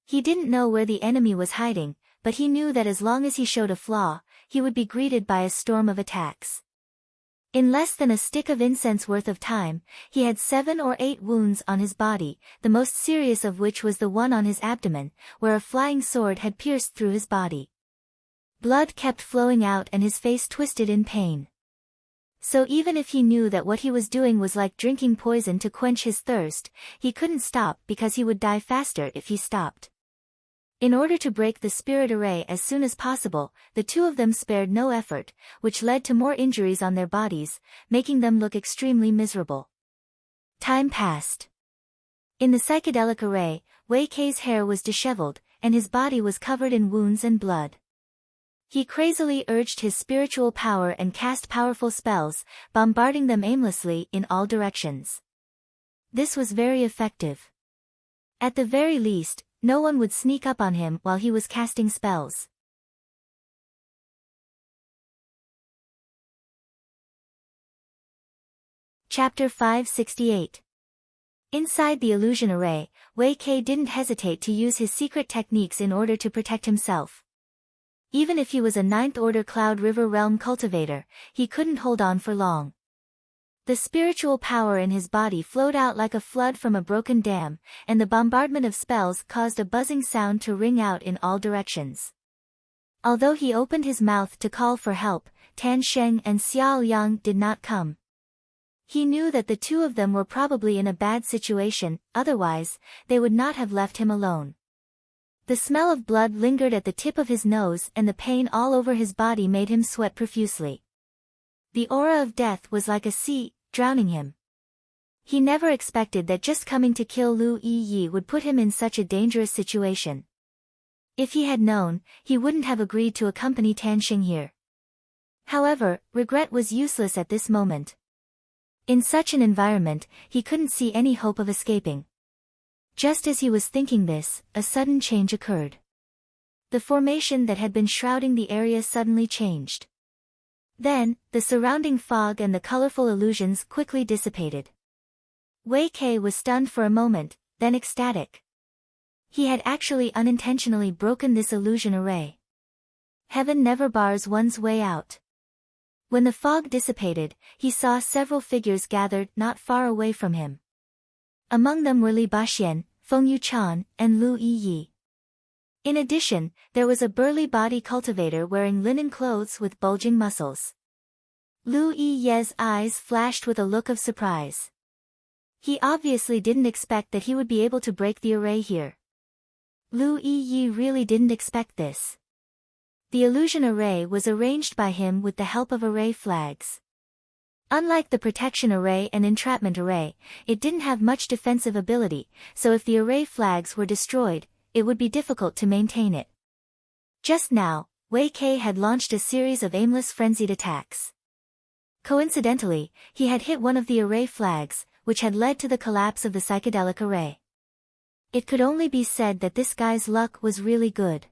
S1: He didn't know where the enemy was hiding, but he knew that as long as he showed a flaw, he would be greeted by a storm of attacks. In less than a stick of incense worth of time, he had 7 or 8 wounds on his body, the most serious of which was the one on his abdomen, where a flying sword had pierced through his body. Blood kept flowing out and his face twisted in pain. So even if he knew that what he was doing was like drinking poison to quench his thirst, he couldn't stop because he would die faster if he stopped. In order to break the spirit array as soon as possible, the two of them spared no effort, which led to more injuries on their bodies, making them look extremely miserable. Time passed. In the psychedelic array, Wei Kei's hair was disheveled, and his body was covered in wounds and blood. He crazily urged his spiritual power and cast powerful spells, bombarding them aimlessly in all directions. This was very effective. At the very least, no one would sneak up on him while he was casting spells. Chapter 568. Inside the illusion array, Wei Kei didn't hesitate to use his secret techniques in order to protect himself. Even if he was a 9th-order Cloud River Realm cultivator, he couldn't hold on for long. The spiritual power in his body flowed out like a flood from a broken dam, and the bombardment of spells caused a buzzing sound to ring out in all directions. Although he opened his mouth to call for help, Tan Sheng and Xiao Yang did not come. He knew that the two of them were probably in a bad situation, otherwise, they would not have left him alone. The smell of blood lingered at the tip of his nose and the pain all over his body made him sweat profusely. The aura of death was like a sea, drowning him. He never expected that just coming to kill Lu Yi would put him in such a dangerous situation. If he had known, he wouldn't have agreed to accompany Tan Sheng here. However, regret was useless at this moment. In such an environment, he couldn't see any hope of escaping. Just as he was thinking this, a sudden change occurred. The formation that had been shrouding the area suddenly changed. Then, the surrounding fog and the colorful illusions quickly dissipated. Wei Kei was stunned for a moment, then ecstatic. He had actually unintentionally broken this illusion array. Heaven never bars one's way out. When the fog dissipated, he saw several figures gathered not far away from him. Among them were Li Baxian, Feng Yuchan, and Lu Yi. In addition, there was a burly body cultivator wearing linen clothes with bulging muscles. Lu Yi's eyes flashed with a look of surprise. He obviously didn't expect that he would be able to break the array here. Lu Yi really didn't expect this. The illusion array was arranged by him with the help of array flags. Unlike the protection array and entrapment array, it didn't have much defensive ability, so if the array flags were destroyed, it would be difficult to maintain it. Just now, Wei Kei had launched a series of aimless frenzied attacks. Coincidentally, he had hit one of the array flags, which had led to the collapse of the psychedelic array. It could only be said that this guy's luck was really good.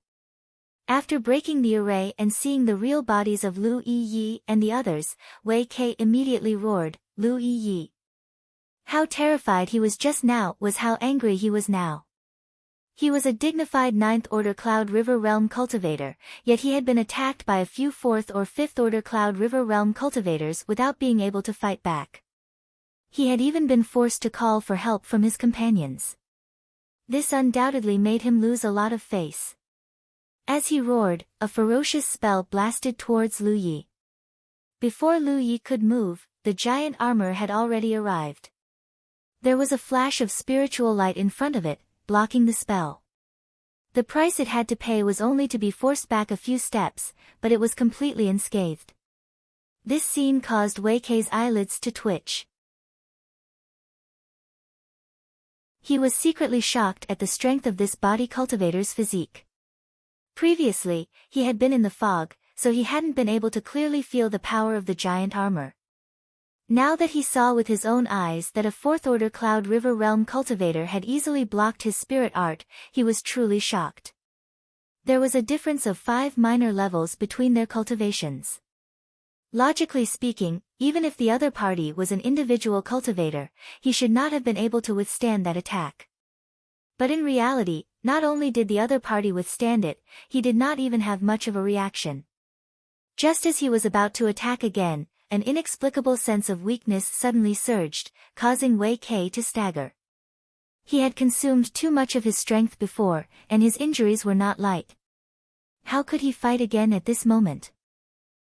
S1: After breaking the array and seeing the real bodies of Lu Yi and the others, Wei Kei immediately roared, "Lu Yi!" How terrified he was just now was how angry he was now. He was a dignified 9th-order Cloud River Realm cultivator, yet he had been attacked by a few 4th or 5th-order Cloud River Realm cultivators without being able to fight back. He had even been forced to call for help from his companions. This undoubtedly made him lose a lot of face. As he roared, a ferocious spell blasted towards Lu Yi. Before Lu Yi could move, the giant armor had already arrived. There was a flash of spiritual light in front of it, blocking the spell. The price it had to pay was only to be forced back a few steps, but it was completely unscathed. This scene caused Wei Kei's eyelids to twitch. He was secretly shocked at the strength of this body cultivator's physique. Previously, he had been in the fog, so he hadn't been able to clearly feel the power of the giant armor. Now that he saw with his own eyes that a 4th-order Cloud River Realm cultivator had easily blocked his spirit art, he was truly shocked. There was a difference of 5 minor levels between their cultivations. Logically speaking, even if the other party was an individual cultivator, he should not have been able to withstand that attack. But in reality, not only did the other party withstand it, he did not even have much of a reaction. Just as he was about to attack again, an inexplicable sense of weakness suddenly surged, causing Wei Kei to stagger. He had consumed too much of his strength before, and his injuries were not light. How could he fight again at this moment?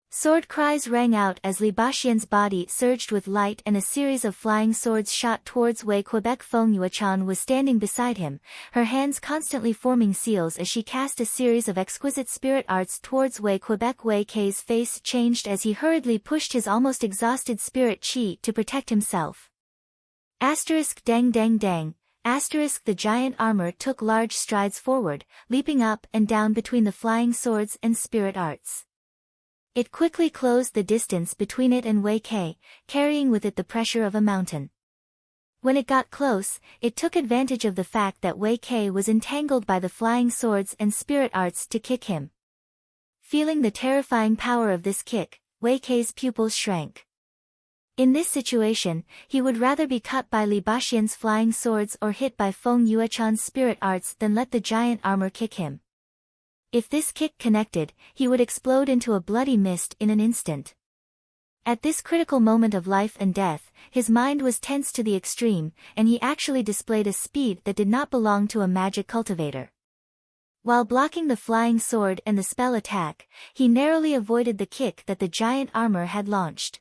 S1: Sword cries rang out as Li Baxian's body surged with light and a series of flying swords shot towards Wei Quebec. Feng Yuechan was standing beside him, her hands constantly forming seals as she cast a series of exquisite spirit arts towards Wei Quebec. Wei Kei's face changed as he hurriedly pushed his almost exhausted spirit chi to protect himself. Dang dang dang. The giant armor took large strides forward, leaping up and down between the flying swords and spirit arts. It quickly closed the distance between it and Wei Kei, carrying with it the pressure of a mountain. When it got close, it took advantage of the fact that Wei Kei was entangled by the flying swords and spirit arts to kick him. Feeling the terrifying power of this kick, Wei Kei's pupils shrank. In this situation, he would rather be cut by Li Baxian's flying swords or hit by Feng Yuechan's spirit arts than let the giant armor kick him. If this kick connected, he would explode into a bloody mist in an instant. At this critical moment of life and death, his mind was tense to the extreme, and he actually displayed a speed that did not belong to a magic cultivator. While blocking the flying sword and the spell attack, he narrowly avoided the kick that the giant armor had launched.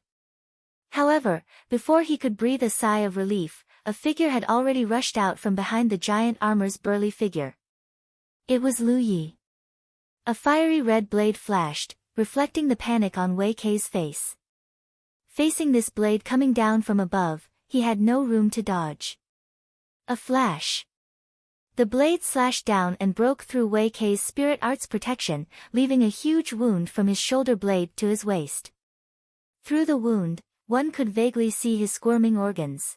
S1: However, before he could breathe a sigh of relief, a figure had already rushed out from behind the giant armor's burly figure. It was Lu Yi. A fiery red blade flashed, reflecting the panic on Wei Kei's face. Facing this blade coming down from above, he had no room to dodge. A flash. The blade slashed down and broke through Wei Kei's spirit arts protection, leaving a huge wound from his shoulder blade to his waist. Through the wound, one could vaguely see his squirming organs.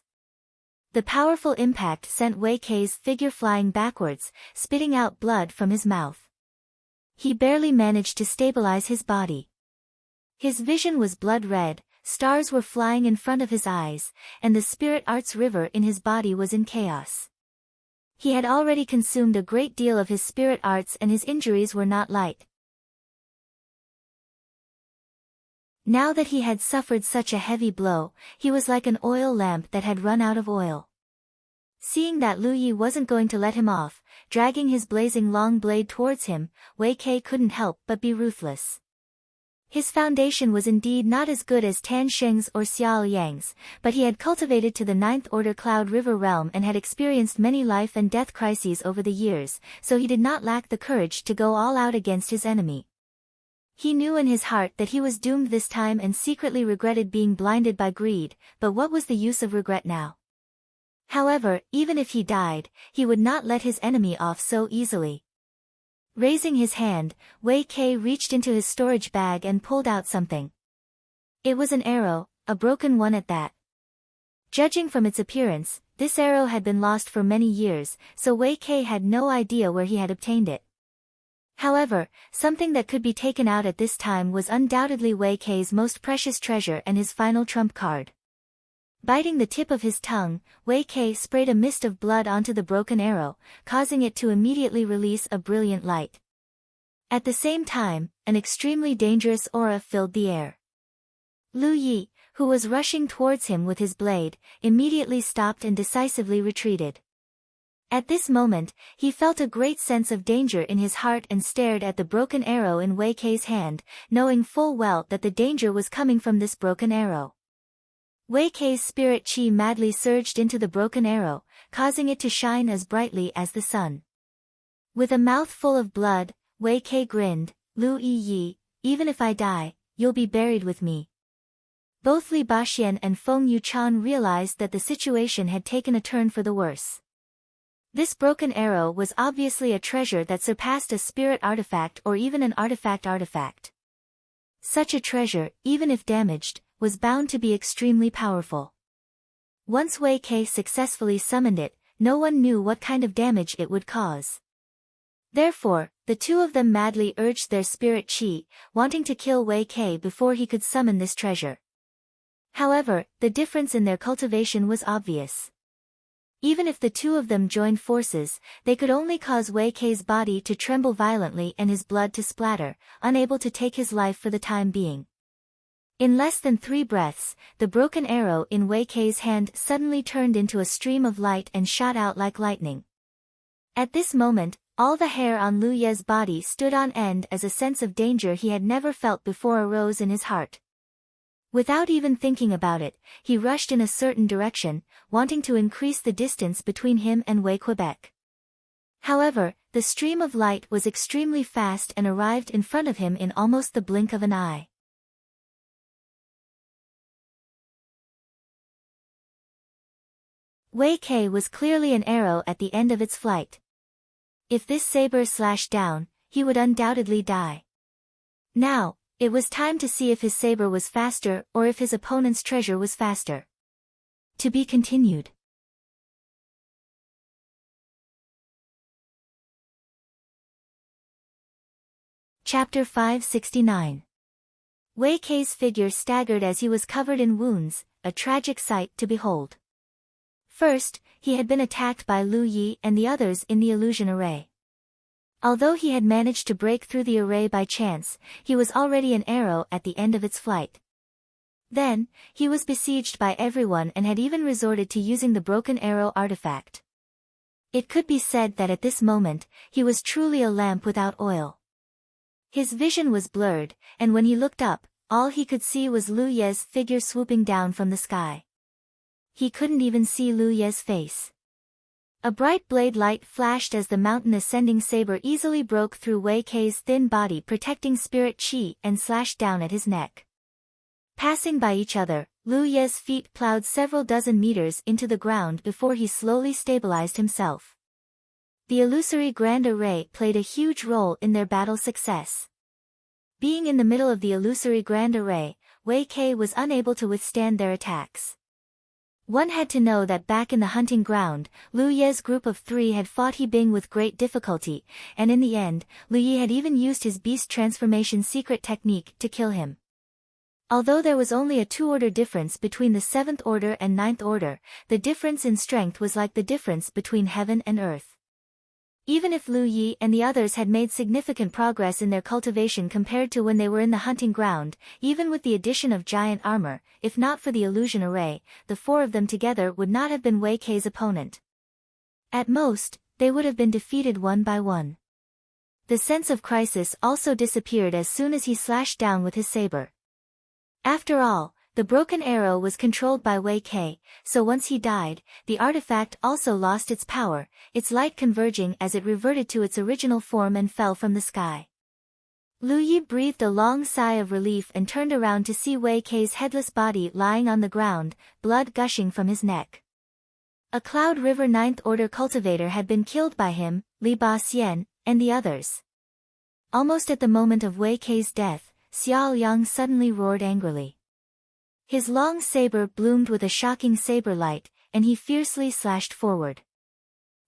S1: The powerful impact sent Wei Kei's figure flying backwards, spitting out blood from his mouth. He barely managed to stabilize his body. His vision was blood red, stars were flying in front of his eyes, and the spirit arts river in his body was in chaos. He had already consumed a great deal of his spirit arts and his injuries were not light. Now that he had suffered such a heavy blow, he was like an oil lamp that had run out of oil. Seeing that Lu Yi wasn't going to let him off, dragging his blazing long blade towards him, Wei Kei couldn't help but be ruthless. His foundation was indeed not as good as Tan Sheng's or Xiao Yang's, but he had cultivated to the 9th order Cloud River realm and had experienced many life and death crises over the years, so he did not lack the courage to go all out against his enemy. He knew in his heart that he was doomed this time and secretly regretted being blinded by greed, but what was the use of regret now? However, even if he died, he would not let his enemy off so easily. Raising his hand, Wei Kei reached into his storage bag and pulled out something. It was an arrow, a broken one at that. Judging from its appearance, this arrow had been lost for many years, so Wei Kei had no idea where he had obtained it. However, something that could be taken out at this time was undoubtedly Wei Kei's most precious treasure and his final trump card. Biting the tip of his tongue, Wei Kei sprayed a mist of blood onto the broken arrow, causing it to immediately release a brilliant light. At the same time, an extremely dangerous aura filled the air. Lu Yi, who was rushing towards him with his blade, immediately stopped and decisively retreated. At this moment, he felt a great sense of danger in his heart and stared at the broken arrow in Wei Kei's hand, knowing full well that the danger was coming from this broken arrow. Wei Kei's spirit chi madly surged into the broken arrow, causing it to shine as brightly as the sun. With a mouth full of blood, Wei Kei grinned, "Lu Yi, even if I die, you'll be buried with me." Both Li Baxian and Feng Yuchan realized that the situation had taken a turn for the worse. This broken arrow was obviously a treasure that surpassed a spirit artifact or even an artifact. Such a treasure, even if damaged, was bound to be extremely powerful. Once Wei Kei successfully summoned it, no one knew what kind of damage it would cause. Therefore, the two of them madly urged their spirit chi, wanting to kill Wei Kei before he could summon this treasure. However, the difference in their cultivation was obvious. Even if the two of them joined forces, they could only cause Wei Kei's body to tremble violently and his blood to splatter, unable to take his life for the time being. In less than 3 breaths, the broken arrow in Wei Kei's hand suddenly turned into a stream of light and shot out like lightning. At this moment, all the hair on Lu Ye's body stood on end as a sense of danger he had never felt before arose in his heart. Without even thinking about it, he rushed in a certain direction, wanting to increase the distance between him and Wei Quebec. However, the stream of light was extremely fast and arrived in front of him in almost the blink of an eye. Wei Kei was clearly an arrow at the end of its flight. If this saber slashed down, he would undoubtedly die. Now, it was time to see if his saber was faster or if his opponent's treasure was faster. To be continued. Chapter 569. Wei Kei's figure staggered as he was covered in wounds, a tragic sight to behold. First, he had been attacked by Lu Yi and the others in the illusion array. Although he had managed to break through the array by chance, he was already an arrow at the end of its flight. Then, he was besieged by everyone and had even resorted to using the broken arrow artifact. It could be said that at this moment, he was truly a lamp without oil. His vision was blurred, and when he looked up, all he could see was Lu Ye's figure swooping down from the sky. He couldn't even see Lu Ye's face. A bright blade light flashed as the mountain ascending saber easily broke through Wei Kei's thin body, protecting spirit chi, and slashed down at his neck. Passing by each other, Lu Ye's feet plowed several dozen meters into the ground before he slowly stabilized himself. The illusory grand array played a huge role in their battle success. Being in the middle of the illusory grand array, Wei Kei was unable to withstand their attacks. One had to know that back in the hunting ground, Lu Ye's group of 3 had fought He Bing with great difficulty, and in the end, Lu Yi had even used his beast transformation secret technique to kill him. Although there was only a 2-order difference between the 7th order and 9th order, the difference in strength was like the difference between heaven and earth. Even if Lu Yi and the others had made significant progress in their cultivation compared to when they were in the hunting ground, even with the addition of giant armor, if not for the illusion array, the 4 of them together would not have been Wei Kei's opponent. At most, they would have been defeated one by one. The sense of crisis also disappeared as soon as he slashed down with his saber. After all, the broken arrow was controlled by Wei Kei, so once he died, the artifact also lost its power, its light converging as it reverted to its original form and fell from the sky. Lu Yi breathed a long sigh of relief and turned around to see Wei Kei's headless body lying on the ground, blood gushing from his neck. A Cloud River 9th Order cultivator had been killed by him, Li Ba Xian, and the others. Almost at the moment of Wei Kei's death, Xiao Yang suddenly roared angrily. His long saber bloomed with a shocking saber light, and he fiercely slashed forward.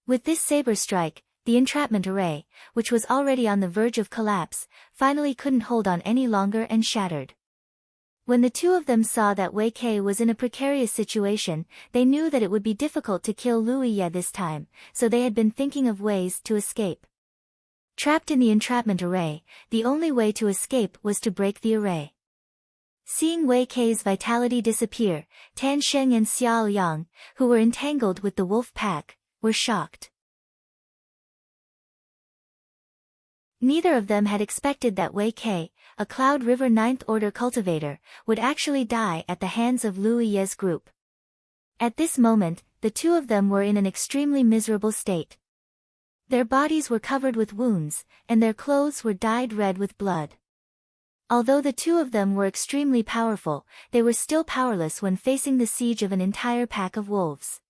S1: With this saber strike, the entrapment array, which was already on the verge of collapse, finally couldn't hold on any longer and shattered. When the 2 of them saw that Wei Kei was in a precarious situation, they knew that it would be difficult to kill Lu Yi this time, so they had been thinking of ways to escape. Trapped in the entrapment array, the only way to escape was to break the array. Seeing Wei Kei's vitality disappear, Tan Sheng and Xiao Yang, who were entangled with the wolf pack, were shocked. Neither of them had expected that Wei Kei, a Cloud River 9th Order cultivator, would actually die at the hands of Lu Yi's group. At this moment, the 2 of them were in an extremely miserable state. Their bodies were covered with wounds, and their clothes were dyed red with blood. Although the 2 of them were extremely powerful, they were still powerless when facing the siege of an entire pack of wolves.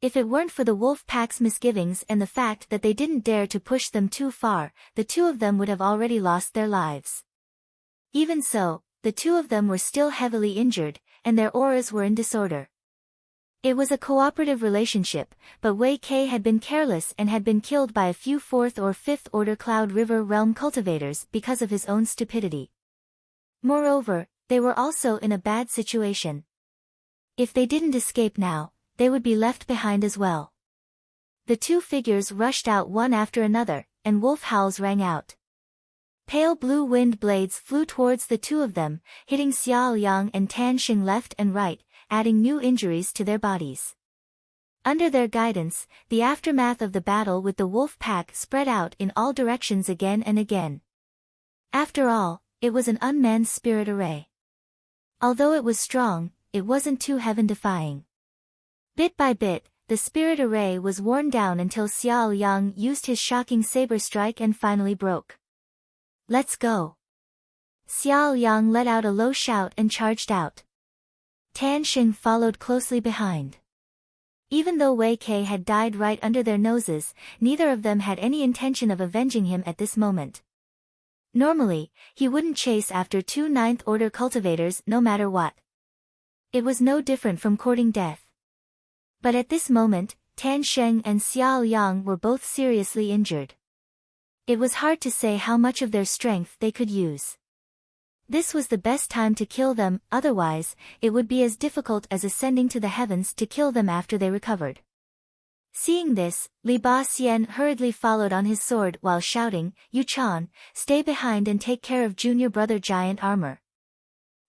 S1: If it weren't for the wolf pack's misgivings and the fact that they didn't dare to push them too far, the 2 of them would have already lost their lives. Even so, the 2 of them were still heavily injured, and their auras were in disorder. It was a cooperative relationship, but Wei Kei had been careless and had been killed by a few 4th or 5th order Cloud River realm cultivators because of his own stupidity. Moreover, they were also in a bad situation. If they didn't escape now, they would be left behind as well. The two figures rushed out one after another, and wolf howls rang out. Pale blue wind blades flew towards the two of them, hitting Xiao Yang and Tan Xing left and right, adding new injuries to their bodies. Under their guidance, the aftermath of the battle with the wolf pack spread out in all directions again and again. After all, it was an unmanned spirit array. Although it was strong, it wasn't too heaven-defying. Bit by bit, the spirit array was worn down until Xiao Yang used his shocking saber strike and finally broke. "Let's go." Xiao Yang let out a low shout and charged out. Tan Xing followed closely behind. Even though Wei Kei had died right under their noses, neither of them had any intention of avenging him at this moment. Normally, he wouldn't chase after two 9th order cultivators no matter what. It was no different from courting death. But at this moment, Tan Xing and Xiao Yang were both seriously injured. It was hard to say how much of their strength they could use. This was the best time to kill them, otherwise, it would be as difficult as ascending to the heavens to kill them after they recovered. Seeing this, Li Ba Xian hurriedly followed on his sword while shouting, "Yu Chan, stay behind and take care of junior brother Giant Armor."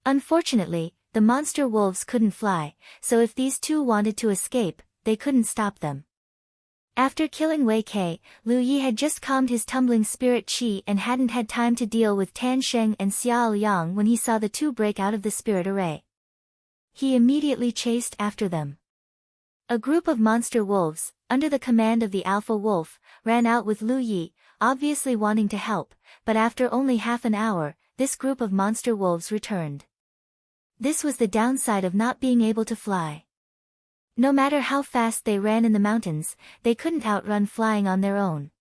S1: Unfortunately, the monster wolves couldn't fly, so if these two wanted to escape, they couldn't stop them. After killing Wei Kei, Lu Yi had just calmed his tumbling spirit qi and hadn't had time to deal with Tan Xing and Xiao Yang when he saw the two break out of the spirit array. He immediately chased after them. A group of monster wolves, under the command of the alpha wolf, ran out with Lu Yi, obviously wanting to help, but after only half an hour, this group of monster wolves returned. This was the downside of not being able to fly. No matter how fast they ran in the mountains, they couldn't outrun flying on their own.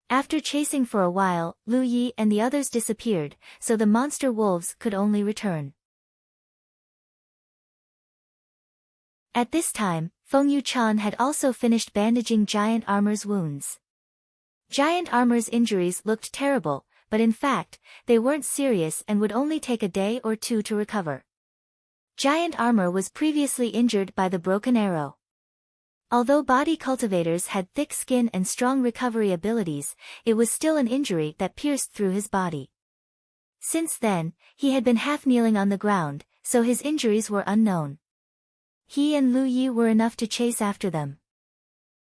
S1: After chasing for a while, Lu Yi and the others disappeared, so the monster wolves could only return. At this time, Feng Yuchan had also finished bandaging Giant Armor's wounds. Giant Armor's injuries looked terrible, but in fact, they weren't serious and would only take a day or two to recover. Giant Armor was previously injured by the broken arrow. Although body cultivators had thick skin and strong recovery abilities, it was still an injury that pierced through his body. Since then, he had been half kneeling on the ground, so his injuries were unknown. He and Lu Yi were enough to chase after them.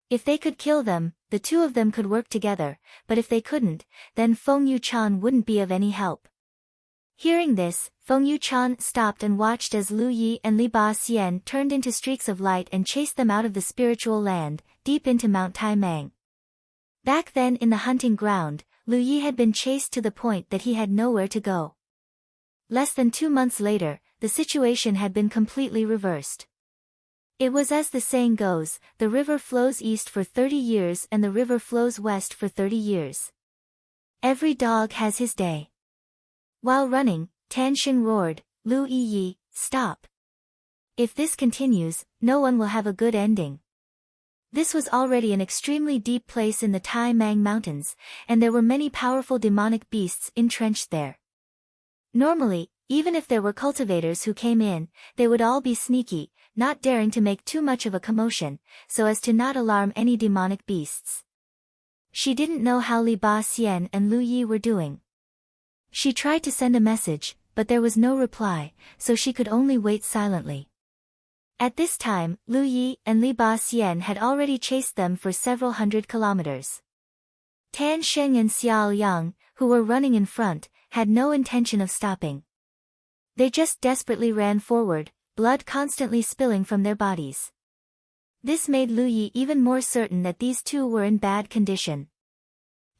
S1: If they could kill them, the two of them could work together, but if they couldn't, then Feng Yuchan wouldn't be of any help. Hearing this, Feng Yuchan stopped and watched as Lu Yi and Li Ba Xian turned into streaks of light and chased them out of the spiritual land, deep into Mount Taimang. Back then in the hunting ground, Lu Yi had been chased to the point that he had nowhere to go. Less than 2 months later, the situation had been completely reversed. It was as the saying goes, the river flows east for 30 years and the river flows west for 30 years. Every dog has his day. While running, Tan Xing roared, "Lu Yi, stop. If this continues, no one will have a good ending." This was already an extremely deep place in the Tai Mang Mountains, and there were many powerful demonic beasts entrenched there. Normally, even if there were cultivators who came in, they would all be sneaky, not daring to make too much of a commotion, so as to not alarm any demonic beasts. She didn't know how Li Ba Xian and Lu Yi were doing. She tried to send a message, but there was no reply, so she could only wait silently. At this time, Lu Yi and Li Ba Xian had already chased them for several hundred kilometers. Tan Xing and Xiao Yang, who were running in front, had no intention of stopping. They just desperately ran forward, blood constantly spilling from their bodies. This made Lu Yi even more certain that these two were in bad condition.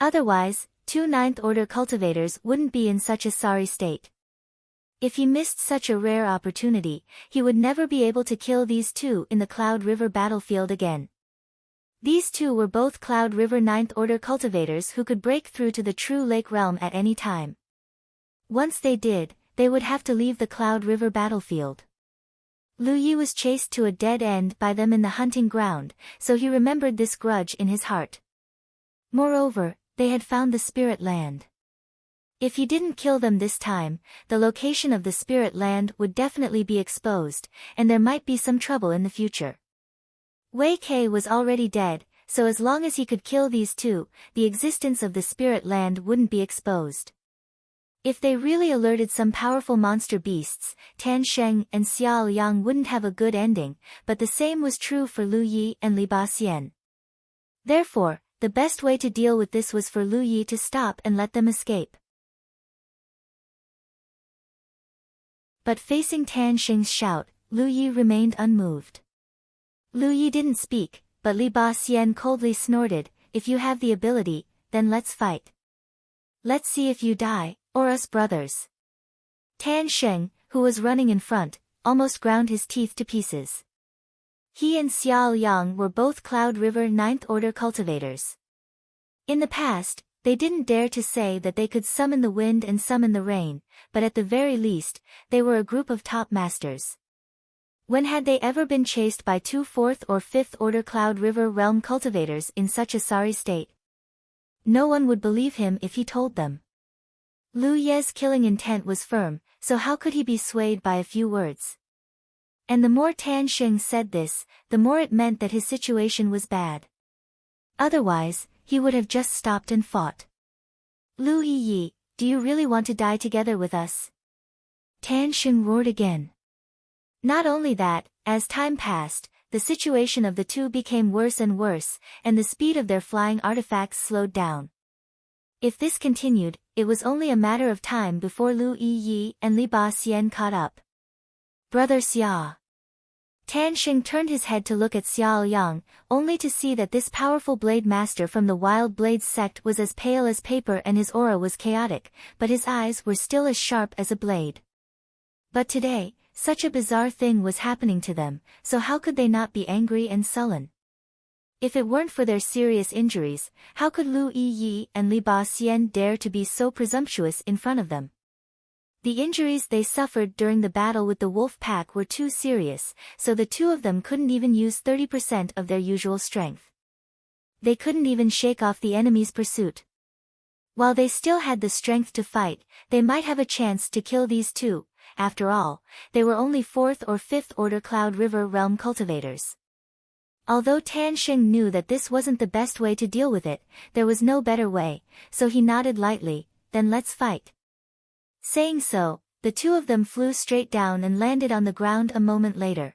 S1: Otherwise, 2 9th order cultivators wouldn't be in such a sorry state. If he missed such a rare opportunity, he would never be able to kill these two in the Cloud River battlefield again. These two were both Cloud River 9th order cultivators who could break through to the true lake realm at any time. Once they did, they would have to leave the Cloud River battlefield. Lu Yi was chased to a dead end by them in the hunting ground, so he remembered this grudge in his heart. Moreover, they had found the spirit land. If he didn't kill them this time, the location of the spirit land would definitely be exposed, and there might be some trouble in the future. Wei Kei was already dead, so as long as he could kill these two, the existence of the spirit land wouldn't be exposed. If they really alerted some powerful monster beasts, Tan Sheng and Xiao Yang wouldn't have a good ending, but the same was true for Lu Yi and Li Baxian. Therefore, the best way to deal with this was for Lu Yi to stop and let them escape. But facing Tan Sheng's shout, Lu Yi remained unmoved. Lu Yi didn't speak, but Li Baxian coldly snorted, "If you have the ability, then let's fight. Let's see if you die, or us brothers." Tan Sheng, who was running in front, almost ground his teeth to pieces. He and Xiao Yang were both Cloud River 9th Order cultivators. In the past, they didn't dare to say that they could summon the wind and summon the rain, but at the very least, they were a group of top masters. When had they ever been chased by two 4th or 5th Order Cloud River realm cultivators in such a sorry state? No one would believe him if he told them. Lu Ye's killing intent was firm, so how could he be swayed by a few words? And the more Tan Sheng said this, the more it meant that his situation was bad. Otherwise, he would have just stopped and fought. "Lu Yi, do you really want to die together with us?" Tan Sheng roared again. Not only that, as time passed, the situation of the two became worse and worse, and the speed of their flying artifacts slowed down. If this continued, it was only a matter of time before Lu Yi and Li Baxian caught up. "Brother Xia." Tan Sheng turned his head to look at Xiao Yang, only to see that this powerful blade master from the Wild Blades sect was as pale as paper and his aura was chaotic, but his eyes were still as sharp as a blade. But today, such a bizarre thing was happening to them, so how could they not be angry and sullen? If it weren't for their serious injuries, how could Lu Yi and Li Baxian dare to be so presumptuous in front of them? The injuries they suffered during the battle with the wolf pack were too serious, so the two of them couldn't even use 30% of their usual strength. They couldn't even shake off the enemy's pursuit. While they still had the strength to fight, they might have a chance to kill these two. After all, they were only 4th or 5th Order Cloud River realm cultivators. Although Tan Sheng knew that this wasn't the best way to deal with it, there was no better way, so he nodded lightly, "Then let's fight." Saying so, the two of them flew straight down and landed on the ground a moment later.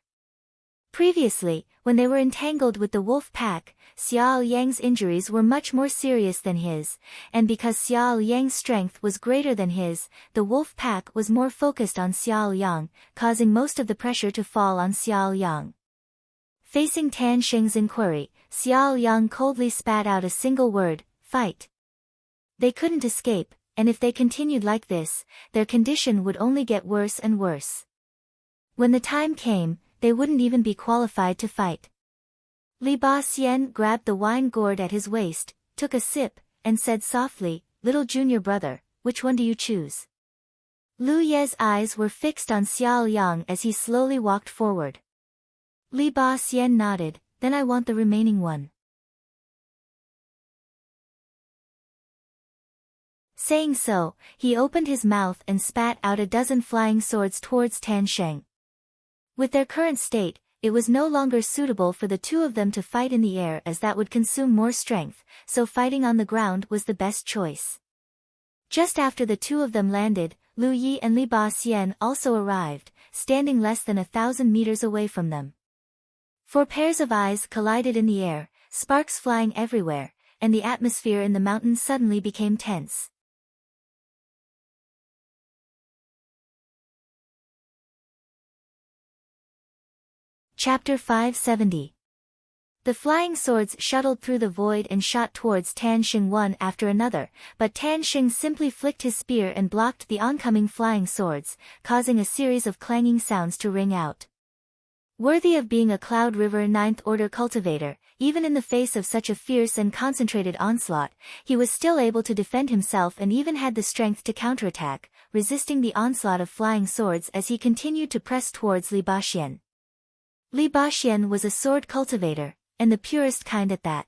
S1: Previously, when they were entangled with the wolf pack, Xiao Yang's injuries were much more serious than his, and because Xiao Yang's strength was greater than his, the wolf pack was more focused on Xiao Yang, causing most of the pressure to fall on Xiao Yang. Facing Tan Sheng's inquiry, Xiao Yang coldly spat out a single word, "Fight." They couldn't escape, and if they continued like this, their condition would only get worse and worse. When the time came, they wouldn't even be qualified to fight. Li Baxian grabbed the wine gourd at his waist, took a sip, and said softly, "Little junior brother, which one do you choose?" Lu Ye's eyes were fixed on Xiao Yang as he slowly walked forward. Li Baxian nodded, "Then I want the remaining one." Saying so, he opened his mouth and spat out a dozen flying swords towards Tan Sheng. With their current state, it was no longer suitable for the two of them to fight in the air as that would consume more strength, so fighting on the ground was the best choice. Just after the two of them landed, Lu Yi and Li Baxian also arrived, standing less than 1,000 meters away from them. 4 pairs of eyes collided in the air, sparks flying everywhere, and the atmosphere in the mountains suddenly became tense. Chapter 570. The flying swords shuttled through the void and shot towards Tan Sheng one after another, but Tan Sheng simply flicked his spear and blocked the oncoming flying swords, causing a series of clanging sounds to ring out. Worthy of being a Cloud River 9th Order cultivator, even in the face of such a fierce and concentrated onslaught, he was still able to defend himself and even had the strength to counterattack, resisting the onslaught of flying swords as he continued to press towards Li Baxian. Li Baxian was a sword cultivator, and the purest kind at that.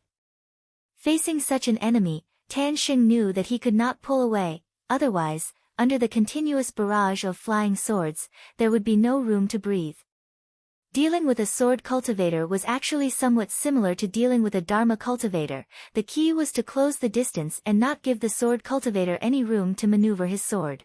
S1: Facing such an enemy, Tan Xing knew that he could not pull away, otherwise, under the continuous barrage of flying swords, there would be no room to breathe. Dealing with a sword cultivator was actually somewhat similar to dealing with a Dharma cultivator. The key was to close the distance and not give the sword cultivator any room to maneuver his sword.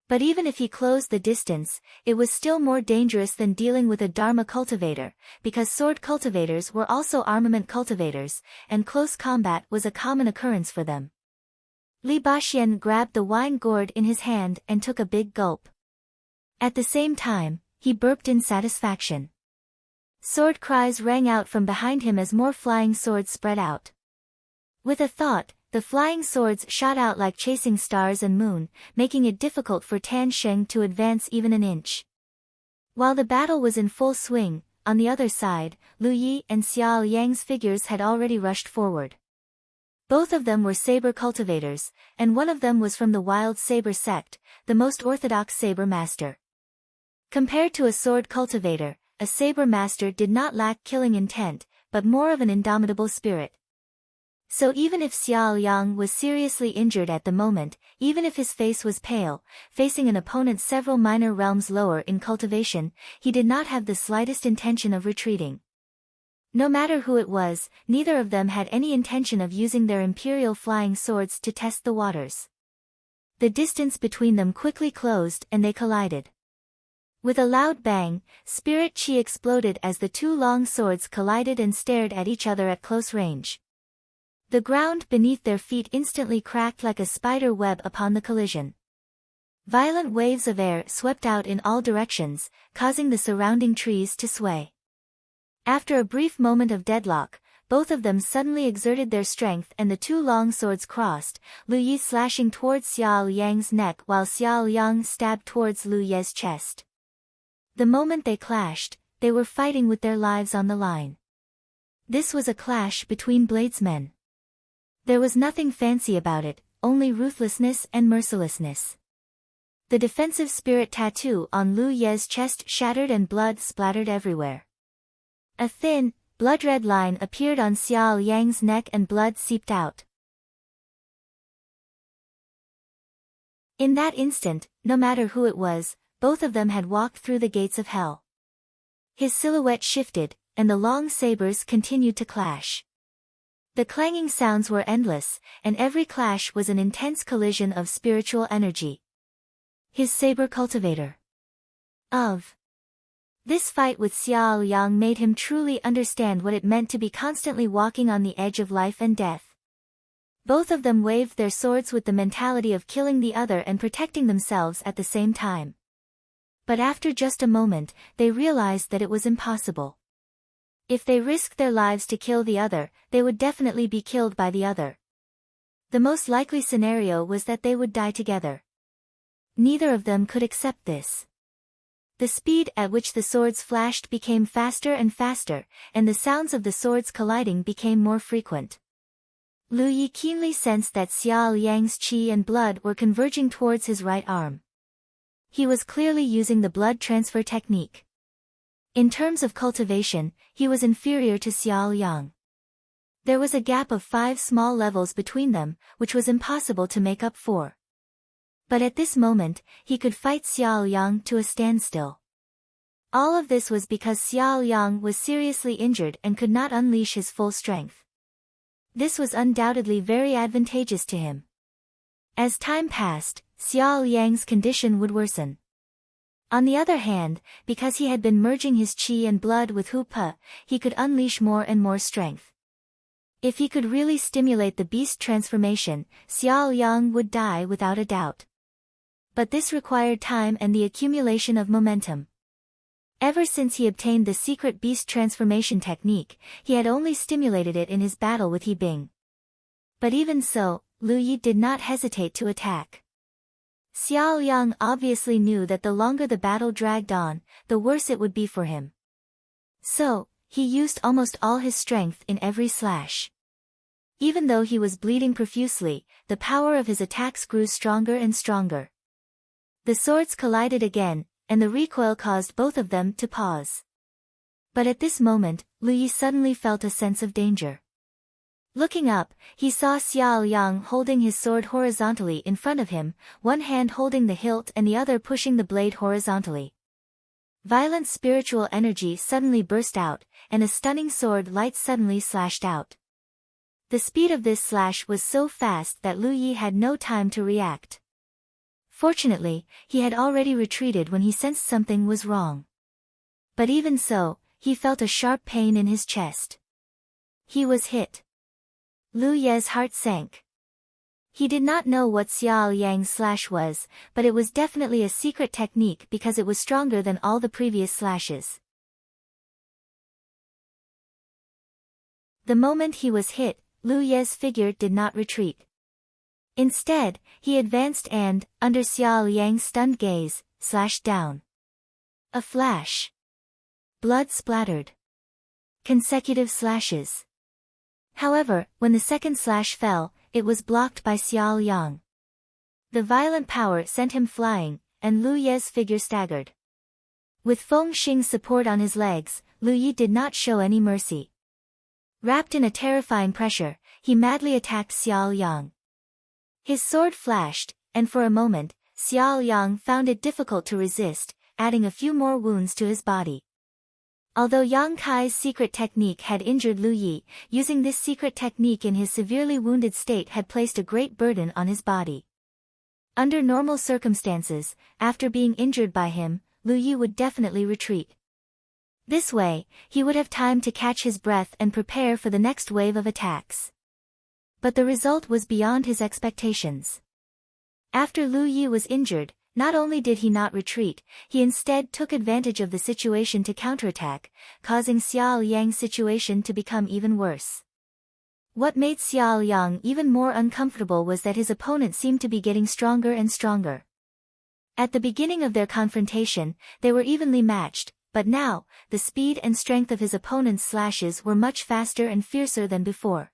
S1: But even if he closed the distance, it was still more dangerous than dealing with a Dharma cultivator, because sword cultivators were also armament cultivators, and close combat was a common occurrence for them. Li Baxian grabbed the wine gourd in his hand and took a big gulp. At the same time, he burped in satisfaction. Sword cries rang out from behind him as more flying swords spread out. With a thought, the flying swords shot out like chasing stars and moon, making it difficult for Tan Xing to advance even an inch. While the battle was in full swing, on the other side, Lu Yi and Xiao Yang's figures had already rushed forward. Both of them were saber cultivators, and one of them was from the wild saber sect, the most orthodox saber master. Compared to a sword cultivator, a saber master did not lack killing intent, but more of an indomitable spirit. So even if Xiao Yang was seriously injured at the moment, even if his face was pale, facing an opponent several minor realms lower in cultivation, he did not have the slightest intention of retreating. No matter who it was, neither of them had any intention of using their imperial flying swords to test the waters. The distance between them quickly closed and they collided. With a loud bang, spirit chi exploded as the two long swords collided and stared at each other at close range. The ground beneath their feet instantly cracked like a spider web upon the collision. Violent waves of air swept out in all directions, causing the surrounding trees to sway. After a brief moment of deadlock, both of them suddenly exerted their strength and the two long swords crossed, Lu Yi slashing towards Xiao Yang's neck while Xiao Yang stabbed towards Lu Ye's chest. The moment they clashed, they were fighting with their lives on the line. This was a clash between bladesmen. There was nothing fancy about it, only ruthlessness and mercilessness. The defensive spirit tattoo on Lu Ye's chest shattered and blood splattered everywhere. A thin, blood-red line appeared on Xiao Yang's neck and blood seeped out. In that instant, no matter who it was, both of them had walked through the gates of hell. His silhouette shifted, and the long sabers continued to clash. The clanging sounds were endless, and every clash was an intense collision of spiritual energy. His saber cultivator. This fight with Xiao Yang made him truly understand what it meant to be constantly walking on the edge of life and death. Both of them waved their swords with the mentality of killing the other and protecting themselves at the same time. But after just a moment, they realized that it was impossible. If they risked their lives to kill the other, they would definitely be killed by the other. The most likely scenario was that they would die together. Neither of them could accept this. The speed at which the swords flashed became faster and faster, and the sounds of the swords colliding became more frequent. Lu Yi keenly sensed that Xiao Yang's qi and blood were converging towards his right arm. He was clearly using the blood transfer technique. In terms of cultivation, he was inferior to Xiao Yang. There was a gap of 5 small levels between them, which was impossible to make up for. But at this moment, he could fight Xiao Yang to a standstill. All of this was because Xiao Yang was seriously injured and could not unleash his full strength. This was undoubtedly very advantageous to him. As time passed, Xiao Yang's condition would worsen. On the other hand, because he had been merging his qi and blood with Hu Pe, he could unleash more and more strength. If he could really stimulate the beast transformation, Xiao Yang would die without a doubt. But this required time and the accumulation of momentum. Ever since he obtained the secret beast transformation technique, he had only stimulated it in his battle with He Bing. But even so, Lu Yi did not hesitate to attack. Xiao Yang obviously knew that the longer the battle dragged on, the worse it would be for him. So, he used almost all his strength in every slash. Even though he was bleeding profusely, the power of his attacks grew stronger and stronger. The swords collided again, and the recoil caused both of them to pause. But at this moment, Lu Yi suddenly felt a sense of danger. Looking up, he saw Xiao Yang holding his sword horizontally in front of him, one hand holding the hilt and the other pushing the blade horizontally. Violent spiritual energy suddenly burst out, and a stunning sword light suddenly slashed out. The speed of this slash was so fast that Lu Yi had no time to react. Fortunately, he had already retreated when he sensed something was wrong. But even so, he felt a sharp pain in his chest. He was hit. Lu Ye's heart sank. He did not know what Xiao Yang's slash was, but it was definitely a secret technique because it was stronger than all the previous slashes. The moment he was hit, Lu Ye's figure did not retreat. Instead, he advanced and, under Xiao Yang's stunned gaze, slashed down. A flash. Blood splattered. Consecutive slashes. However, when the second slash fell, it was blocked by Xiao Yang. The violent power sent him flying, and Lu Ye's figure staggered. With Feng Xing's support on his legs, Lu Yi did not show any mercy. Wrapped in a terrifying pressure, he madly attacked Xiao Yang. His sword flashed, and for a moment, Xiao Yang found it difficult to resist, adding a few more wounds to his body. Although Yang Kai's secret technique had injured Lu Yi, using this secret technique in his severely wounded state had placed a great burden on his body. Under normal circumstances, after being injured by him, Lu Yi would definitely retreat. This way, he would have time to catch his breath and prepare for the next wave of attacks. But the result was beyond his expectations. After Lu Yi was injured, not only did he not retreat, he instead took advantage of the situation to counterattack, causing Xiao Yang's situation to become even worse. What made Xiao Yang even more uncomfortable was that his opponent seemed to be getting stronger and stronger. At the beginning of their confrontation, they were evenly matched, but now, the speed and strength of his opponent's slashes were much faster and fiercer than before.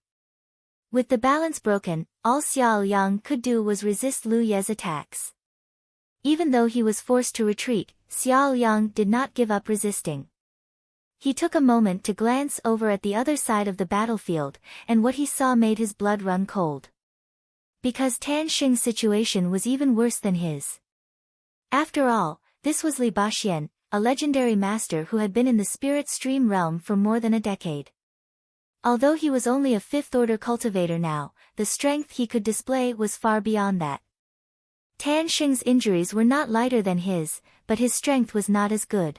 S1: With the balance broken, all Xiao Yang could do was resist Lu Ye's attacks. Even though he was forced to retreat, Xiao Yang did not give up resisting. He took a moment to glance over at the other side of the battlefield, and what he saw made his blood run cold. Because Tan Xing's situation was even worse than his. After all, this was Li Baxian, a legendary master who had been in the spirit stream realm for more than a decade. Although he was only a fifth-order cultivator now, the strength he could display was far beyond that. Tan Xing's injuries were not lighter than his, but his strength was not as good.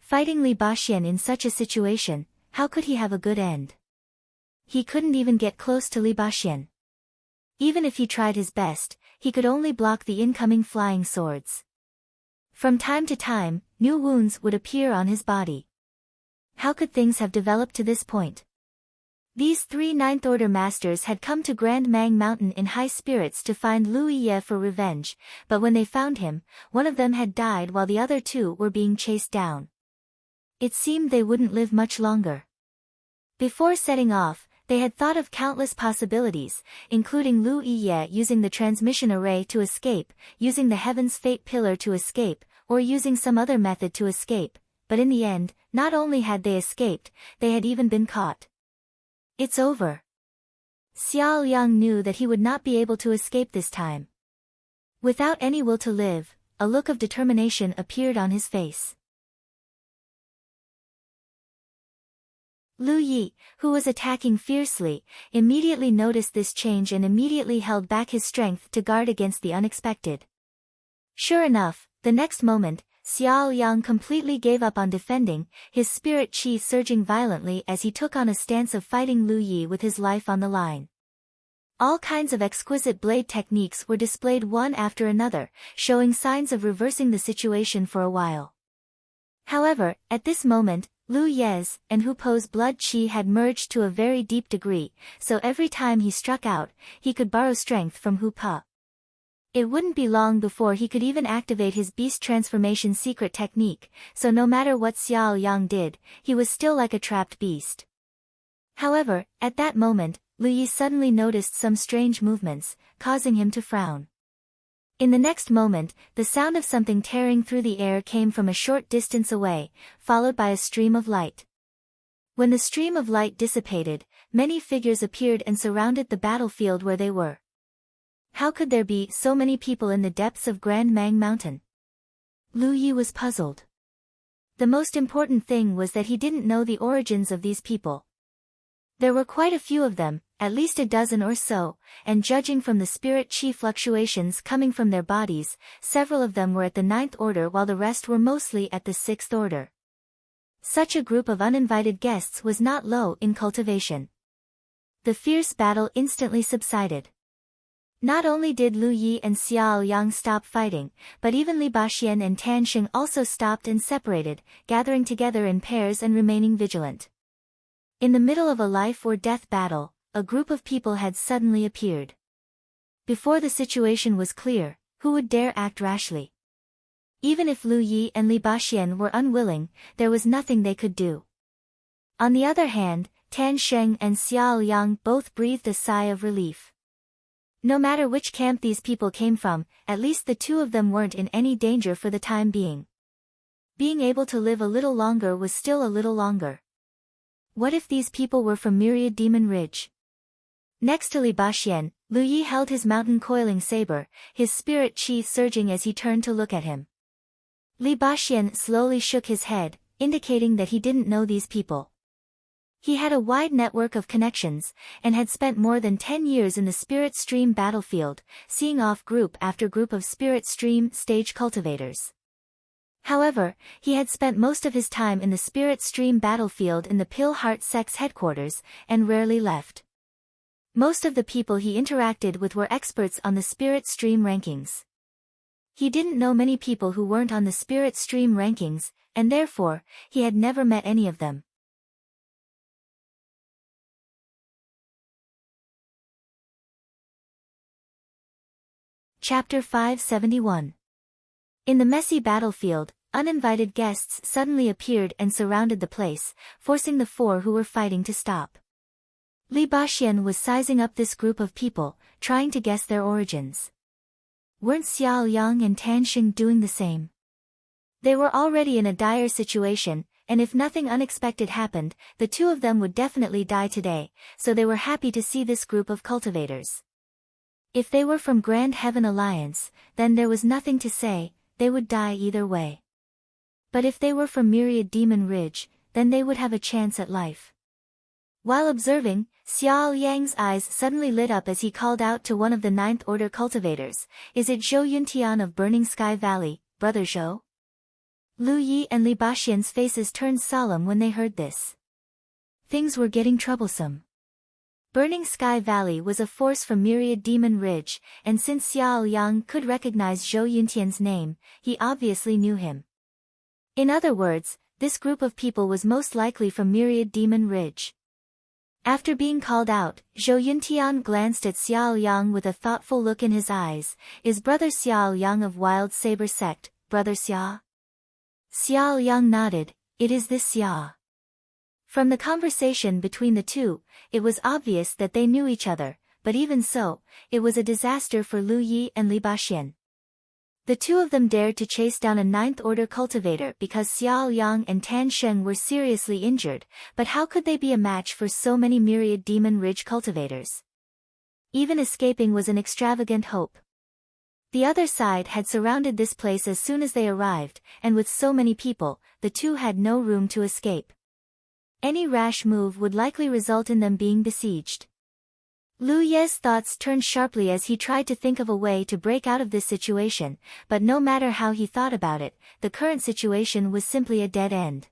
S1: Fighting Li Baxian in such a situation, how could he have a good end? He couldn't even get close to Li Baxian. Even if he tried his best, he could only block the incoming flying swords. From time to time, new wounds would appear on his body. How could things have developed to this point? These three ninth-order masters had come to Grand Mang Mountain in high spirits to find Lu Yi for revenge, but when they found him, one of them had died while the other two were being chased down. It seemed they wouldn't live much longer. Before setting off, they had thought of countless possibilities, including Lu Yi using the transmission array to escape, using the Heaven's Fate Pillar to escape, or using some other method to escape, but in the end, not only had they escaped, they had even been caught. It's over. Xiao Yang knew that he would not be able to escape this time. Without any will to live, a look of determination appeared on his face. Lu Yi, who was attacking fiercely, immediately noticed this change and immediately held back his strength to guard against the unexpected. Sure enough, the next moment, Xiao Yang completely gave up on defending, his spirit chi surging violently as he took on a stance of fighting Lu Yi with his life on the line. All kinds of exquisite blade techniques were displayed one after another, showing signs of reversing the situation for a while. However, at this moment, Lu Ye's and Hu Po's blood chi had merged to a very deep degree, so every time he struck out, he could borrow strength from Hu Po. It wouldn't be long before he could even activate his beast transformation secret technique, so no matter what Xiao Yang did, he was still like a trapped beast. However, at that moment, Lu Yi suddenly noticed some strange movements, causing him to frown. In the next moment, the sound of something tearing through the air came from a short distance away, followed by a stream of light. When the stream of light dissipated, many figures appeared and surrounded the battlefield where they were. How could there be so many people in the depths of Grand Mang Mountain? Lu Yi was puzzled. The most important thing was that he didn't know the origins of these people. There were quite a few of them, at least a dozen or so, and judging from the spirit chi fluctuations coming from their bodies, several of them were at the 9th order while the rest were mostly at the 6th order. Such a group of uninvited guests was not low in cultivation. The fierce battle instantly subsided. Not only did Lu Yi and Xiao Yang stop fighting, but even Li Baxian and Tan Xing also stopped and separated, gathering together in pairs and remaining vigilant. In the middle of a life or death battle, a group of people had suddenly appeared. Before the situation was clear, who would dare act rashly? Even if Lu Yi and Li Baxian were unwilling, there was nothing they could do. On the other hand, Tan Xing and Xiao Yang both breathed a sigh of relief. No matter which camp these people came from, at least the two of them weren't in any danger for the time being. Being able to live a little longer was still a little longer. What if these people were from Myriad Demon Ridge? Next to Li Baxian, Lu Yi held his mountain coiling saber, his spirit chi surging as he turned to look at him. Li Baxian slowly shook his head, indicating that he didn't know these people. He had a wide network of connections, and had spent more than 10 years in the Spirit Stream battlefield, seeing off group after group of Spirit Stream stage cultivators. However, he had spent most of his time in the Spirit Stream battlefield in the Pill Heart Sect's headquarters, and rarely left. Most of the people he interacted with were experts on the Spirit Stream rankings. He didn't know many people who weren't on the Spirit Stream rankings, and therefore, he had never met any of them. Chapter 571. In the messy battlefield, uninvited guests suddenly appeared and surrounded the place, forcing the four who were fighting to stop. Li Baxian was sizing up this group of people, trying to guess their origins. Weren't Xiao Yang and Tan Xing doing the same? They were already in a dire situation, and if nothing unexpected happened, the two of them would definitely die today, so they were happy to see this group of cultivators. If they were from Grand Heaven Alliance, then there was nothing to say, they would die either way. But if they were from Myriad Demon Ridge, then they would have a chance at life. While observing, Xiao Yang's eyes suddenly lit up as he called out to one of the 9th Order cultivators, "Is it Zhou Yuntian of Burning Sky Valley, Brother Zhou?" Lu Yi and Li Baxian's faces turned solemn when they heard this. Things were getting troublesome. Burning Sky Valley was a force from Myriad Demon Ridge, and since Xiao Yang could recognize Zhou Yuntian's name, he obviously knew him. In other words, this group of people was most likely from Myriad Demon Ridge. After being called out, Zhou Yuntian glanced at Xiao Yang with a thoughtful look in his eyes. "Is Brother Xiao Yang of Wild Saber Sect, Brother Xia?" Xiao Yang nodded. "It is this Xia." From the conversation between the two, it was obvious that they knew each other, but even so, it was a disaster for Lu Yi and Li Baxian. The two of them dared to chase down a 9th Order cultivator because Xiao Yang and Tan Xing were seriously injured, but how could they be a match for so many Myriad Demon Ridge cultivators? Even escaping was an extravagant hope. The other side had surrounded this place as soon as they arrived, and with so many people, the two had no room to escape. Any rash move would likely result in them being besieged. Lu Ye's thoughts turned sharply as he tried to think of a way to break out of this situation, but no matter how he thought about it, the current situation was simply a dead end.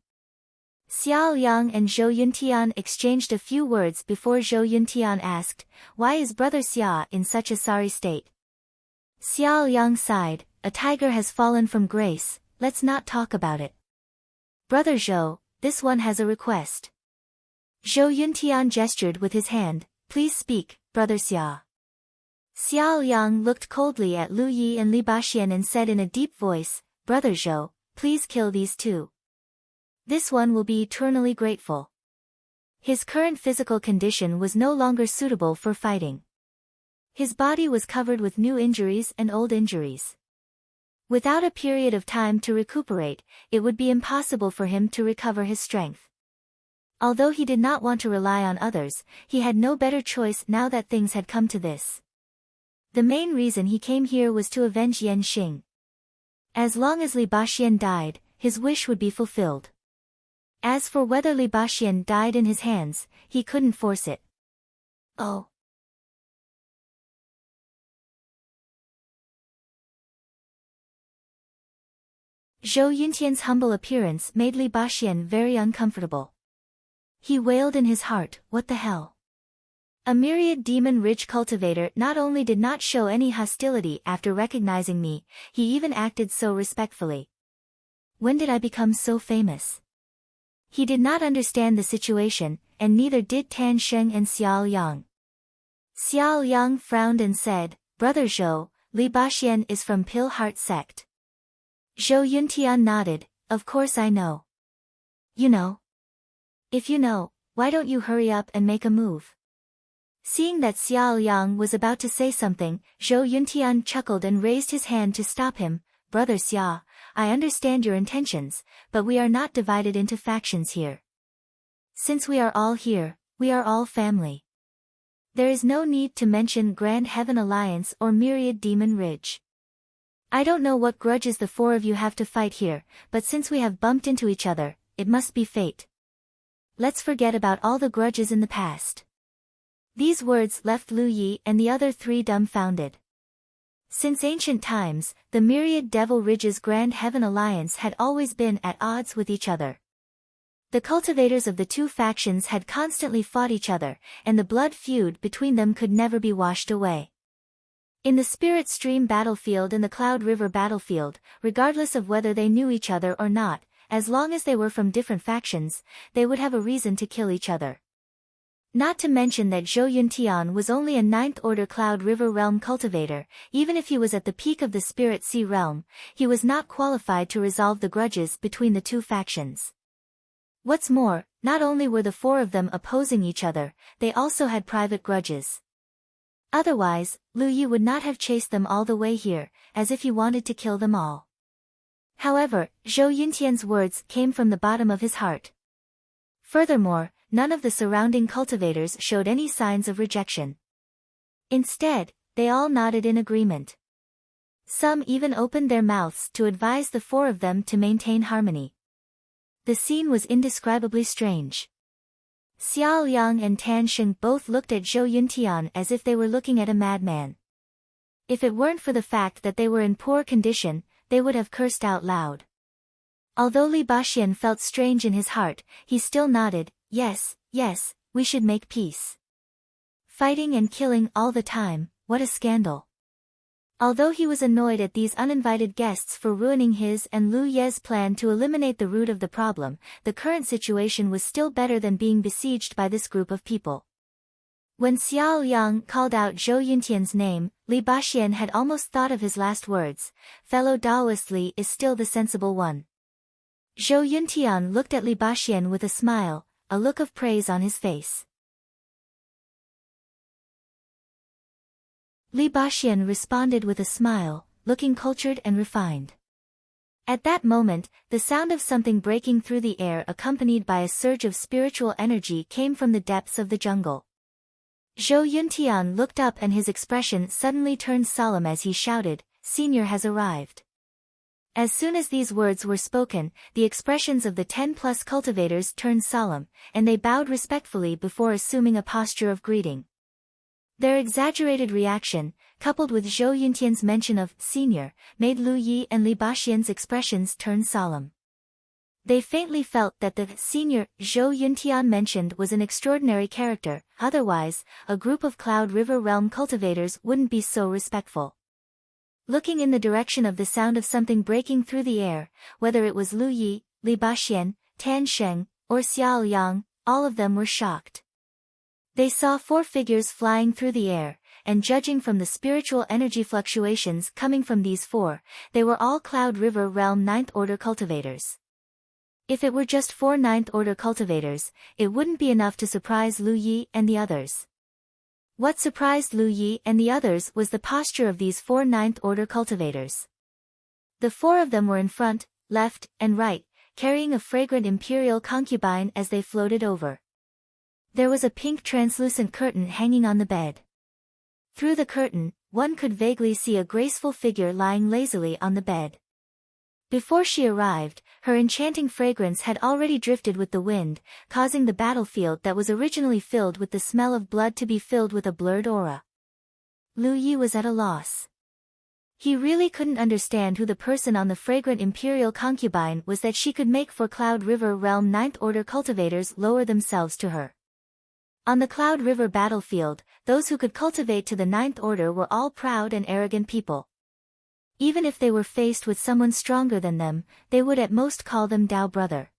S1: Xiao Yang and Zhou Yuntian exchanged a few words before Zhou Yuntian asked, "Why is Brother Xia in such a sorry state?" Xiao Yang sighed, "A tiger has fallen from grace, let's not talk about it." "Brother Zhou, this one has a request." Zhou Yuntian gestured with his hand, "Please speak, Brother Xia." Xiao Yang looked coldly at Lu Yi and Li Baxian and said in a deep voice, "Brother Zhou, please kill these two. This one will be eternally grateful." His current physical condition was no longer suitable for fighting. His body was covered with new injuries and old injuries. Without a period of time to recuperate, it would be impossible for him to recover his strength. Although he did not want to rely on others, he had no better choice now that things had come to this. The main reason he came here was to avenge Yan Xing. As long as Li Baxi died, his wish would be fulfilled. As for whether Li Baxi died in his hands, he couldn't force it. Oh. Zhou Yuntian's humble appearance made Li Baxi very uncomfortable. He wailed in his heart, what the hell? A myriad demon ridge cultivator not only did not show any hostility after recognizing me, he even acted so respectfully. When did I become so famous? He did not understand the situation, and neither did Tan Sheng and Xiao Yang. Xiao Yang frowned and said, Brother Zhou, Li Baxi is from Pil Heart sect. Zhou Yuntian nodded, of course I know. You know? If you know, why don't you hurry up and make a move? Seeing that Xiao Yang was about to say something, Zhou Yuntian chuckled and raised his hand to stop him. Brother Xia, I understand your intentions, but we are not divided into factions here. Since we are all here, we are all family. There is no need to mention Grand Heaven Alliance or Myriad Demon Ridge. I don't know what grudges the four of you have to fight here, but since we have bumped into each other, it must be fate. Let's forget about all the grudges in the past. These words left Lu Yi and the other three dumbfounded. Since ancient times, the Myriad Devil Ridge's Grand Heaven Alliance had always been at odds with each other. The cultivators of the two factions had constantly fought each other, and the blood feud between them could never be washed away. In the Spirit Stream battlefield and the Cloud River battlefield, regardless of whether they knew each other or not, as long as they were from different factions, they would have a reason to kill each other. Not to mention that Zhou Yuntian was only a 9th Order Cloud River Realm cultivator. Even if he was at the peak of the Spirit Sea Realm, he was not qualified to resolve the grudges between the two factions. What's more, not only were the four of them opposing each other, they also had private grudges. Otherwise, Lu Yi would not have chased them all the way here, as if he wanted to kill them all. However, Zhou Yuntian's words came from the bottom of his heart. Furthermore, none of the surrounding cultivators showed any signs of rejection. Instead, they all nodded in agreement. Some even opened their mouths to advise the four of them to maintain harmony. The scene was indescribably strange. Xiao Yang and Tan Sheng both looked at Zhou Yuntian as if they were looking at a madman. If it weren't for the fact that they were in poor condition, they would have cursed out loud. Although Li Baxi felt strange in his heart, he still nodded, yes, we should make peace. Fighting and killing all the time, what a scandal. Although he was annoyed at these uninvited guests for ruining his and Lu Ye's plan to eliminate the root of the problem, the current situation was still better than being besieged by this group of people. When Xiao Yang called out Zhou Yuntian's name, Li Baxi had almost thought of his last words, fellow Taoist Li is still the sensible one. Zhou Yuntian looked at Li Baxi with a smile, a look of praise on his face. Li Baxi responded with a smile, looking cultured and refined. At that moment, the sound of something breaking through the air accompanied by a surge of spiritual energy came from the depths of the jungle. Zhou Yuntian looked up and his expression suddenly turned solemn as he shouted, Senior has arrived. As soon as these words were spoken, the expressions of the 10+ cultivators turned solemn, and they bowed respectfully before assuming a posture of greeting. Their exaggerated reaction, coupled with Zhou Yuntian's mention of Senior, made Lu Yi and Li Baxian's expressions turn solemn. They faintly felt that the Senior Zhou Yuntian mentioned was an extraordinary character, otherwise, a group of Cloud River Realm cultivators wouldn't be so respectful. Looking in the direction of the sound of something breaking through the air, whether it was Lu Yi, Li Baxian, Tan Sheng, or Xiao Yang, all of them were shocked. They saw 4 figures flying through the air, and judging from the spiritual energy fluctuations coming from these 4, they were all Cloud River Realm 9th Order cultivators. If it were just 4 9th Order cultivators, it wouldn't be enough to surprise Lu Yi and the others. What surprised Lu Yi and the others was the posture of these 4 ninth-order cultivators. The 4 of them were in front, left, and right, carrying a fragrant imperial concubine as they floated over. There was a pink translucent curtain hanging on the bed. Through the curtain, one could vaguely see a graceful figure lying lazily on the bed. Before she arrived, her enchanting fragrance had already drifted with the wind, causing the battlefield that was originally filled with the smell of blood to be filled with a blurred aura. Lu Yi was at a loss. He really couldn't understand who the person on the fragrant imperial concubine was that she could make for Cloud River Realm 9th Order cultivators lower themselves to her. On the Cloud River battlefield, those who could cultivate to the 9th Order were all proud and arrogant people. Even if they were faced with someone stronger than them, they would at most call them Dao brother.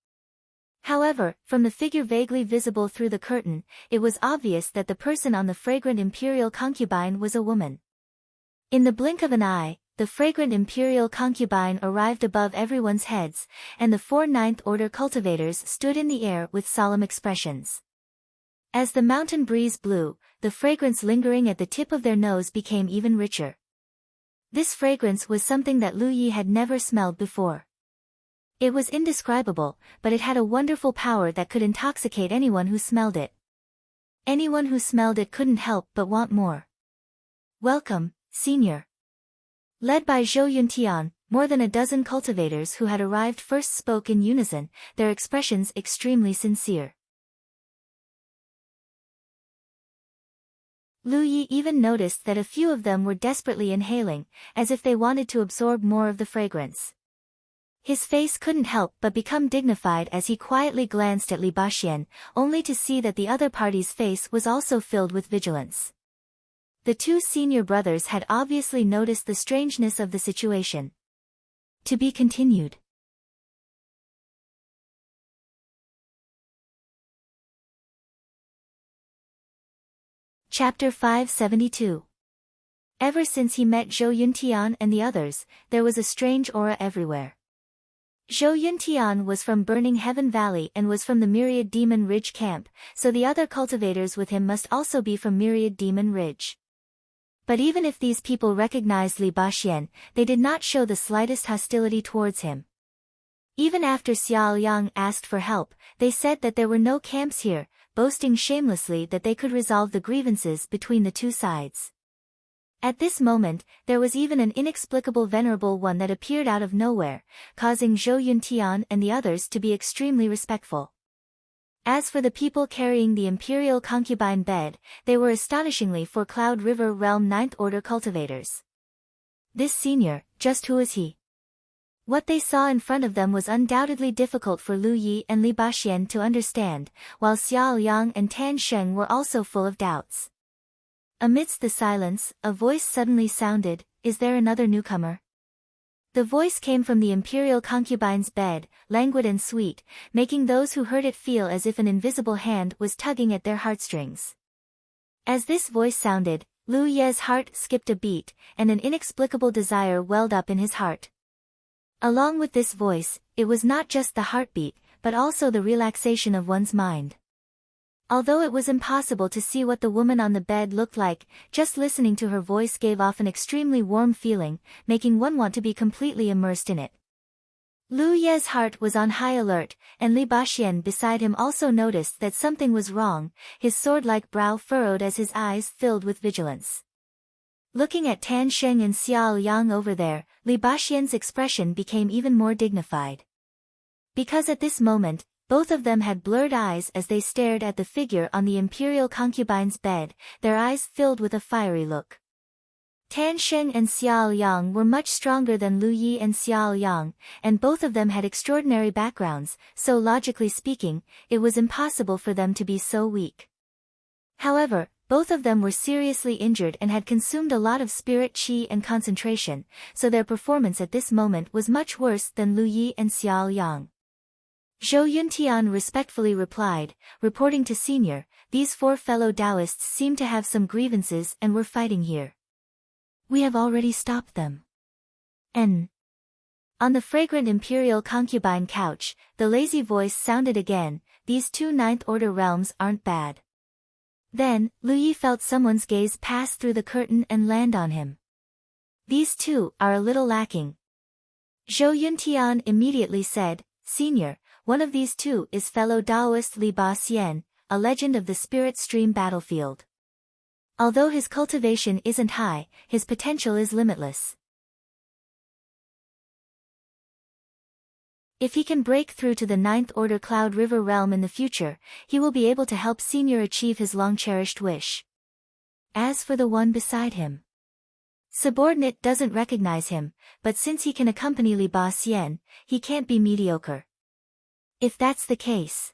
S1: However, from the figure vaguely visible through the curtain, it was obvious that the person on the fragrant imperial concubine was a woman. In the blink of an eye, the fragrant imperial concubine arrived above everyone's heads, and the 4 9th Order cultivators stood in the air with solemn expressions. As the mountain breeze blew, the fragrance lingering at the tip of their nose became even richer. This fragrance was something that Lu Yi had never smelled before. It was indescribable, but it had a wonderful power that could intoxicate anyone who smelled it. Anyone who smelled it couldn't help but want more. "Welcome, Senior." Led by Zhou Yuntian, more than a dozen cultivators who had arrived first spoke in unison, their expressions extremely sincere. Lu Yi even noticed that a few of them were desperately inhaling, as if they wanted to absorb more of the fragrance. His face couldn't help but become dignified as he quietly glanced at Li Baxian, only to see that the other party's face was also filled with vigilance. The 2 senior brothers had obviously noticed the strangeness of the situation. To be continued. Chapter 572. Ever since he met Zhou Yuntian and the others, there was a strange aura everywhere. Zhou Yuntian was from Burning Heaven Valley and was from the Myriad Demon Ridge camp, so the other cultivators with him must also be from Myriad Demon Ridge. But even if these people recognized Li Baxian, they did not show the slightest hostility towards him. Even after Xiao Yang asked for help, they said that there were no camps here, boasting shamelessly that they could resolve the grievances between the 2 sides. At this moment, there was even an inexplicable venerable one that appeared out of nowhere, causing Zhou Yuntian and the others to be extremely respectful. As for the people carrying the imperial concubine bed, they were astonishingly for Cloud River Realm 9th Order cultivators. This senior, just who is he? What they saw in front of them was undoubtedly difficult for Lu Yi and Li Baxian to understand, while Xiao Yang and Tan Sheng were also full of doubts. Amidst the silence, a voice suddenly sounded, "Is there another newcomer?" The voice came from the imperial concubine's bed, languid and sweet, making those who heard it feel as if an invisible hand was tugging at their heartstrings. As this voice sounded, Lu Ye's heart skipped a beat, and an inexplicable desire welled up in his heart. Along with this voice, it was not just the heartbeat, but also the relaxation of one's mind. Although it was impossible to see what the woman on the bed looked like, just listening to her voice gave off an extremely warm feeling, making one want to be completely immersed in it. Lu Ye's heart was on high alert, and Li Baxian beside him also noticed that something was wrong, his sword-like brow furrowed as his eyes filled with vigilance. Looking at Tan Sheng and Xiao Yang over there, Li Baxian's expression became even more dignified. Because at this moment, both of them had blurred eyes as they stared at the figure on the imperial concubine's bed, their eyes filled with a fiery look. Tan Sheng and Xiao Yang were much stronger than Lu Yi and Xiao Yang, and both of them had extraordinary backgrounds, so logically speaking, it was impossible for them to be so weak. However, both of them were seriously injured and had consumed a lot of spirit chi and concentration, so their performance at this moment was much worse than Lu Yi and Xiao Yang. Zhou Yuntian respectfully replied, reporting to Senior, "These 4 fellow Taoists seem to have some grievances and were fighting here. We have already stopped them." On the fragrant imperial concubine couch, the lazy voice sounded again, "These 2 9th Order realms aren't bad. Then, Lu Yi felt someone's gaze pass through the curtain and land on him. These two are a little lacking. Zhou Yuntian immediately said, Senior, one of these two is fellow Taoist Li Ba Xian, a legend of the spirit stream battlefield. Although his cultivation isn't high, his potential is limitless. If he can break through to the 9th Order Cloud River realm in the future, he will be able to help Senior achieve his long-cherished wish. As for the one beside him, Subordinate doesn't recognize him, but since he can accompany Li Ba Xian, he can't be mediocre. If that's the case.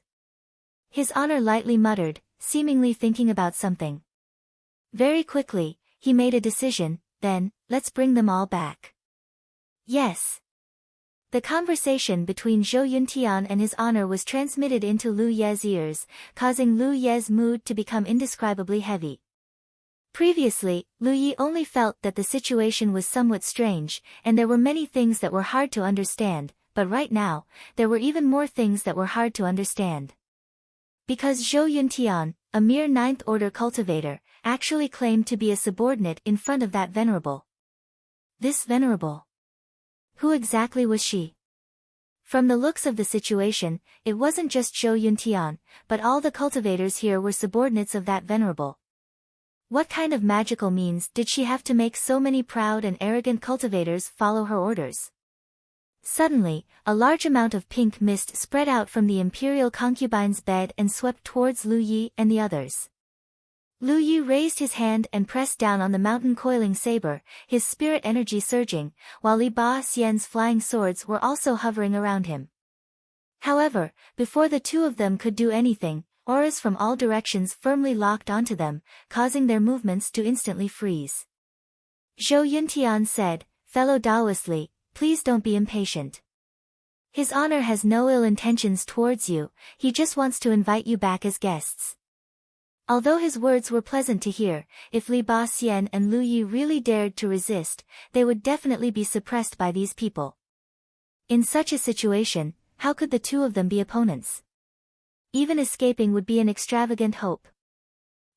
S1: His honor lightly muttered, seemingly thinking about something. Very quickly, he made a decision, then, let's bring them all back. Yes. The conversation between Zhou Yuntian and his honor was transmitted into Lu Ye's ears, causing Lu Ye's mood to become indescribably heavy. Previously, Lu Yi only felt that the situation was somewhat strange, and there were many things that were hard to understand, but right now, there were even more things that were hard to understand. Because Zhou Yuntian, a mere 9th Order cultivator, actually claimed to be a subordinate in front of that venerable. This venerable. Who exactly was she? From the looks of the situation, it wasn't just Zhou Yuntian, but all the cultivators here were subordinates of that venerable. What kind of magical means did she have to make so many proud and arrogant cultivators follow her orders? Suddenly, a large amount of pink mist spread out from the imperial concubine's bed and swept towards Lu Yi and the others. Lu Yi raised his hand and pressed down on the mountain coiling saber, his spirit energy surging, while Li Ba Xian's flying swords were also hovering around him. However, before the two of them could do anything, auras from all directions firmly locked onto them, causing their movements to instantly freeze. Zhou Yuntian said, Fellow Taoist Li, please don't be impatient. His honor has no ill intentions towards you, he just wants to invite you back as guests. Although his words were pleasant to hear, if Li Ba Xian and Lu Yi really dared to resist, they would definitely be suppressed by these people. In such a situation, how could the two of them be opponents? Even escaping would be an extravagant hope.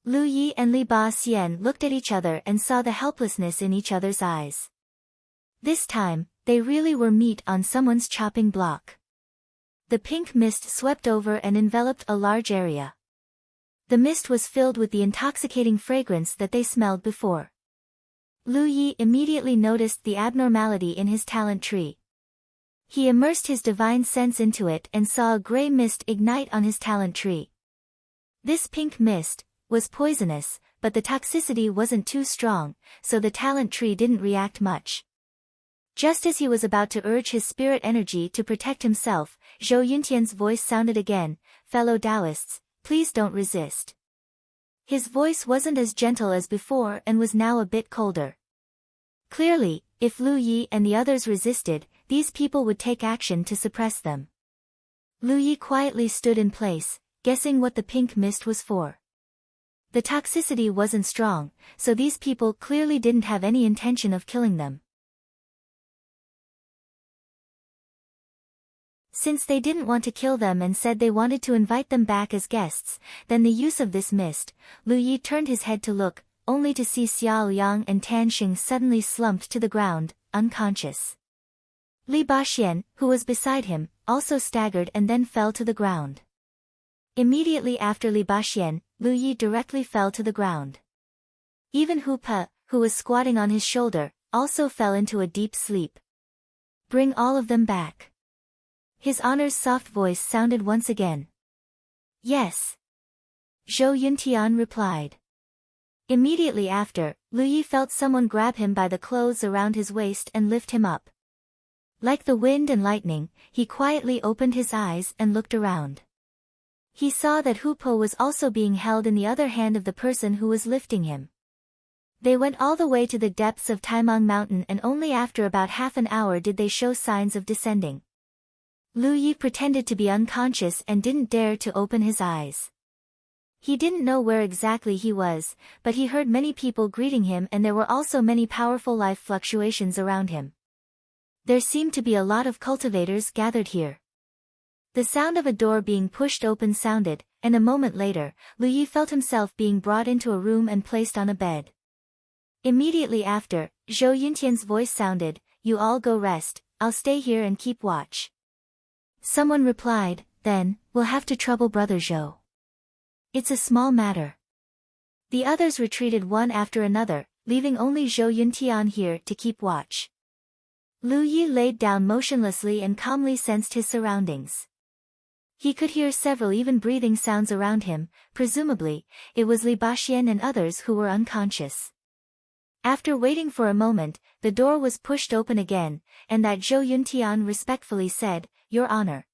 S1: Lu Yi and Li Ba Xian looked at each other and saw the helplessness in each other's eyes. This time, they really were meat on someone's chopping block. The pink mist swept over and enveloped a large area. The mist was filled with the intoxicating fragrance that they smelled before. Lu Yi immediately noticed the abnormality in his talent tree. He immersed his divine sense into it and saw a gray mist ignite on his talent tree. This pink mist was poisonous, but the toxicity wasn't too strong, so the talent tree didn't react much. Just as he was about to urge his spirit energy to protect himself, Zhou Yuntian's voice sounded again, Fellow Taoists, please don't resist. His voice wasn't as gentle as before and was now a bit colder. Clearly, if Lu Yi and the others resisted, these people would take action to suppress them. Lu Yi quietly stood in place, guessing what the pink mist was for. The toxicity wasn't strong, so these people clearly didn't have any intention of killing them. Since they didn't want to kill them and said they wanted to invite them back as guests, then the use of this mist, Lu Yi turned his head to look, only to see Xiao Yang and Tan Xing suddenly slumped to the ground, unconscious. Li Ba Xian, who was beside him, also staggered and then fell to the ground. Immediately after Li Ba Xian, Lu Yi directly fell to the ground. Even Hu Pe, who was squatting on his shoulder, also fell into a deep sleep. Bring all of them back. His honor's soft voice sounded once again. Yes. Zhou Yuntian replied. Immediately after, Lu Yi felt someone grab him by the clothes around his waist and lift him up. Like the wind and lightning, he quietly opened his eyes and looked around. He saw that Hu Po was also being held in the other hand of the person who was lifting him. They went all the way to the depths of Taimang Mountain and only after about half an hour did they show signs of descending. Lu Yi pretended to be unconscious and didn't dare to open his eyes. He didn't know where exactly he was, but he heard many people greeting him and there were also many powerful life fluctuations around him. There seemed to be a lot of cultivators gathered here. The sound of a door being pushed open sounded, and a moment later, Lu Yi felt himself being brought into a room and placed on a bed. Immediately after, Zhou Yuntian's voice sounded, "You all go rest, I'll stay here and keep watch." Someone replied, "Then, we'll have to trouble Brother Zhou. It's a small matter." The others retreated one after another, leaving only Zhou Yuntian here to keep watch. Lu Yi laid down motionlessly and calmly sensed his surroundings. He could hear several even breathing sounds around him. Presumably, it was Li Baxian and others who were unconscious. After waiting for a moment, the door was pushed open again, and that Zhou Yuntian respectfully said, "Your Honor."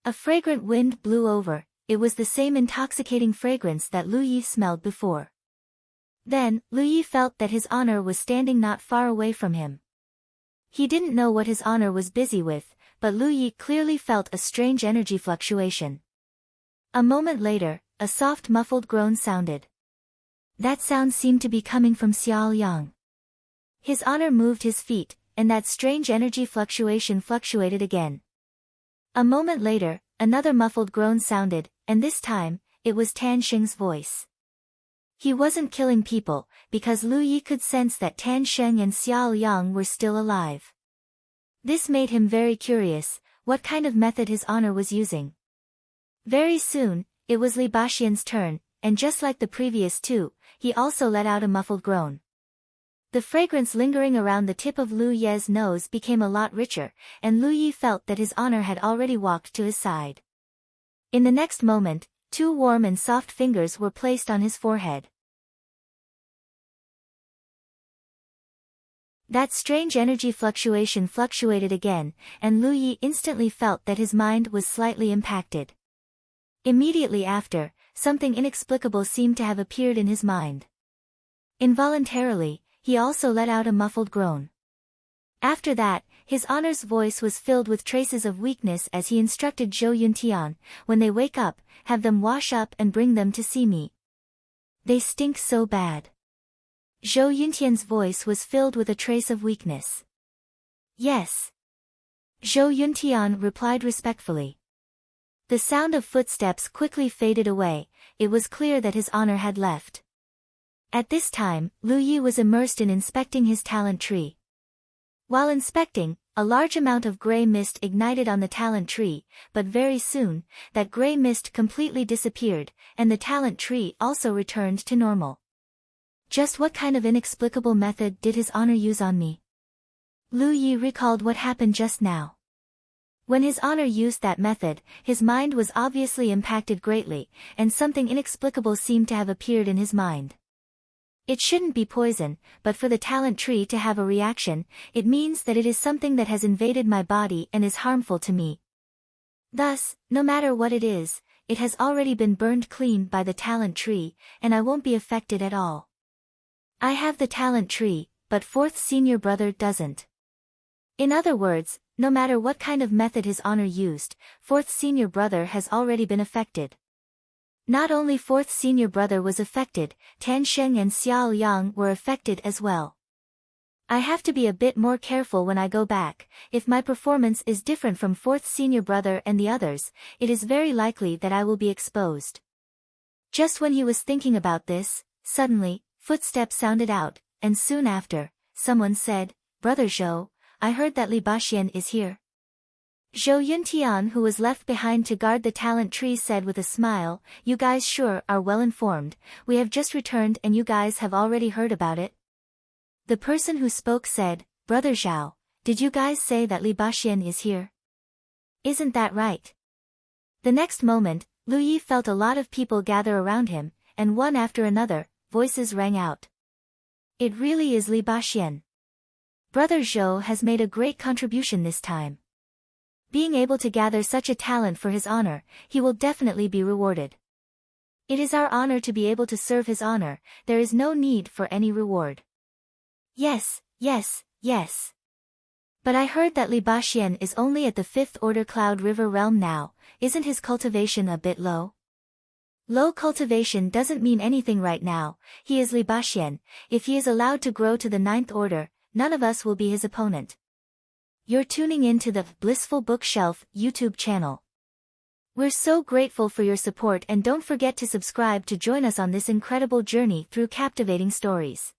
S1: A fragrant wind blew over. It was the same intoxicating fragrance that Lu Yi smelled before. Then, Lu Yi felt that his honor was standing not far away from him. He didn't know what his honor was busy with, but Lu Yi clearly felt a strange energy fluctuation. A moment later, a soft muffled groan sounded. That sound seemed to be coming from Xiao Yang. His honor moved his feet, and that strange energy fluctuation fluctuated again. A moment later, another muffled groan sounded, and this time, it was Tan Sheng's voice. He wasn't killing people, because Lu Yi could sense that Tan Sheng and Xiao Yang were still alive. This made him very curious, what kind of method his honor was using. Very soon, it was Li Baxian's turn, and just like the previous two, he also let out a muffled groan. The fragrance lingering around the tip of Lu Ye's nose became a lot richer, and Lu Yi felt that his honor had already walked to his side. In the next moment, two warm and soft fingers were placed on his forehead. That strange energy fluctuation fluctuated again, and Lu Yi instantly felt that his mind was slightly impacted. Immediately after, something inexplicable seemed to have appeared in his mind. Involuntarily, he also let out a muffled groan. After that, his honor's voice was filled with traces of weakness as he instructed Zhou Yuntian, "When they wake up, have them wash up and bring them to see me. They stink so bad." Zhou Yuntian's voice was filled with a trace of weakness. "Yes." Zhou Yuntian replied respectfully. The sound of footsteps quickly faded away. It was clear that his honor had left. At this time, Lu Yi was immersed in inspecting his talent tree. While inspecting, a large amount of gray mist ignited on the talent tree, but very soon, that gray mist completely disappeared, and the talent tree also returned to normal. Just what kind of inexplicable method did his honor use on me? Lu Yi recalled what happened just now. When his honor used that method, his mind was obviously impacted greatly, and something inexplicable seemed to have appeared in his mind. It shouldn't be poison, but for the talent tree to have a reaction, it means that it is something that has invaded my body and is harmful to me. Thus, no matter what it is, it has already been burned clean by the talent tree, and I won't be affected at all. I have the talent tree, but fourth senior brother doesn't. In other words, no matter what kind of method his honor used, fourth senior brother has already been affected. Not only fourth senior brother was affected, Tan Sheng and Xiao Yang were affected as well. I have to be a bit more careful when I go back. If my performance is different from fourth senior brother and the others, it is very likely that I will be exposed. Just when he was thinking about this, suddenly, footsteps sounded out, and soon after, someone said, "Brother Zhou, I heard that Li Baxian is here." Zhou Yuntian, who was left behind to guard the talent tree, said with a smile, "You guys sure are well informed. We have just returned and you guys have already heard about it." The person who spoke said, "Brother Zhao, did you guys say that Li Baxian is here? Isn't that right?" The next moment, Lu Yi felt a lot of people gather around him, and one after another, voices rang out. "It really is Li Baxian. Brother Zhou has made a great contribution this time. Being able to gather such a talent for his honor, he will definitely be rewarded. It is our honor to be able to serve his honor, there is no need for any reward." Yes, yes, yes. But I heard that Li Baxian is only at the 5th order Cloud River realm now, isn't his cultivation a bit low? Low cultivation doesn't mean anything right now. He is Li Baxian. If he is allowed to grow to the 9th order, none of us will be his opponent. You're tuning in to the Blissful Bookshelf YouTube channel. We're so grateful for your support, and don't forget to subscribe to join us on this incredible journey through captivating stories.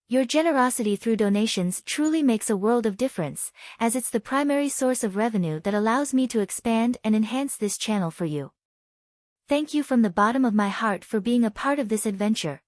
S1: Your generosity through donations truly makes a world of difference, as it's the primary source of revenue that allows me to expand and enhance this channel for you. Thank you from the bottom of my heart for being a part of this adventure.